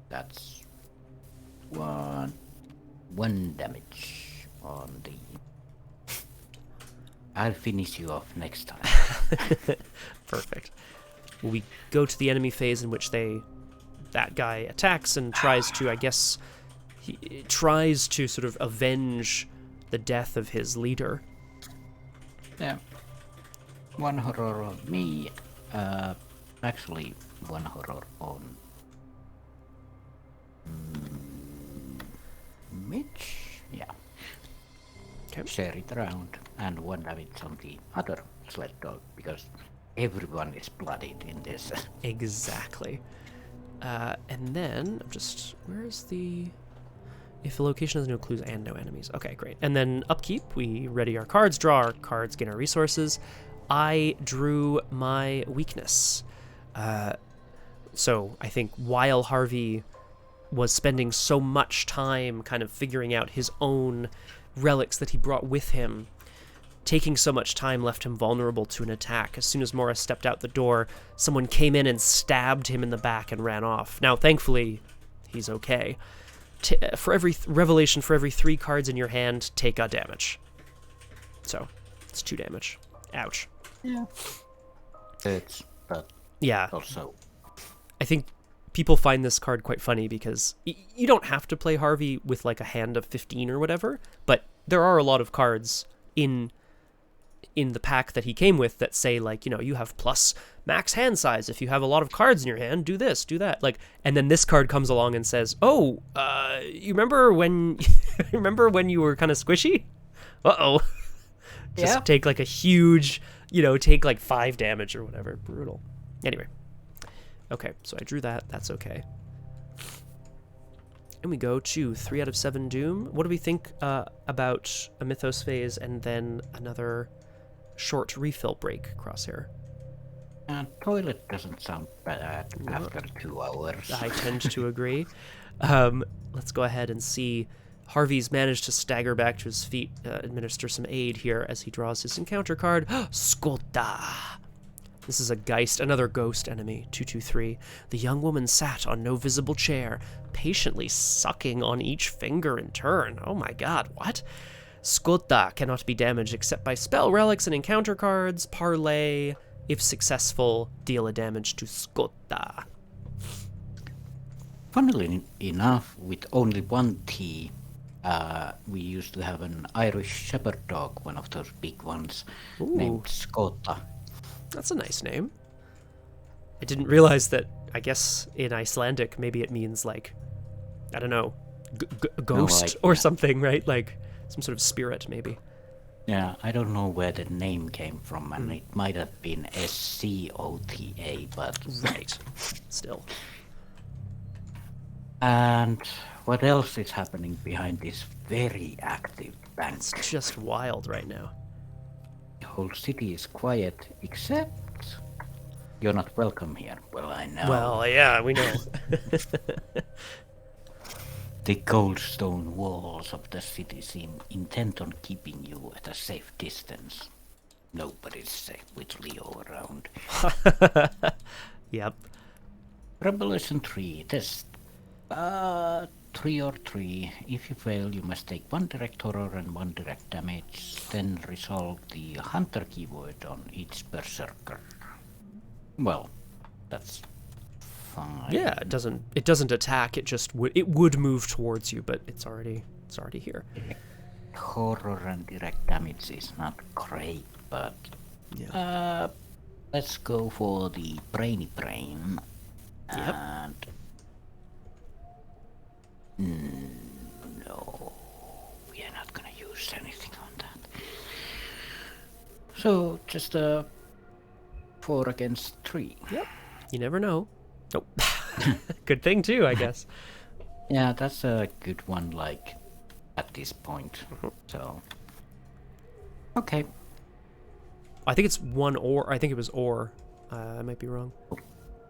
That's one damage on the... I'll finish you off next time. Perfect. We go to the enemy phase in which that guy attacks and tries to, I guess, he tries to sort of avenge the death of his leader. Yeah. 1 horror on me. Actually, 1 horror on Mitch. Yeah. Okay. Share it around, and 1 damage on the other sled dog because everyone is bloodied in this. Exactly. And then I'm just where's the if the location has no clues and no enemies. Okay, great. And then upkeep, we ready our cards, draw our cards, gain our resources. I drew my weakness. So I think while Harvey was spending so much time kind of figuring out his own relics that he brought with him, taking so much time left him vulnerable to an attack. As soon as Morris stepped out the door, someone came in and stabbed him in the back and ran off. Now, thankfully, he's okay. For every revelation, for every 3 cards in your hand, take a damage. So, it's 2 damage. Ouch. Yeah. It's but Yeah. also I think people find this card quite funny because you don't have to play Harvey with like a hand of 15 or whatever, but there are a lot of cards in the pack that he came with that say like, you know, you have plus max hand size. If you have a lot of cards in your hand, do this, do that. Like, and then this card comes along and says, oh, you remember when you were kind of squishy? Uh-oh. Just take like a huge, you know, take like 5 damage or whatever. Brutal. Anyway. Okay, so I drew that. That's okay. And we go to 3 out of 7 Doom. What do we think about a Mythos phase and then another short refill break, Crosshair? toilet doesn't sound bad after 2 hours. I tend to agree. Let's go ahead and see. Harvey's managed to stagger back to his feet, administer some aid here as he draws his encounter card. Skolta! This is a Geist, another ghost enemy, 223. The young woman sat on no visible chair, patiently sucking on each finger in turn. Oh my god, what? Skota cannot be damaged except by spell relics and encounter cards. Parlay, if successful, deal a damage to Skota. Funnily enough, with only one T, we used to have an Irish Shepherd dog, one of those big ones, named Skota. That's a nice name. I didn't realize that, I guess, in Icelandic, maybe it means, like, I don't know, ghost or something, right? Like, some sort of spirit, maybe. Yeah, I don't know where the name came from, and it might have been Scota, but... Right. Still. And what else is happening behind this very active bank? It's just wild right now. The whole city is quiet, except you're not welcome here. Well, I know. Well, yeah, we know. The goldstone walls of the city seem intent on keeping you at a safe distance. Nobody's safe with Leo around. Yep. Revelation 3, test. 3 or 3. If you fail, you must take 1 direct horror and 1 direct damage. Then resolve the hunter keyword on each berserker. Well, that's fine. Yeah, it doesn't attack. It just would move towards you, but it's already here. Horror and direct damage is not great, but Yeah. let's go for the brainy brain. Yep. And no, we are not gonna use anything on that. So just 4 against 3. Yep. You never know. Oh, good thing too, I guess. Yeah, that's a good one. Like at this point, so okay. I think it's 1 or. I think it was or. I might be wrong.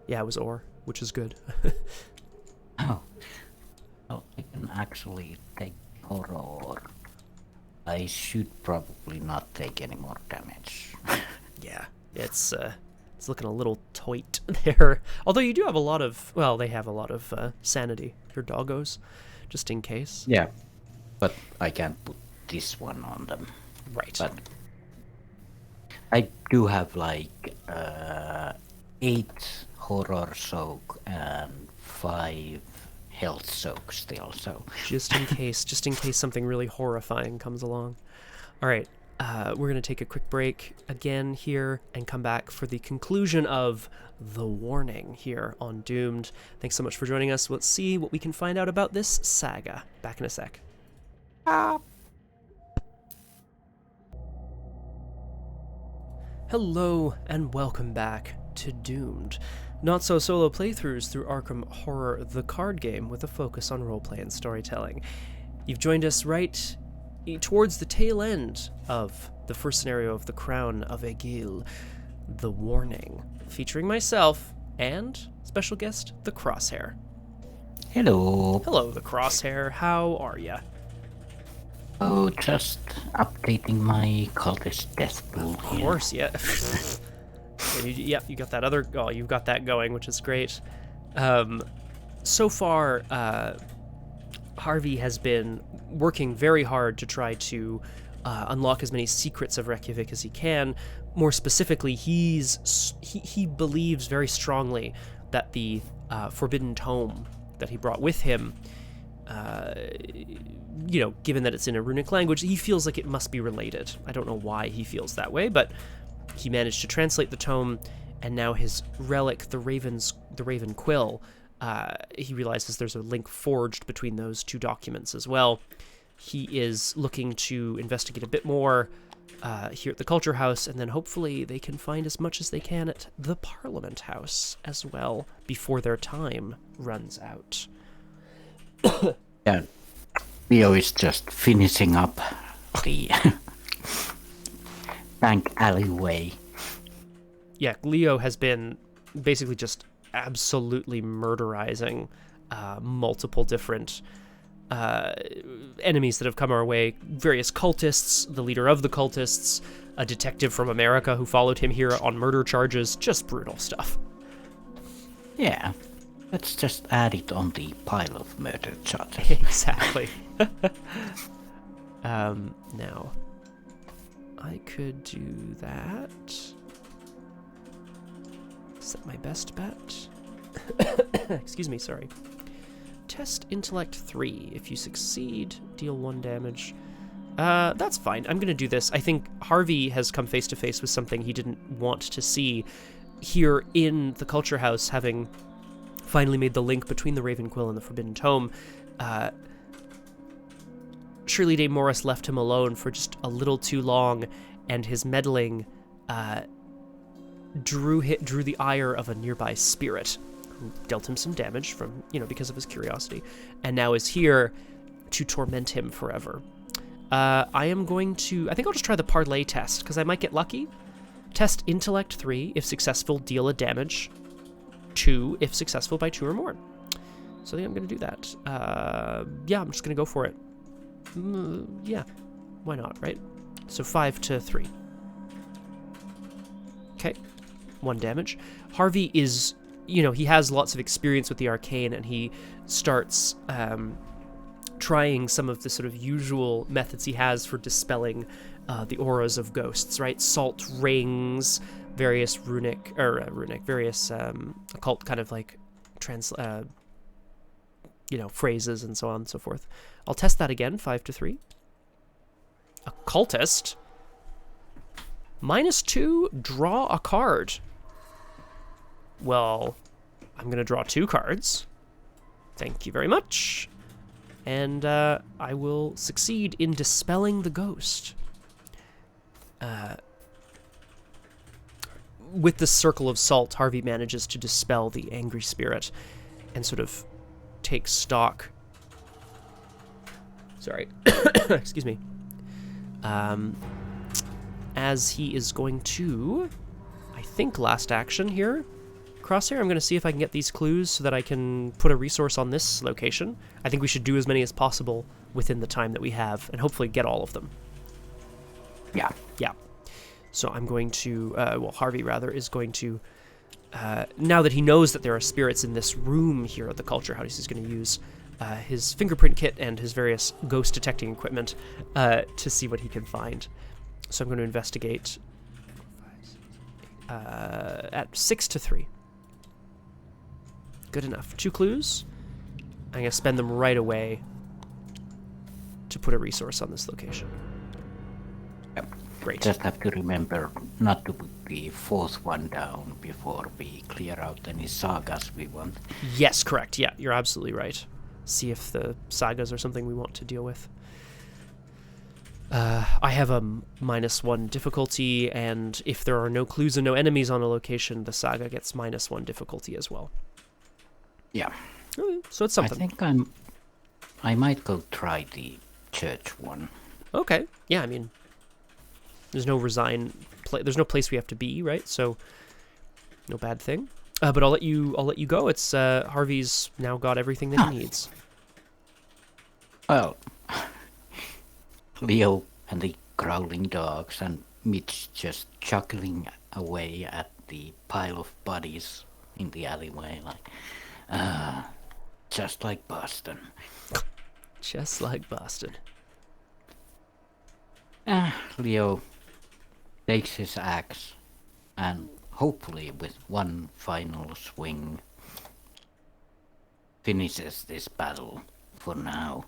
Yeah, it was or, which is good. Oh. Well, I can actually take horror. I should probably not take any more damage. Yeah, it's looking a little tight there. Although you do have a lot of, well, they have a lot of sanity, your doggos, just in case. Yeah, but I can't put this one on them. Right. But I do have like 8 horror soak and 5 health soak still, so just in case something really horrifying comes along. All right, we're gonna take a quick break again here and come back for the conclusion of The Warning here on Doomed. Thanks so much for joining us. Let's see what we can find out about this saga. Back in a sec. Hello and welcome back to Doomed. Not so solo playthroughs through Arkham Horror, the card game with a focus on roleplay and storytelling. You've joined us right towards the tail end of the first scenario of the Crown of Egil, The Warning, featuring myself and special guest, the Crosshair. hello. Hello, the Crosshair. How are ya? Oh, just updating my cultist death pool. Of course, yeah. Yeah, you got that other. Oh, you've got that going, which is great. So far, Harvey has been working very hard to try to unlock as many secrets of Reykjavik as he can. More specifically, he believes very strongly that the forbidden tome that he brought with him, given that it's in a runic language, he feels like it must be related. I don't know why he feels that way, but he managed to translate the tome, and now his relic, the Raven Quill, he realizes there's a link forged between those 2 documents as well. He is looking to investigate a bit more here at the Culture House, and then hopefully they can find as much as they can at the Parliament House as well before their time runs out. Yeah, Leo is just finishing up the bank alleyway. Yeah, Leo has been basically just absolutely murderizing multiple different enemies that have come our way, various cultists, the leader of the cultists, a detective from America who followed him here on murder charges, just brutal stuff. Yeah, let's just add it on the pile of murder charges. Exactly. Now, I could do that. Is that my best bet? Excuse me, sorry. Test intellect 3. If you succeed, deal 1 damage. That's fine. I'm gonna do this. I think Harvey has come face to face with something he didn't want to see here in the Culture House, having finally made the link between the Raven Quill and the Forbidden Tome. Shirley Day Morris left him alone for just a little too long, and his meddling drew the ire of a nearby spirit, who dealt him some damage from, because of his curiosity, and now is here to torment him forever. I think I'll just try the parlay test, because I might get lucky. Test intellect 3. If successful, deal a damage. 2, if successful by 2 or more. So I think I'm going to do that. Yeah, I'm just going to go for it. Yeah, why not, right? So 5 to 3. Okay, 1 damage. Harvey is, he has lots of experience with the arcane, and he starts trying some of the sort of usual methods he has for dispelling the auras of ghosts, right? Salt rings, various various occult kind of like phrases and so on and so forth. I'll test that again, 5 to 3. Occultist. -2, draw a card. Well, I'm going to draw 2 cards. Thank you very much. And I will succeed in dispelling the ghost. With the circle of salt, Harvey manages to dispel the angry spirit and sort of take stock. Sorry. Excuse me. As he is going to, I think, last action here. Crosshair, I'm going to see if I can get these clues so that I can put a resource on this location. I think we should do as many as possible within the time that we have, and hopefully get all of them. Yeah. Yeah. So I'm going to, Harvey, rather, is going to, now that he knows that there are spirits in this room here at the Culture House, he's going to use his fingerprint kit and his various ghost detecting equipment to see what he can find. So I'm going to investigate at 6 to 3. Good enough. 2 clues. I'm going to spend them right away to put a resource on this location. Yep. Great. Just have to remember not to put the 4th one down before we clear out any sagas we want. Yes, correct. Yeah, you're absolutely right. See if the sagas are something we want to deal with. I have a -1 difficulty, and if there are no clues and no enemies on a location, the saga gets -1 difficulty as well. Yeah. So it's something. I think I might go try the church one. Okay. Yeah, I mean, there's no there's no place we have to be, right? So no bad thing. But I'll let you go. It's Harvey's now got everything that he needs. Well, Leo and the growling dogs and Mitch just chuckling away at the pile of bodies in the alleyway, like, just like Boston. Just like Boston. Leo takes his axe and hopefully with one final swing finishes this battle for now.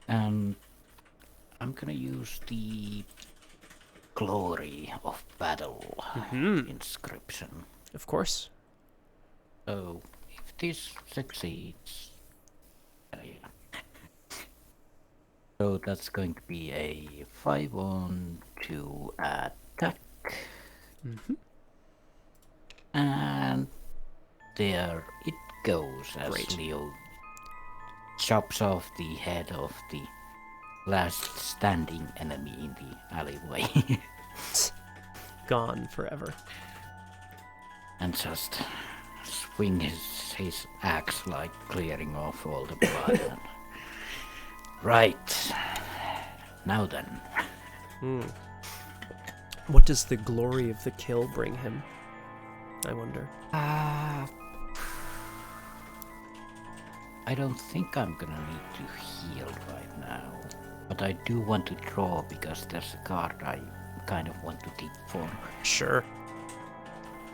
And I'm gonna use the glory of battle inscription. Of course. So if this succeeds, so that's going to be a 5-on-2 attack. And there it goes as Great. Leo chops off the head of the last standing enemy in the alleyway. Gone forever. And just swing his his axe like clearing off all the blood. Right. Now then. What does the glory of the kill bring him? I wonder. I don't think I'm gonna need to heal right now. But I do want to draw because there's a card I kind of want to tip for. Sure.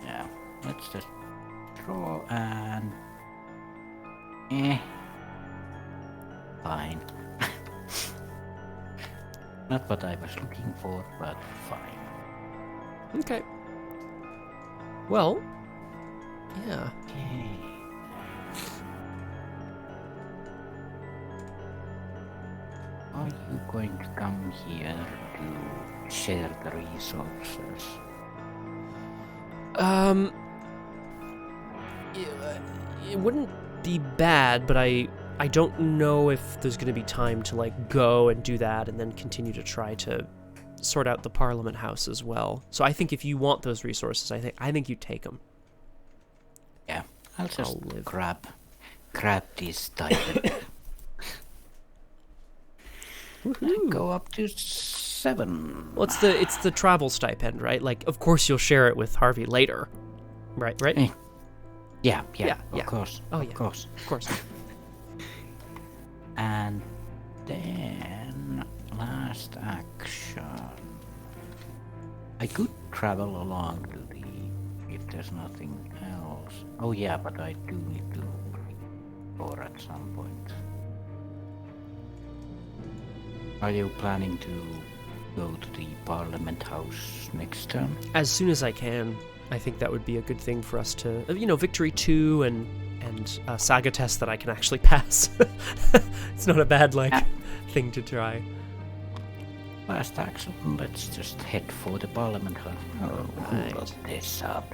Yeah. Let's just draw and... Fine. Not what I was looking for, but fine. Okay. Well, yeah. Okay. Are you going to come here to share the resources? It wouldn't be bad, but I don't know if there's going to be time to like go and do that and then continue to try to sort out the Parliament House as well. So I think if you want those resources, I think you take them. Yeah, I'll just live. grab this stipend. And go up to 7. Well, it's the travel stipend, right? Like, of course you'll share it with Harvey later, right? Right? Yeah, Yeah. of course. Oh, of yeah. course. Of course. And then last action. I could travel along to the if there's nothing else. Oh yeah, but I do need to or at some point. Are you planning to go to the Parliament House next turn? As soon as I can, I think that would be a good thing for us to, Victory 2 and Saga test that I can actually pass. It's not a bad, thing to try. Last action, let's just head for the Parliament House. Oh, Right. blow this up.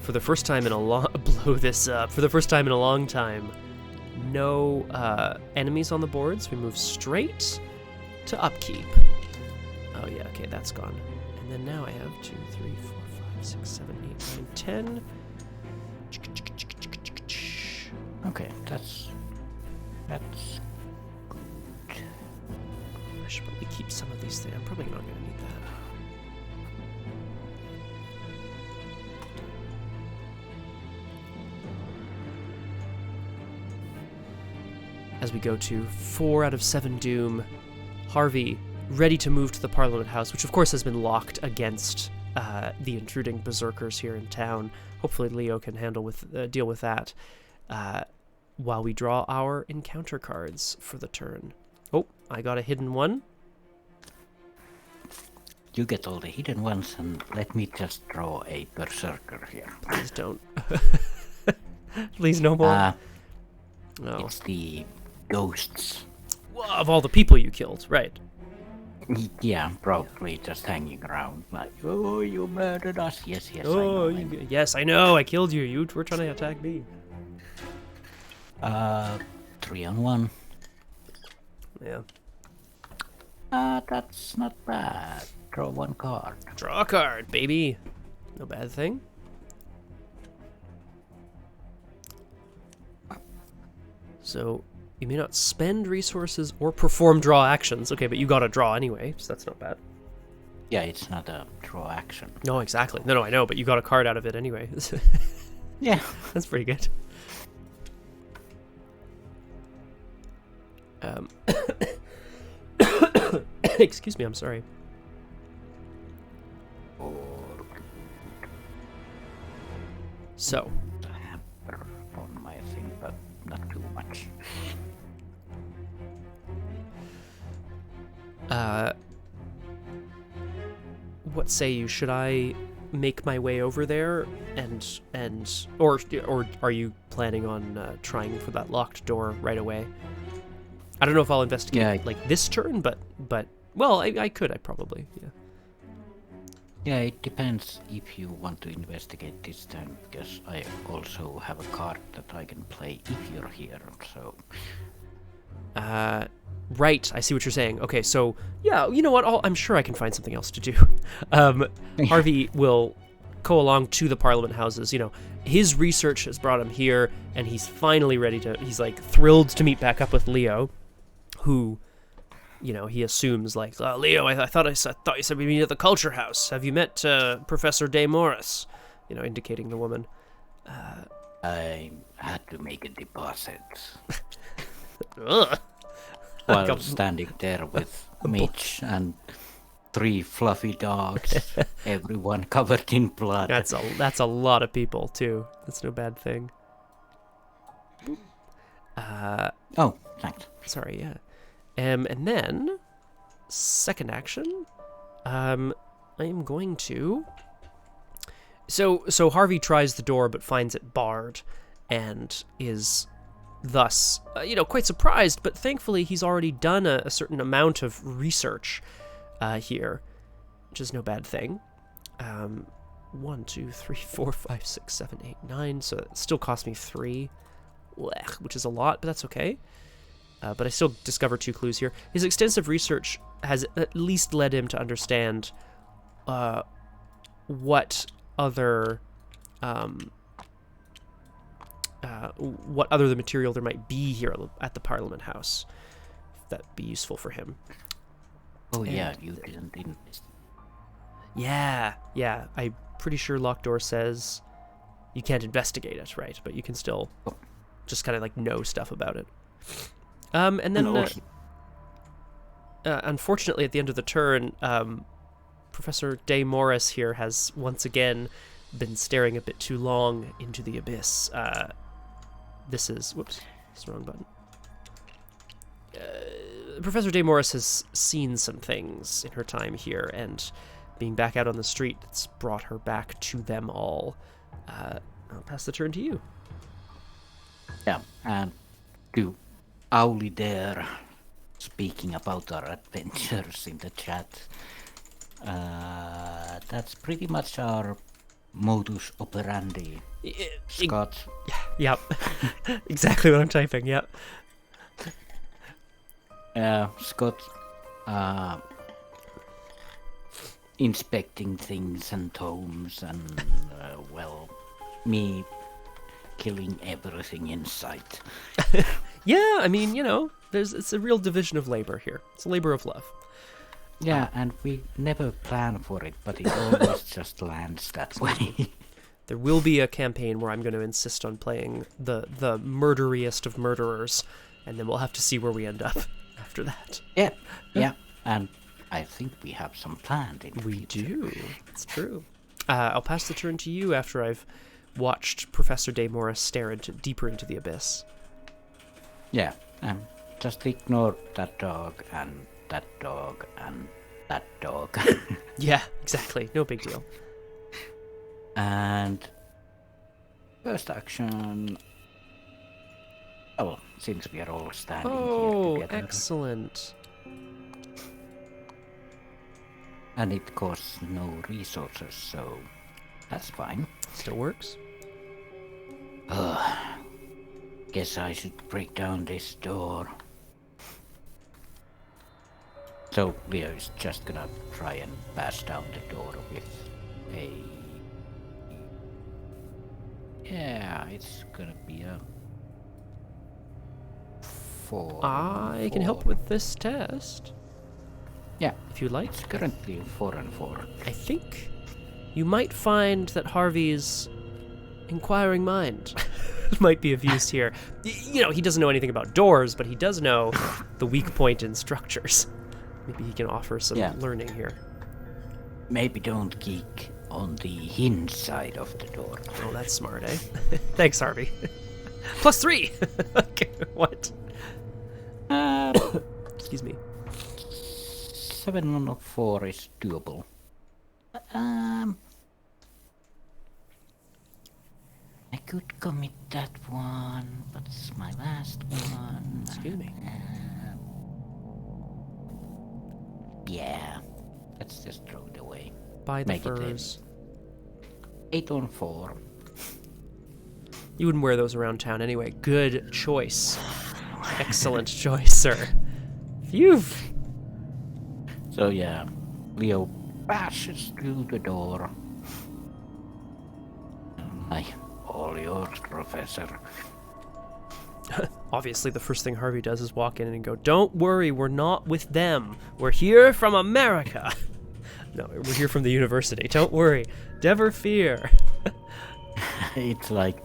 For the first time in a long... blow this up. For the first time in a long time, no enemies on the boards. We move straight to upkeep. Oh yeah, okay, that's gone. And then now I have 2, 3, 4, 5, 6, 7, 8, 9, 10. Okay, that's good. I should probably keep some of these things. I'm probably not going to need that. As we go to 4 out of 7 Doom, Harvey ready to move to the Parliament House, which of course has been locked against the intruding berserkers here in town. Hopefully Leo can deal with that while we draw our encounter cards for the turn. Oh, I got a hidden one. You get all the hidden ones, and let me just draw a berserker here. Please don't. Please no more. No. It's the ghosts. Well, of all the people you killed, right? Yeah, probably just hanging around like, oh, you murdered us. Yes, I Oh, know. yes, I know. I killed you. You were trying to attack me. 3 on 1. Yeah. That's not bad. Draw 1 card. Draw a card, baby. No bad thing. So, you may not spend resources or perform draw actions. Okay, but you got to draw anyway, so that's not bad. Yeah, it's not a draw action. No, exactly. No, I know, but you got a card out of it anyway. Yeah. That's pretty good. Excuse me, I'm sorry. So, Hamper on my thing, but not too much. What say you? Should I make my way over there or are you planning on trying for that locked door right away? I don't know if I'll investigate like this turn, but well, I could. I probably, yeah. Yeah, it depends if you want to investigate this time, because I also have a card that I can play if you're here, so... Right, I see what you're saying. Okay, so, yeah, you know what, I'm sure I can find something else to do. Harvey will go along to the Parliament houses. You know, his research has brought him here, and he's finally ready to. He's like thrilled to meet back up with Leo, who, you know, he assumes like, Leo, I thought you said we meet at the Culture House. Have you met Professor Day Morris? You know, indicating the woman. I had to make a deposit. Ugh. While standing there with Mitch and 3 fluffy dogs, everyone covered in blood. That's a lot of people too. That's no bad thing. Oh, thanks. Sorry, yeah. And then second action, I am going to. So Harvey tries the door but finds it barred, and is thus, quite surprised. But thankfully, he's already done a certain amount of research here, which is no bad thing. 1, 2, 3, 4, 5, 6, 7, 8, 9. So it still cost me 3, which is a lot, but that's okay. But I still discovered 2 clues here. His extensive research has at least led him to understand what other the material there might be here at the Parliament House. That'd be useful for him. Oh, yeah, you didn't. Yeah. I'm pretty sure Lockdoor says you can't investigate it, right? But you can still just kind of like know stuff about it. And then, unfortunately, at the end of the turn, Professor Day Morris here has once again been staring a bit too long into the abyss. This is... Whoops, it's the wrong button. Professor Day Morris has seen some things in her time here, and being back out on the street, it's brought her back to them all. I'll pass the turn to you. Yeah, and to Auli there, speaking about our adventures in the chat. That's pretty much our modus operandi. Scott. Yep. Exactly what I'm typing, yep. Scott inspecting things and tomes, and me killing everything in sight. Yeah, I mean, it's a real division of labor here. It's a labor of love. Yeah, and we never plan for it, but it always just lands that way. There will be a campaign where I'm going to insist on playing the murderiest of murderers, and then we'll have to see where we end up after that. Yeah, and I think we have some planned in the future. Do. It's true. I'll pass the turn to you after I've watched Professor Day Morris stare deeper into the abyss. Yeah, just ignore that dog and that dog and that dog. Yeah, exactly. No big deal. And first action. Oh, since we are all standing here together. Excellent. And it costs no resources, so that's fine. Still works. Guess I should break down this door. So Leo is just gonna try and pass down the door with a... Yeah, it's gonna be a 4. I can help with this test. Yeah, if you like. It's currently 4 and 4. I think you might find that Harvey's inquiring mind might be of use here. He doesn't know anything about doors, but he does know the weak point in structures. Maybe he can offer some learning here. Maybe don't geek on the hinge side of the door. Oh, that's smart, eh? Thanks, Harvey. +3! Okay, what? Excuse me. 7 on 4 is doable. I could commit that one, but it's my last one. Excuse me. Yeah, let's just throw it away. Buy the furs. 8 on 4. You wouldn't wear those around town anyway. Good choice. Excellent choice, sir. Phew. So yeah, Leo bashes through the door All yours, Professor. Obviously, the first thing Harvey does is walk in and go, "Don't worry, we're not with them. We're here from America." No, we're here from the university. Don't worry. Never fear. It's like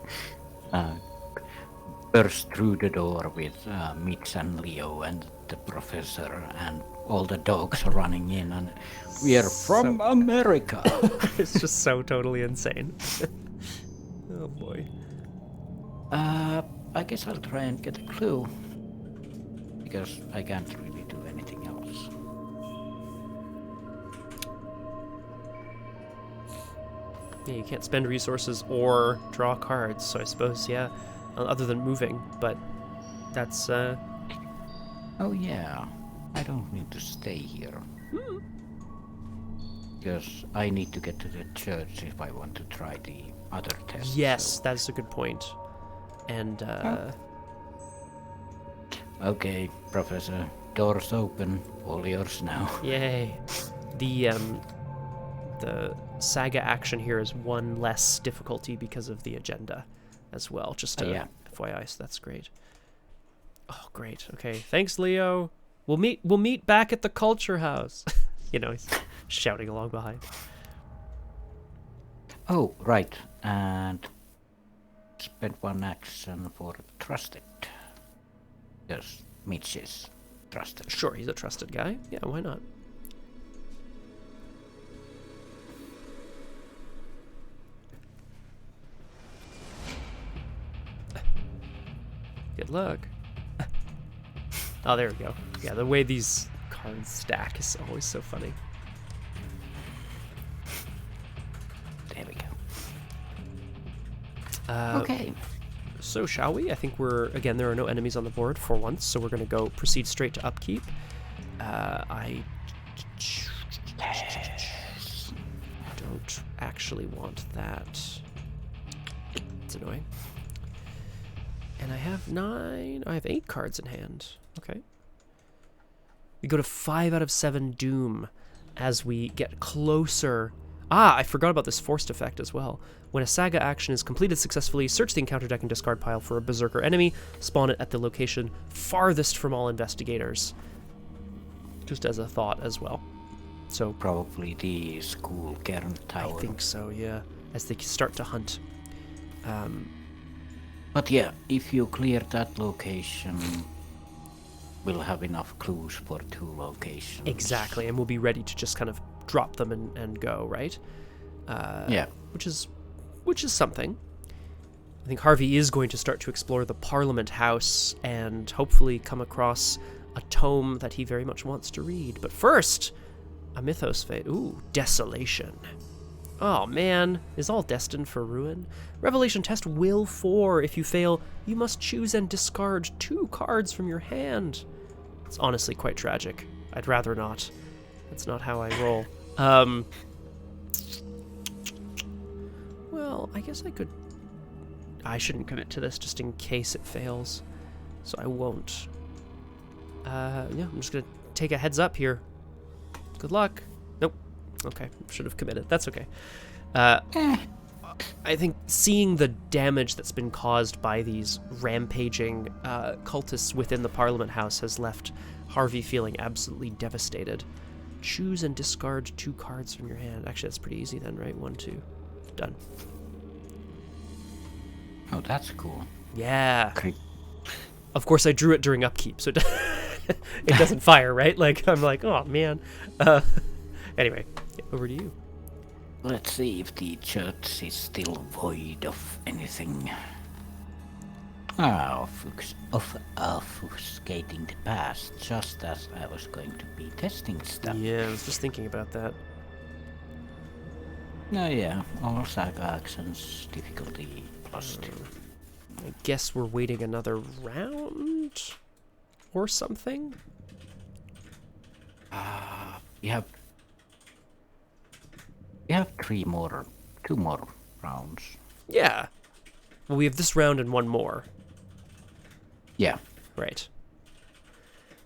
burst through the door with Mitch and Leo and the professor and all the dogs running in, and we are from America. It's just so totally insane. Oh boy. I guess I'll try and get a clue, because I can't really do anything else. Yeah, you can't spend resources or draw cards, so I suppose, yeah, other than moving, but that's, Oh yeah, I don't need to stay here. Because I need to get to the church if I want to try the other test. yes, so- that's a good point. And, Okay, Professor, doors open, all yours now. yay. The saga action here is one less difficulty because of the agenda as well, just Yeah. FYI, so that's great. Oh, great. Okay, thanks, Leo. We'll meet back at the culture house. You know, he's shouting along behind. Oh, right, and spend one action for trusted. Yes, Mitch is trusted. Sure, he's a trusted guy. Yeah, why not? Good luck. Oh, there we go. Yeah, the way these cards stack is always so funny. There we go. Okay. So shall we? I think again, there are no enemies on the board for once, so we're going to proceed straight to upkeep. I don't actually want that. It's annoying. And I have 8 cards in hand. Okay. We go to 5 out of 7 Doom as we get closer. I forgot about this forced effect as well. When a saga action is completed successfully, search the encounter deck and discard pile for a berserker enemy. Spawn it at the location farthest from all investigators. Just as a thought as well. So Probably the school Cairn Tower. I think so, yeah. As they start to hunt. But yeah, if you clear that location, we'll have enough clues for 2 locations. Exactly, and we'll be ready to just kind of drop them and go, right? Yeah. Which is something. I think Harvey is going to start to explore the Parliament House and hopefully come across a tome that he very much wants to read. But first, a mythos fate. Ooh, Desolation. Oh man, is all destined for ruin? Revelation test will 4. If you fail, you must choose and discard 2 cards from your hand. It's honestly quite tragic. I'd rather not. That's not how I roll. Well, I guess I shouldn't commit to this just in case it fails. So I won't. Yeah, I'm just gonna take a heads up here. Good luck. Nope. Okay, should have committed. That's okay. I think seeing the damage that's been caused by these rampaging cultists within the Parliament House has left Harvey feeling absolutely devastated. Choose and discard 2 cards from your hand. Actually, that's pretty easy then, right? 1, 2. Done. Oh, that's cool. Yeah. Great. Of course, I drew it during upkeep, so it doesn't fire, right? Like, I'm like, oh, man. Anyway, over to you. Let's see if the church is still void of anything. Obfuscating the past, just as I was going to be testing stuff. Yeah, I was just thinking about that. Oh yeah, all saga actions, difficulty +2. I guess we're waiting another round or something. We have 2 more rounds. Yeah. Well, we have this round and 1 more. Yeah. Right.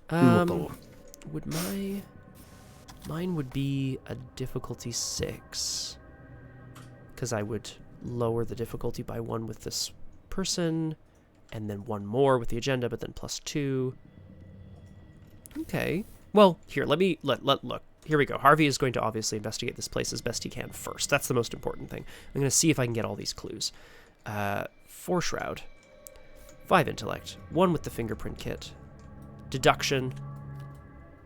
Doable. Would mine would be a difficulty 6. Because I would lower the difficulty by 1 with this person, and then 1 more with the agenda, but then +2. Okay. Well, here, look. Here we go. Harvey is going to obviously investigate this place as best he can first. That's the most important thing. I'm going to see if I can get all these clues. 4 shroud. 5 intellect. 1 with the fingerprint kit. Deduction.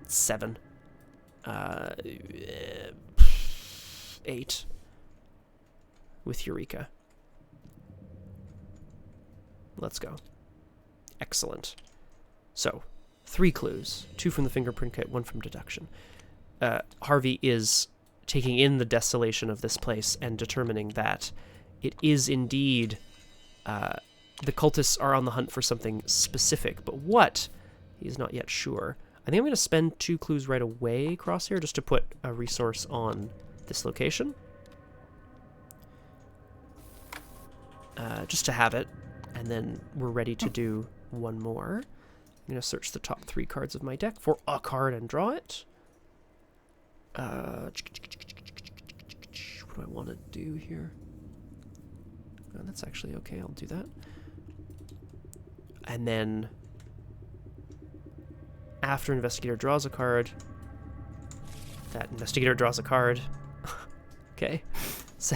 7. 8. With Eureka. Let's go. Excellent. So, 3 clues. 2 from the fingerprint kit, 1 from deduction. Harvey is taking in the desolation of this place and determining that it is indeed the cultists are on the hunt for something specific, but what? He is not yet sure. I think I'm going to spend 2 clues right away, Crosshair, just to put a resource on this location. Just to have it, and then we're ready to do 1 more. I'm going to search the top 3 cards of my deck for a card and draw it. What do I want to do here? Oh, that's actually okay, I'll do that. And then, after Investigator draws a card, that Investigator draws a card. Okay. So,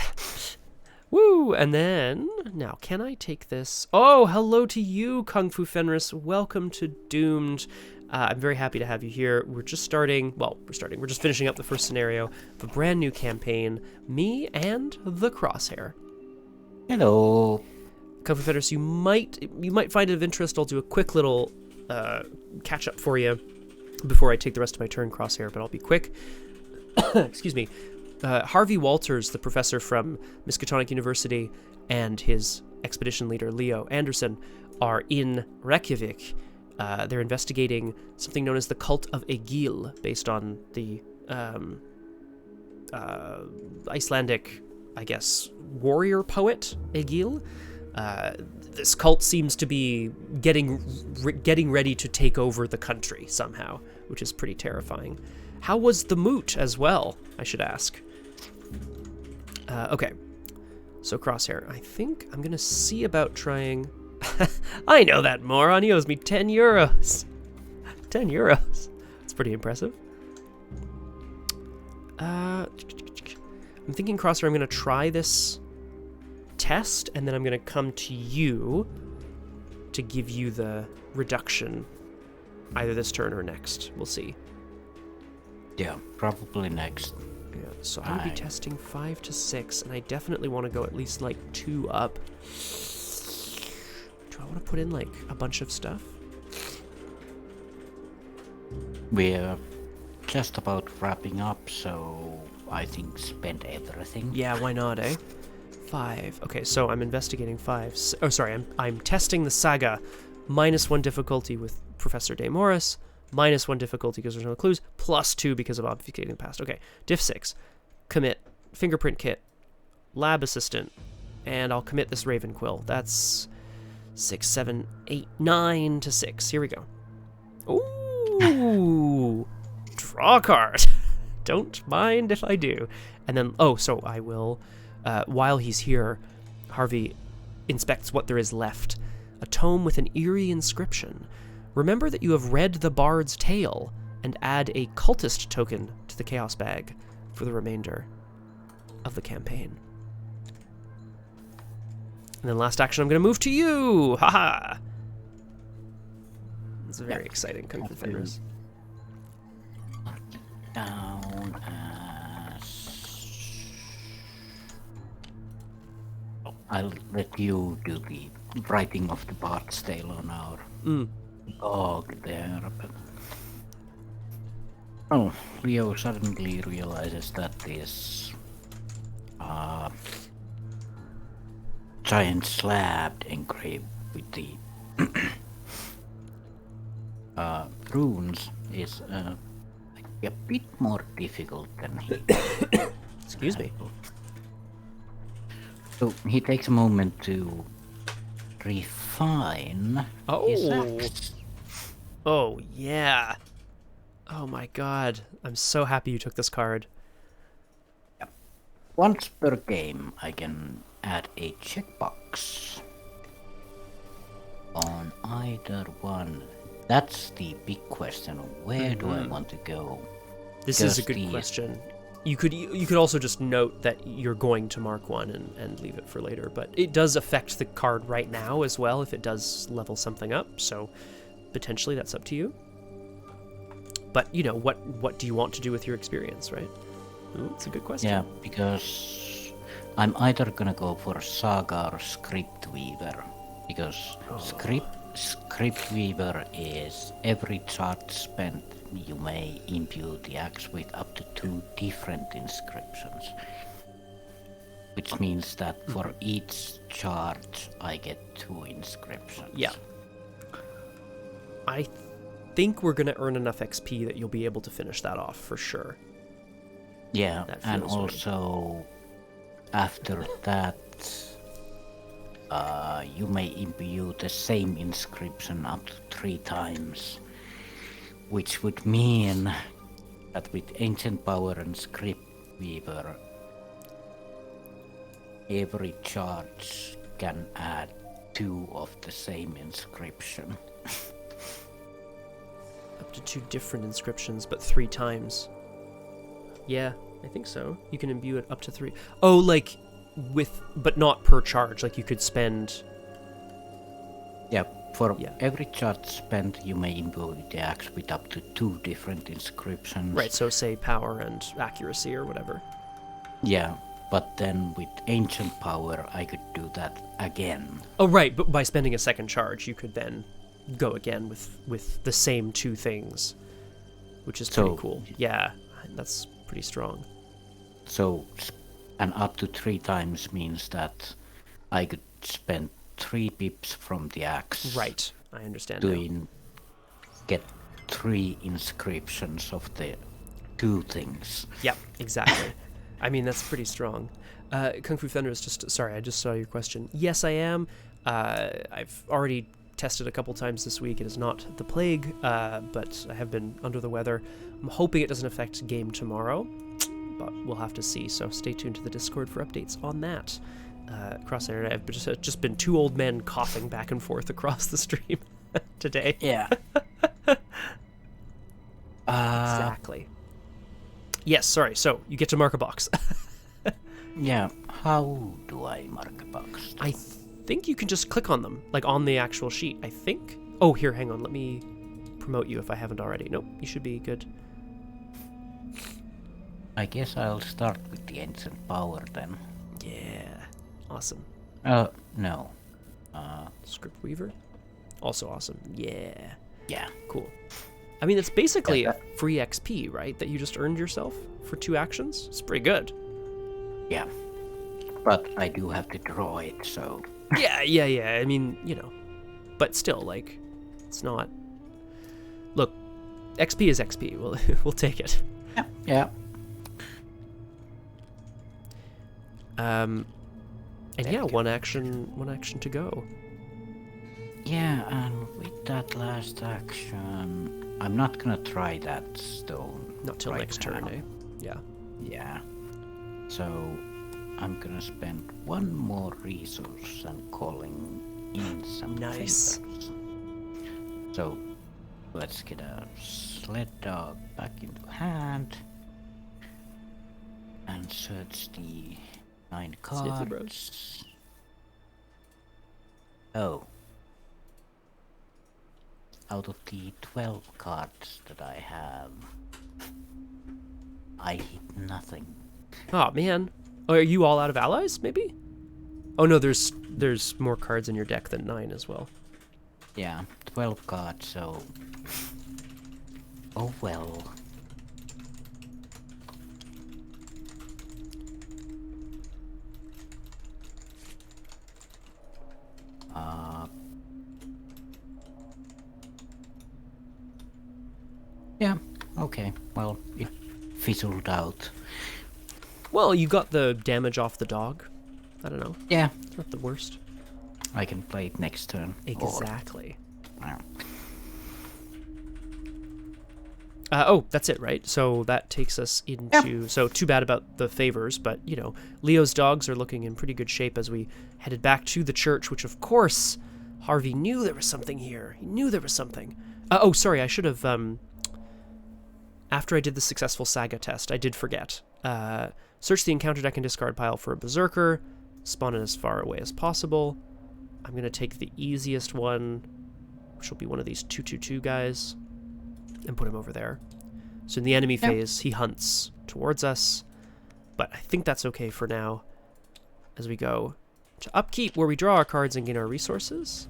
woo! And then, now, can I take this? Oh, hello to you, Kung Fu Fenris. Welcome to Doomed. I'm very happy to have you here. We're just starting, we're just finishing up the first scenario of a brand new campaign, me and the Crosshair. Hello. Kung Fu Fenris, you might find it of interest. I'll do a quick little catch-up for you before I take the rest of my turn, Crosshair, but I'll be quick. Excuse me. Harvey Walters, the professor from Miskatonic University, and his expedition leader, Leo Anderson, are in Reykjavik. They're investigating something known as the Cult of Egil, based on the Icelandic, I guess, warrior poet Egil. This cult seems to be getting ready to take over the country somehow, which is pretty terrifying. How was the moot as well, I should ask? Okay, so Crosshair, I think I'm going to see about trying... I know that moron, he owes me 10 euros. 10 euros. That's pretty impressive. I'm thinking, Crosshair, I'm going to try this test, and then I'm going to come to you to give you the reduction either this turn or next. We'll see. Yeah, probably next. Yeah, so I'm going to be testing 5 to 6, and I definitely want to go at least like 2 up. Do I want to put in like a bunch of stuff? We're just about wrapping up, so I think spend everything. Yeah, why not, eh? 5. Okay, so I'm investigating 5. Oh, sorry, I'm testing the saga. -1 difficulty with Professor De Morris. -1 difficulty because there's no clues. +2 because of obfuscating the past. Okay, diff 6. Commit. Fingerprint kit. Lab assistant. And I'll commit this Raven Quill. That's 6, 7, 8, 9 to 6. Here we go. Ooh! Draw a card. Don't mind if I do. And then, so I will, while he's here, Harvey inspects what there is left. A tome with an eerie inscription. Remember that you have read the Bard's Tale, and add a cultist token to the Chaos Bag for the remainder of the campaign. And then last action, I'm going to move to you! Haha! It's very exciting, Kung Fu Fenris. Down as... I'll let you do the writing of the Bard's Tale on our dog there. But... Leo suddenly realizes that this giant slab engraved with the runes is a bit more difficult than he. Excuse me. So he takes a moment to refine his axe. Oh, yeah. Oh my god. I'm so happy you took this card. Once per game, I can add a checkbox on either one. That's the big question. Where do I want to go? This is a good question. You could also just note that you're going to mark one and leave it for later, but it does affect the card right now as well if it does level something up, so potentially that's up to you. But, you know, what do you want to do with your experience, right? It's a good question. Yeah, because I'm either gonna go for Saga or Script Weaver, because Script Weaver is every charge spent you may imbue the axe with up to 2 different inscriptions. Which means that for each charge I get 2 inscriptions. Yeah. I think we're gonna earn enough XP that you'll be able to finish that off for sure. Yeah, and also after that you may imbue the same inscription up to 3 times, which would mean that with Ancient Power and Script Weaver, every charge can add 2 of the same inscription. Up to 2 different inscriptions, but 3 times. Yeah, I think so. You can imbue it up to 3. Oh, like but not per charge. Like you could spend. Yeah, for every charge spent, you may imbue the axe with up to 2 different inscriptions. Right. So say power and accuracy or whatever. Yeah, but then with Ancient Power, I could do that again. Oh, right. But by spending a second charge, you could then go again with the same 2 things, which is pretty cool. Yeah, that's pretty strong. So, and up to 3 times means that I could spend 3 pips from the axe. Right, I understand. Get 3 inscriptions of the 2 things. Yep, exactly. I mean, that's pretty strong. Kung Fu Thunder is just... Sorry, I just saw your question. Yes, I am. I've already tested a couple times this week. It is not the plague, but I have been under the weather. I'm hoping it doesn't affect game tomorrow, but we'll have to see. So stay tuned to the Discord for updates on that. Crosshare and I have just been 2 old men coughing back and forth across the stream today. Yeah. Exactly. Yes, sorry. So you get to mark a box. Yeah. How do I mark a box? I think you can just click on them, like on the actual sheet, I think. Oh, here, hang on. Let me promote you if I haven't already. Nope, you should be good. I guess I'll start with the Ancient Power then. Yeah. Awesome. No. Script Weaver? Also awesome. Yeah. Yeah. Cool. I mean, it's basically a free XP, right? That you just earned yourself for 2 actions? It's pretty good. Yeah. But I do have to draw it, so... Yeah. I mean, you know. But still, like, it's not... Look, XP is XP. We'll take it. Yeah. And yeah, one action to go. Yeah, and with that last action, I'm not gonna try that stone. Not till next turn, eh? Yeah. Yeah. So I'm gonna spend 1 more resource and calling in some Nice. vendors. So let's get a sled dog back into hand and search the 9 Safely, cards. Oh. Out of the 12 cards that I have, I hit nothing. Oh man. Oh, are you all out of allies? Maybe. Oh no, there's more cards in your deck than 9 as well. Yeah, 12 cards. So. Oh well. Yeah, okay. Well, it fizzled out. Well, you got the damage off the dog. I don't know. Yeah. It's not the worst. I can play it next turn. Exactly. Or... Oh, that's it, right? So that takes us into... So too bad about the favors, but, you know, Leo's dogs are looking in pretty good shape as we headed back to the church, which, of course, Harvey knew there was something here. He knew there was something. Oh, sorry, I should have... After I did the successful saga test, I did forget. Search the encounter deck and discard pile for a berserker. Spawn it as far away as possible. I'm going to take the easiest one, which will be one of these 2/2/2 guys, and put him over there. So in the enemy phase, he hunts towards us, but I think that's okay for now as we go to upkeep, where we draw our cards and gain our resources.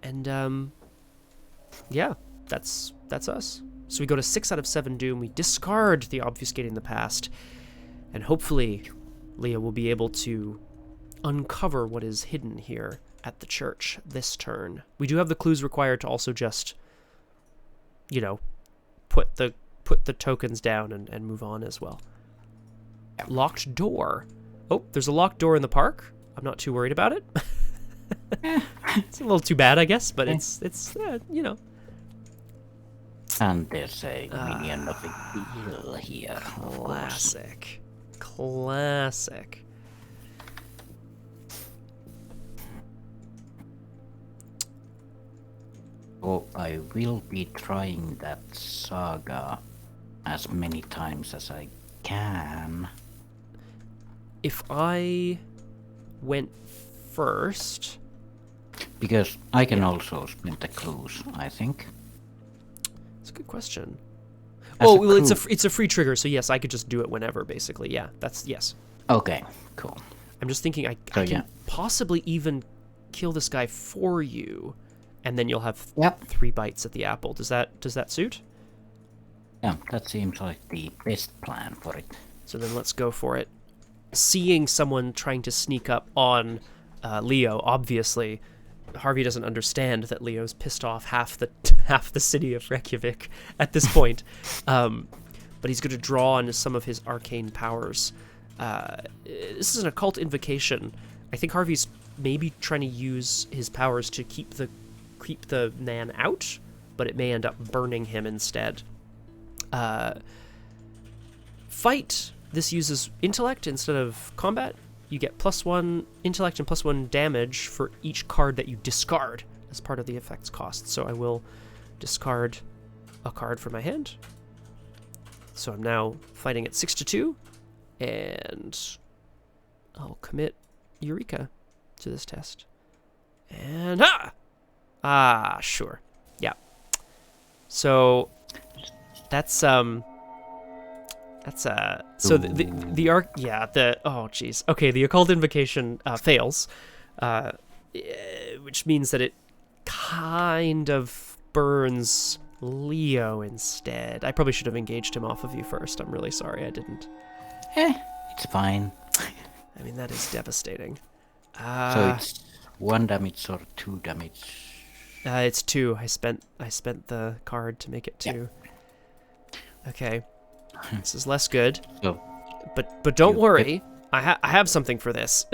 And, yeah, that's us. So we go to 6 out of 7 Doom, we discard the Obfuscating the Past, and hopefully Leo will be able to uncover what is hidden here at the church this turn. We do have the clues required to also just, you know, put the tokens down and move on as well. Locked door. Oh, there's a locked door in the park. I'm not too worried about it. It's a little too bad, I guess, but it's you know. And there's a minion of Egil here. Classic. So I will be trying that saga as many times as I can. If I went first... Because I can also spend the clues, I think. That's a good question. As Oh, a well, clue. it's a free trigger, so yes, I could just do it whenever, basically. Yeah, that's... Yes. Okay, cool. I'm just thinking I can possibly even kill this guy for you, and then you'll have 3 bites at the apple. Does that suit? Yeah, that seems like the best plan for it. So then let's go for it. Seeing someone trying to sneak up on Leo, obviously, Harvey doesn't understand that Leo's pissed off half the city of Reykjavik at this point. But he's going to draw on some of his arcane powers. This is an occult invocation. I think Harvey's maybe trying to use his powers to keep the man out, but it may end up burning him instead. Fight. This uses intellect instead of combat. You get +1 intellect and +1 damage for each card that you discard as part of the effect's cost. So I will discard a card from my hand. So I'm now fighting at 6-2, and I'll commit Eureka to this test. And sure, yeah. So that's so the arc, yeah, the occult invocation fails, which means that it kind of burns Leo instead. I probably should have engaged him off of you first. I'm really sorry I didn't. It's fine. I mean, that is devastating. So it's 1 damage or 2 damage? It's 2. I spent the card to make it 2. Yeah. Okay. This is less good. So, but don't worry. I have something for this.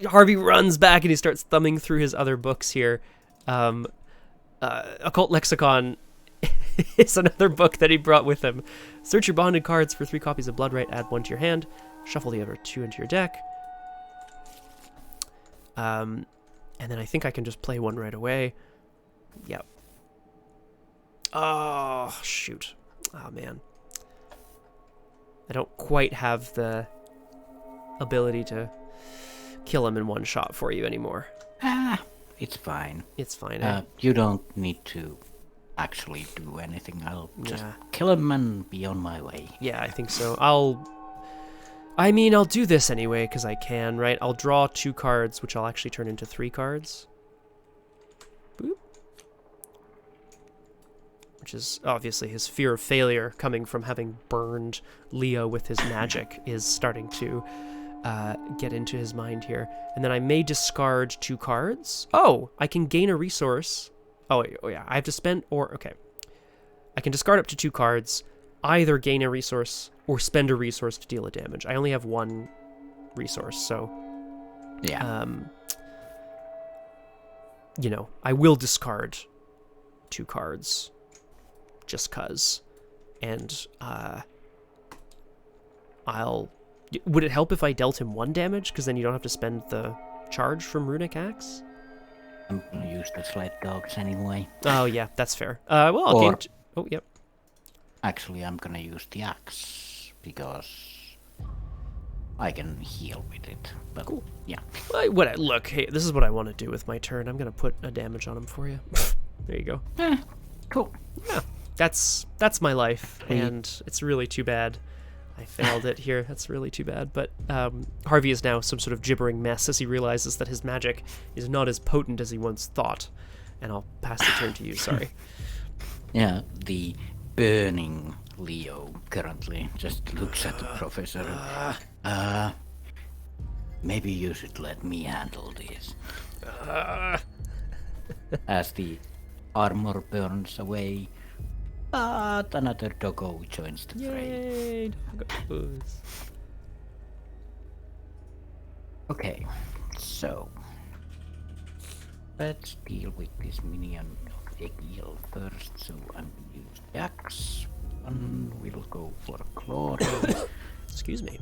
Harvey runs back and he starts thumbing through his other books here. Occult Lexicon is another book that he brought with him. Search your bonded cards for 3 copies of Bloodright. Add 1 to your hand. Shuffle the other 2 into your deck. And then I think I can just play 1 right away. Yep. Oh, shoot. Oh, man. I don't quite have the ability to kill him in 1 shot for you anymore. It's fine. It's fine. You don't need to actually do anything. I'll just kill him and be on my way. Yeah, I think so. I'll do this anyway, because I can, right? I'll draw 2 cards, which I'll actually turn into 3 cards. Boop. Which is obviously his fear of failure coming from having burned Leo with his magic is starting to get into his mind here. And then I may discard 2 cards. Oh, I can gain a resource. Oh yeah, I have to spend, okay. I can discard up to 2 cards, either gain a resource or spend a resource to deal a damage. I only have 1 resource, so Yeah. You know, I will discard 2 cards just 'cause. And would it help if I dealt him 1 damage? Because then you don't have to spend the charge from Runic Axe? I'm gonna use the sled dogs anyway. Oh, yeah, that's fair. Well, I'll gain... Oh, yep. Actually, I'm gonna use the axe, because I can heal with it. But cool. Yeah. Look, hey, this is what I want to do with my turn. I'm gonna put a damage on him for you. There you go. Cool. Yeah, that's my life, and it's really too bad I failed it here. That's really too bad. But Harvey is now some sort of gibbering mess as he realizes that his magic is not as potent as he once thought. And I'll pass the turn to you, sorry. Yeah, the burning Leo currently just looks at the professor. Maybe you should let me handle this. As the armor burns away, but another doggo joins the fray. Yay, doggos. Okay, so let's deal with this minion of Egil first. So I'm gonna use the axe. One will go for glory. Excuse me.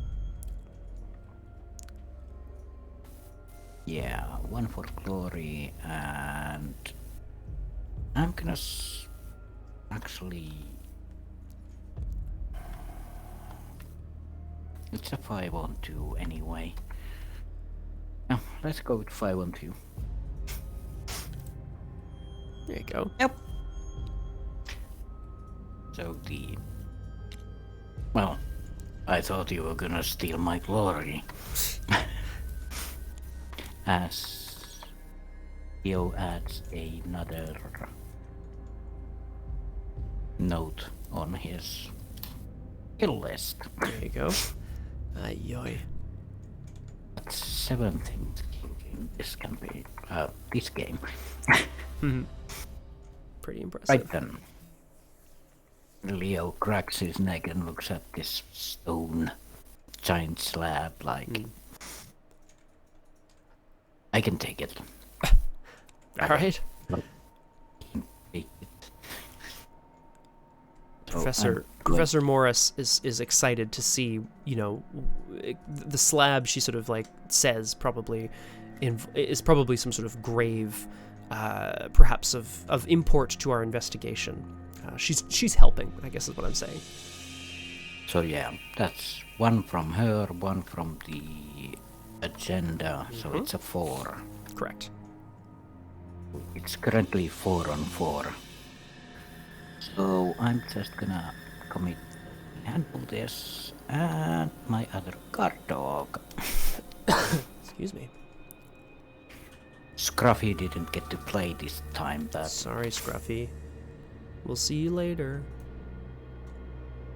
Yeah, 1 for glory, and I'm gonna actually. It's a 5-on-2 anyway. No, let's go with 5-on-2. There you go. Yep. So well, I thought you were gonna steal my glory. As Leo adds another note on his kill list. There you go. Yoy. That's 17 this can be this game. Pretty impressive. Right then. Leo cracks his neck and looks at this stone giant slab like I can take it. Alright. Take it. Professor Morris is excited to see, you know, the slab. She sort of like says probably is probably some sort of grave, perhaps of import to our investigation. She's helping, I guess is what I'm saying. So yeah, that's 1 from her, 1 from the agenda. So it's a 4. Correct. It's currently 4-on-4. So I'm just gonna commit handle this and my other guard dog. Excuse me. Scruffy didn't get to play this time, but Sorry, Scruffy. We'll see you later.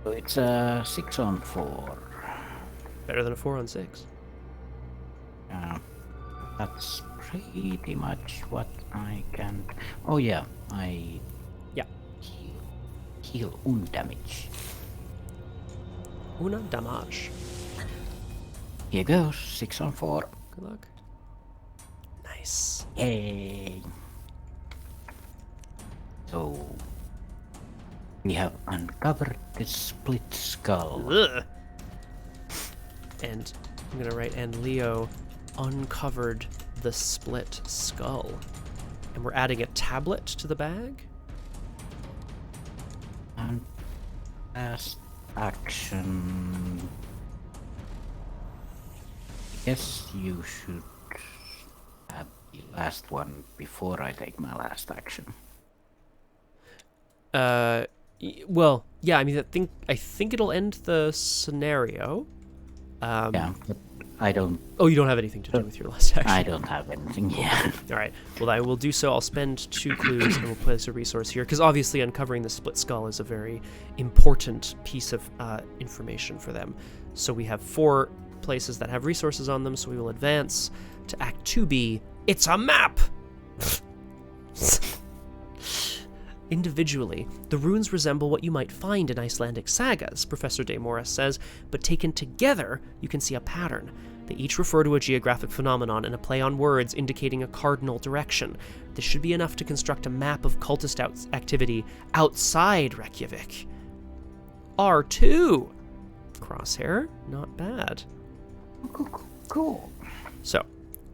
so it's a 6-on-4. Better than a 4-on-6. That's pretty much what I can. Oh yeah, I heal damage. Una damage. Here goes 6-on-4. Good luck. Nice. Yay! So we have uncovered the split skull. Ugh. And I'm gonna write, and Leo uncovered the split skull. And we're adding a tablet to the bag? And last action. I guess you should have the last one before I take my last action. Well, yeah, I mean, I think it'll end the scenario. Yeah, but I don't. Oh, you don't have anything to do with your last action. I don't have anything yet. All right. Well, I will do so. I'll spend 2 clues and we'll place a resource here, because obviously uncovering the split skull is a very important piece of information for them. So we have 4 places that have resources on them, so we will advance to Act 2B. It's a map! Individually, the runes resemble what you might find in Icelandic sagas, Professor De Morris says, but taken together, you can see a pattern. They each refer to a geographic phenomenon and a play on words indicating a cardinal direction. This should be enough to construct a map of cultist activity outside Reykjavik. R2! Crosshair, not bad. Cool. So,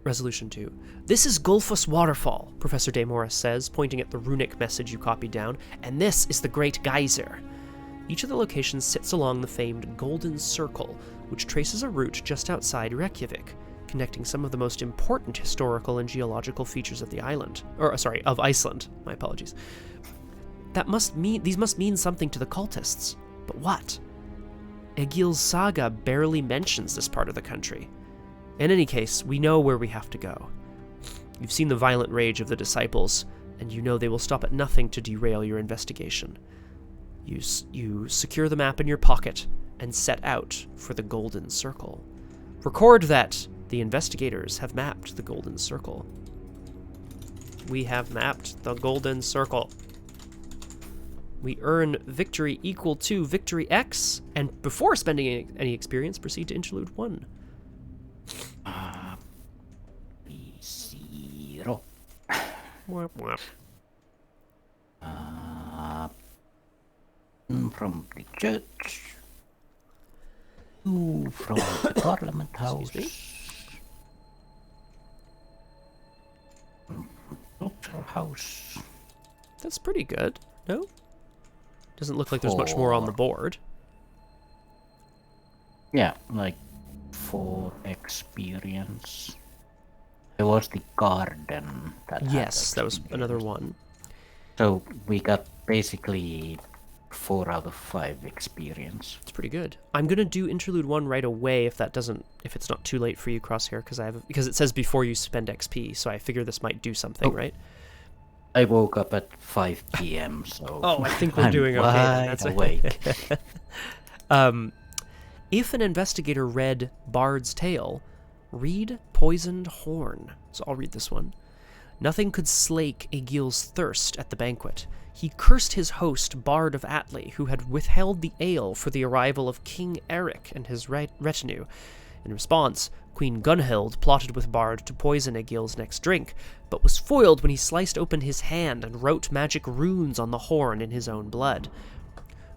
Resolution 2. This is Gulfus Waterfall, Professor De Morris says, pointing at the runic message you copied down, and this is the Great Geyser. Each of the locations sits along the famed Golden Circle, which traces a route just outside Reykjavik, connecting some of the most important historical and geological features of the island. Of Iceland. My apologies. These must mean something to the cultists. But what? Egil's saga barely mentions this part of the country. In any case, we know where we have to go. You've seen the violent rage of the disciples, and you know they will stop at nothing to derail your investigation. You secure the map in your pocket and set out for the Golden Circle. Record that the investigators have mapped the Golden Circle. We have mapped the Golden Circle. We earn victory equal to victory X, and before spending any experience, proceed to interlude 1. 0. Wah, wah. From the church. 2 from the Parliament House. Excuse me? Cultural House. That's pretty good, no? Doesn't look like there's much more on the board. Yeah, like 4 experience. There was the garden. Yes, that was another one. So we got basically 4 out of 5 experience. It's pretty good. I'm gonna do interlude 1 right away if it's not too late for you, Crosshair, because it says before you spend XP, so I figure this might do something, right? I woke up at 5 p.m. so Oh, I think we're I'm doing okay. wide That's awake. If an investigator read Bard's Tale, read Poisoned Horn. So I'll read this one. Nothing could slake Egil's thirst at the banquet. He cursed his host, Bard of Atli, who had withheld the ale for the arrival of King Eric and his retinue. In response, Queen Gunhild plotted with Bard to poison Egil's next drink, but was foiled when he sliced open his hand and wrote magic runes on the horn in his own blood.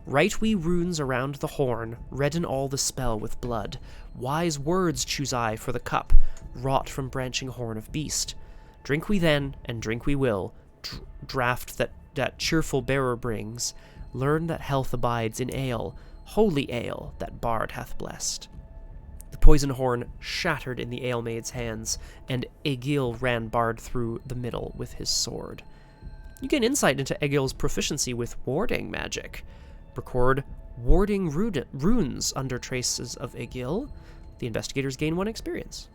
Write we runes around the horn, redden all the spell with blood. Wise words choose I for the cup, wrought from branching horn of beast. Drink we then, and drink we will, draught that cheerful bearer brings. Learn that health abides in ale, holy ale that Bard hath blessed. The poison horn shattered in the ale-maid's hands, and Egil ran Bard through the middle with his sword. You gain insight into Egil's proficiency with warding magic. Record warding runes under traces of Egil. The investigators gain 1 experience.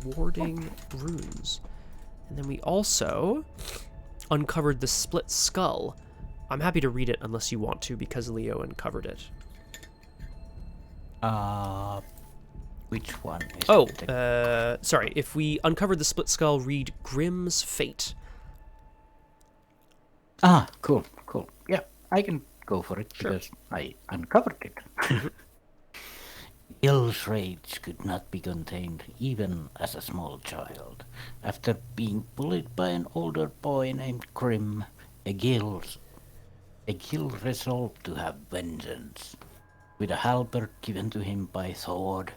Warding runes. And then we also uncovered the split skull. I'm happy to read it unless you want to, because Leo uncovered it. Which one is it? Sorry. If we uncovered the split skull, read Grimm's Fate. Ah, cool. Yeah, I can go for it Sure. because I uncovered it. Egil's rage could not be contained even as a small child. After being bullied by an older boy named Grimm, Egil resolved to have vengeance. With a halberd given to him by Thord,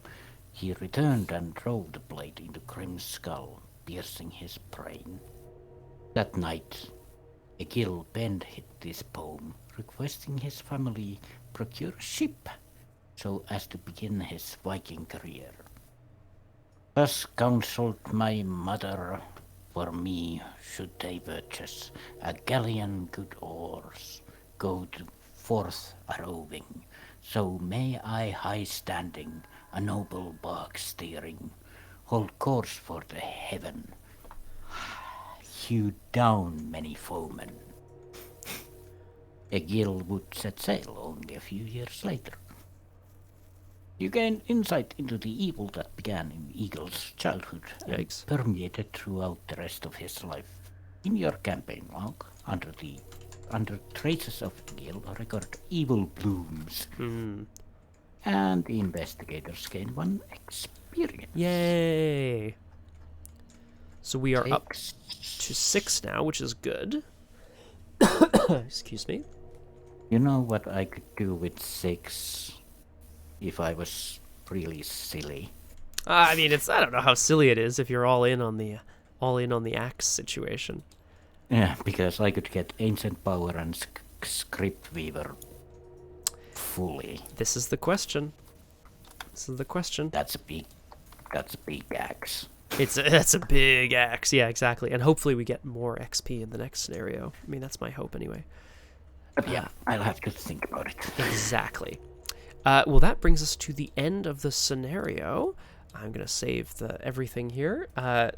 he returned and drove the blade into Grimm's skull, piercing his brain. That night, Egil penned this poem, requesting his family procure a ship so as to begin his Viking career. Thus counseled my mother, for me should they purchase a galleon, good oars, go forth a roving. So may I high standing, a noble bark steering, hold course for the heaven, hew down many foemen. Egil would set sail only a few years later. You gain insight into the evil that began in Egil's childhood and permeated throughout the rest of his life. In your campaign log, under traces of Egil, record evil blooms. And the investigators gain 1 experience. Yay! So we are up 6. to 6 now, which is good. Excuse me. You know what I could do with 6 if I was really silly? I mean, I don't know how silly it is if you're all in on the axe situation. Yeah, because I could get Ancient Power and Script Weaver fully. This is the question. This is the question. That's a big axe. That's a big axe. Yeah, exactly. And hopefully we get more XP in the next scenario. I mean, that's my hope anyway. But yeah, I'll have to think about it. Exactly. Well, that brings us to the end of the scenario. I'm going to save everything here.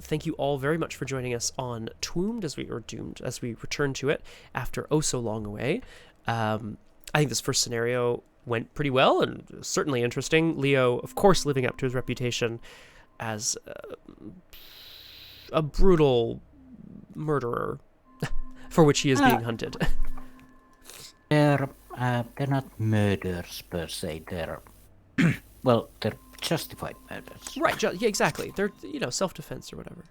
Thank you all very much for joining us on Doomed as we return to it after oh so long away. I think this first scenario went pretty well and certainly interesting. Leo, of course, living up to his reputation as a brutal murderer for which he is being hunted. They're not murders per se. They're they're justified murders. Right, yeah, exactly. They're, self-defense or whatever.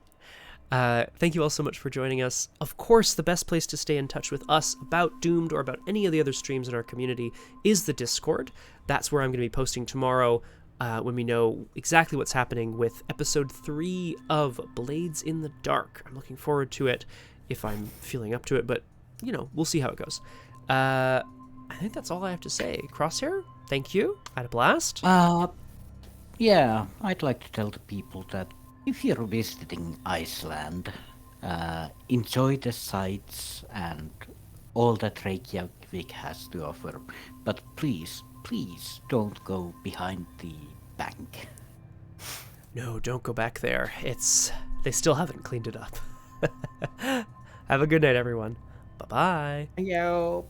Thank you all so much for joining us. Of course, the best place to stay in touch with us about Doomed or about any of the other streams in our community is the Discord. That's where I'm going to be posting tomorrow when we know exactly what's happening with episode 3 of Blades in the Dark. I'm looking forward to it if I'm feeling up to it, but, we'll see how it goes. I think that's all I have to say. Crosshair, thank you. I had a blast. Yeah, I'd like to tell the people that if you're visiting Iceland, enjoy the sights and all that Reykjavik has to offer, but please don't go behind the bank. No, don't go back there. They still haven't cleaned it up. Have a good night, everyone. Bye-bye. Yo.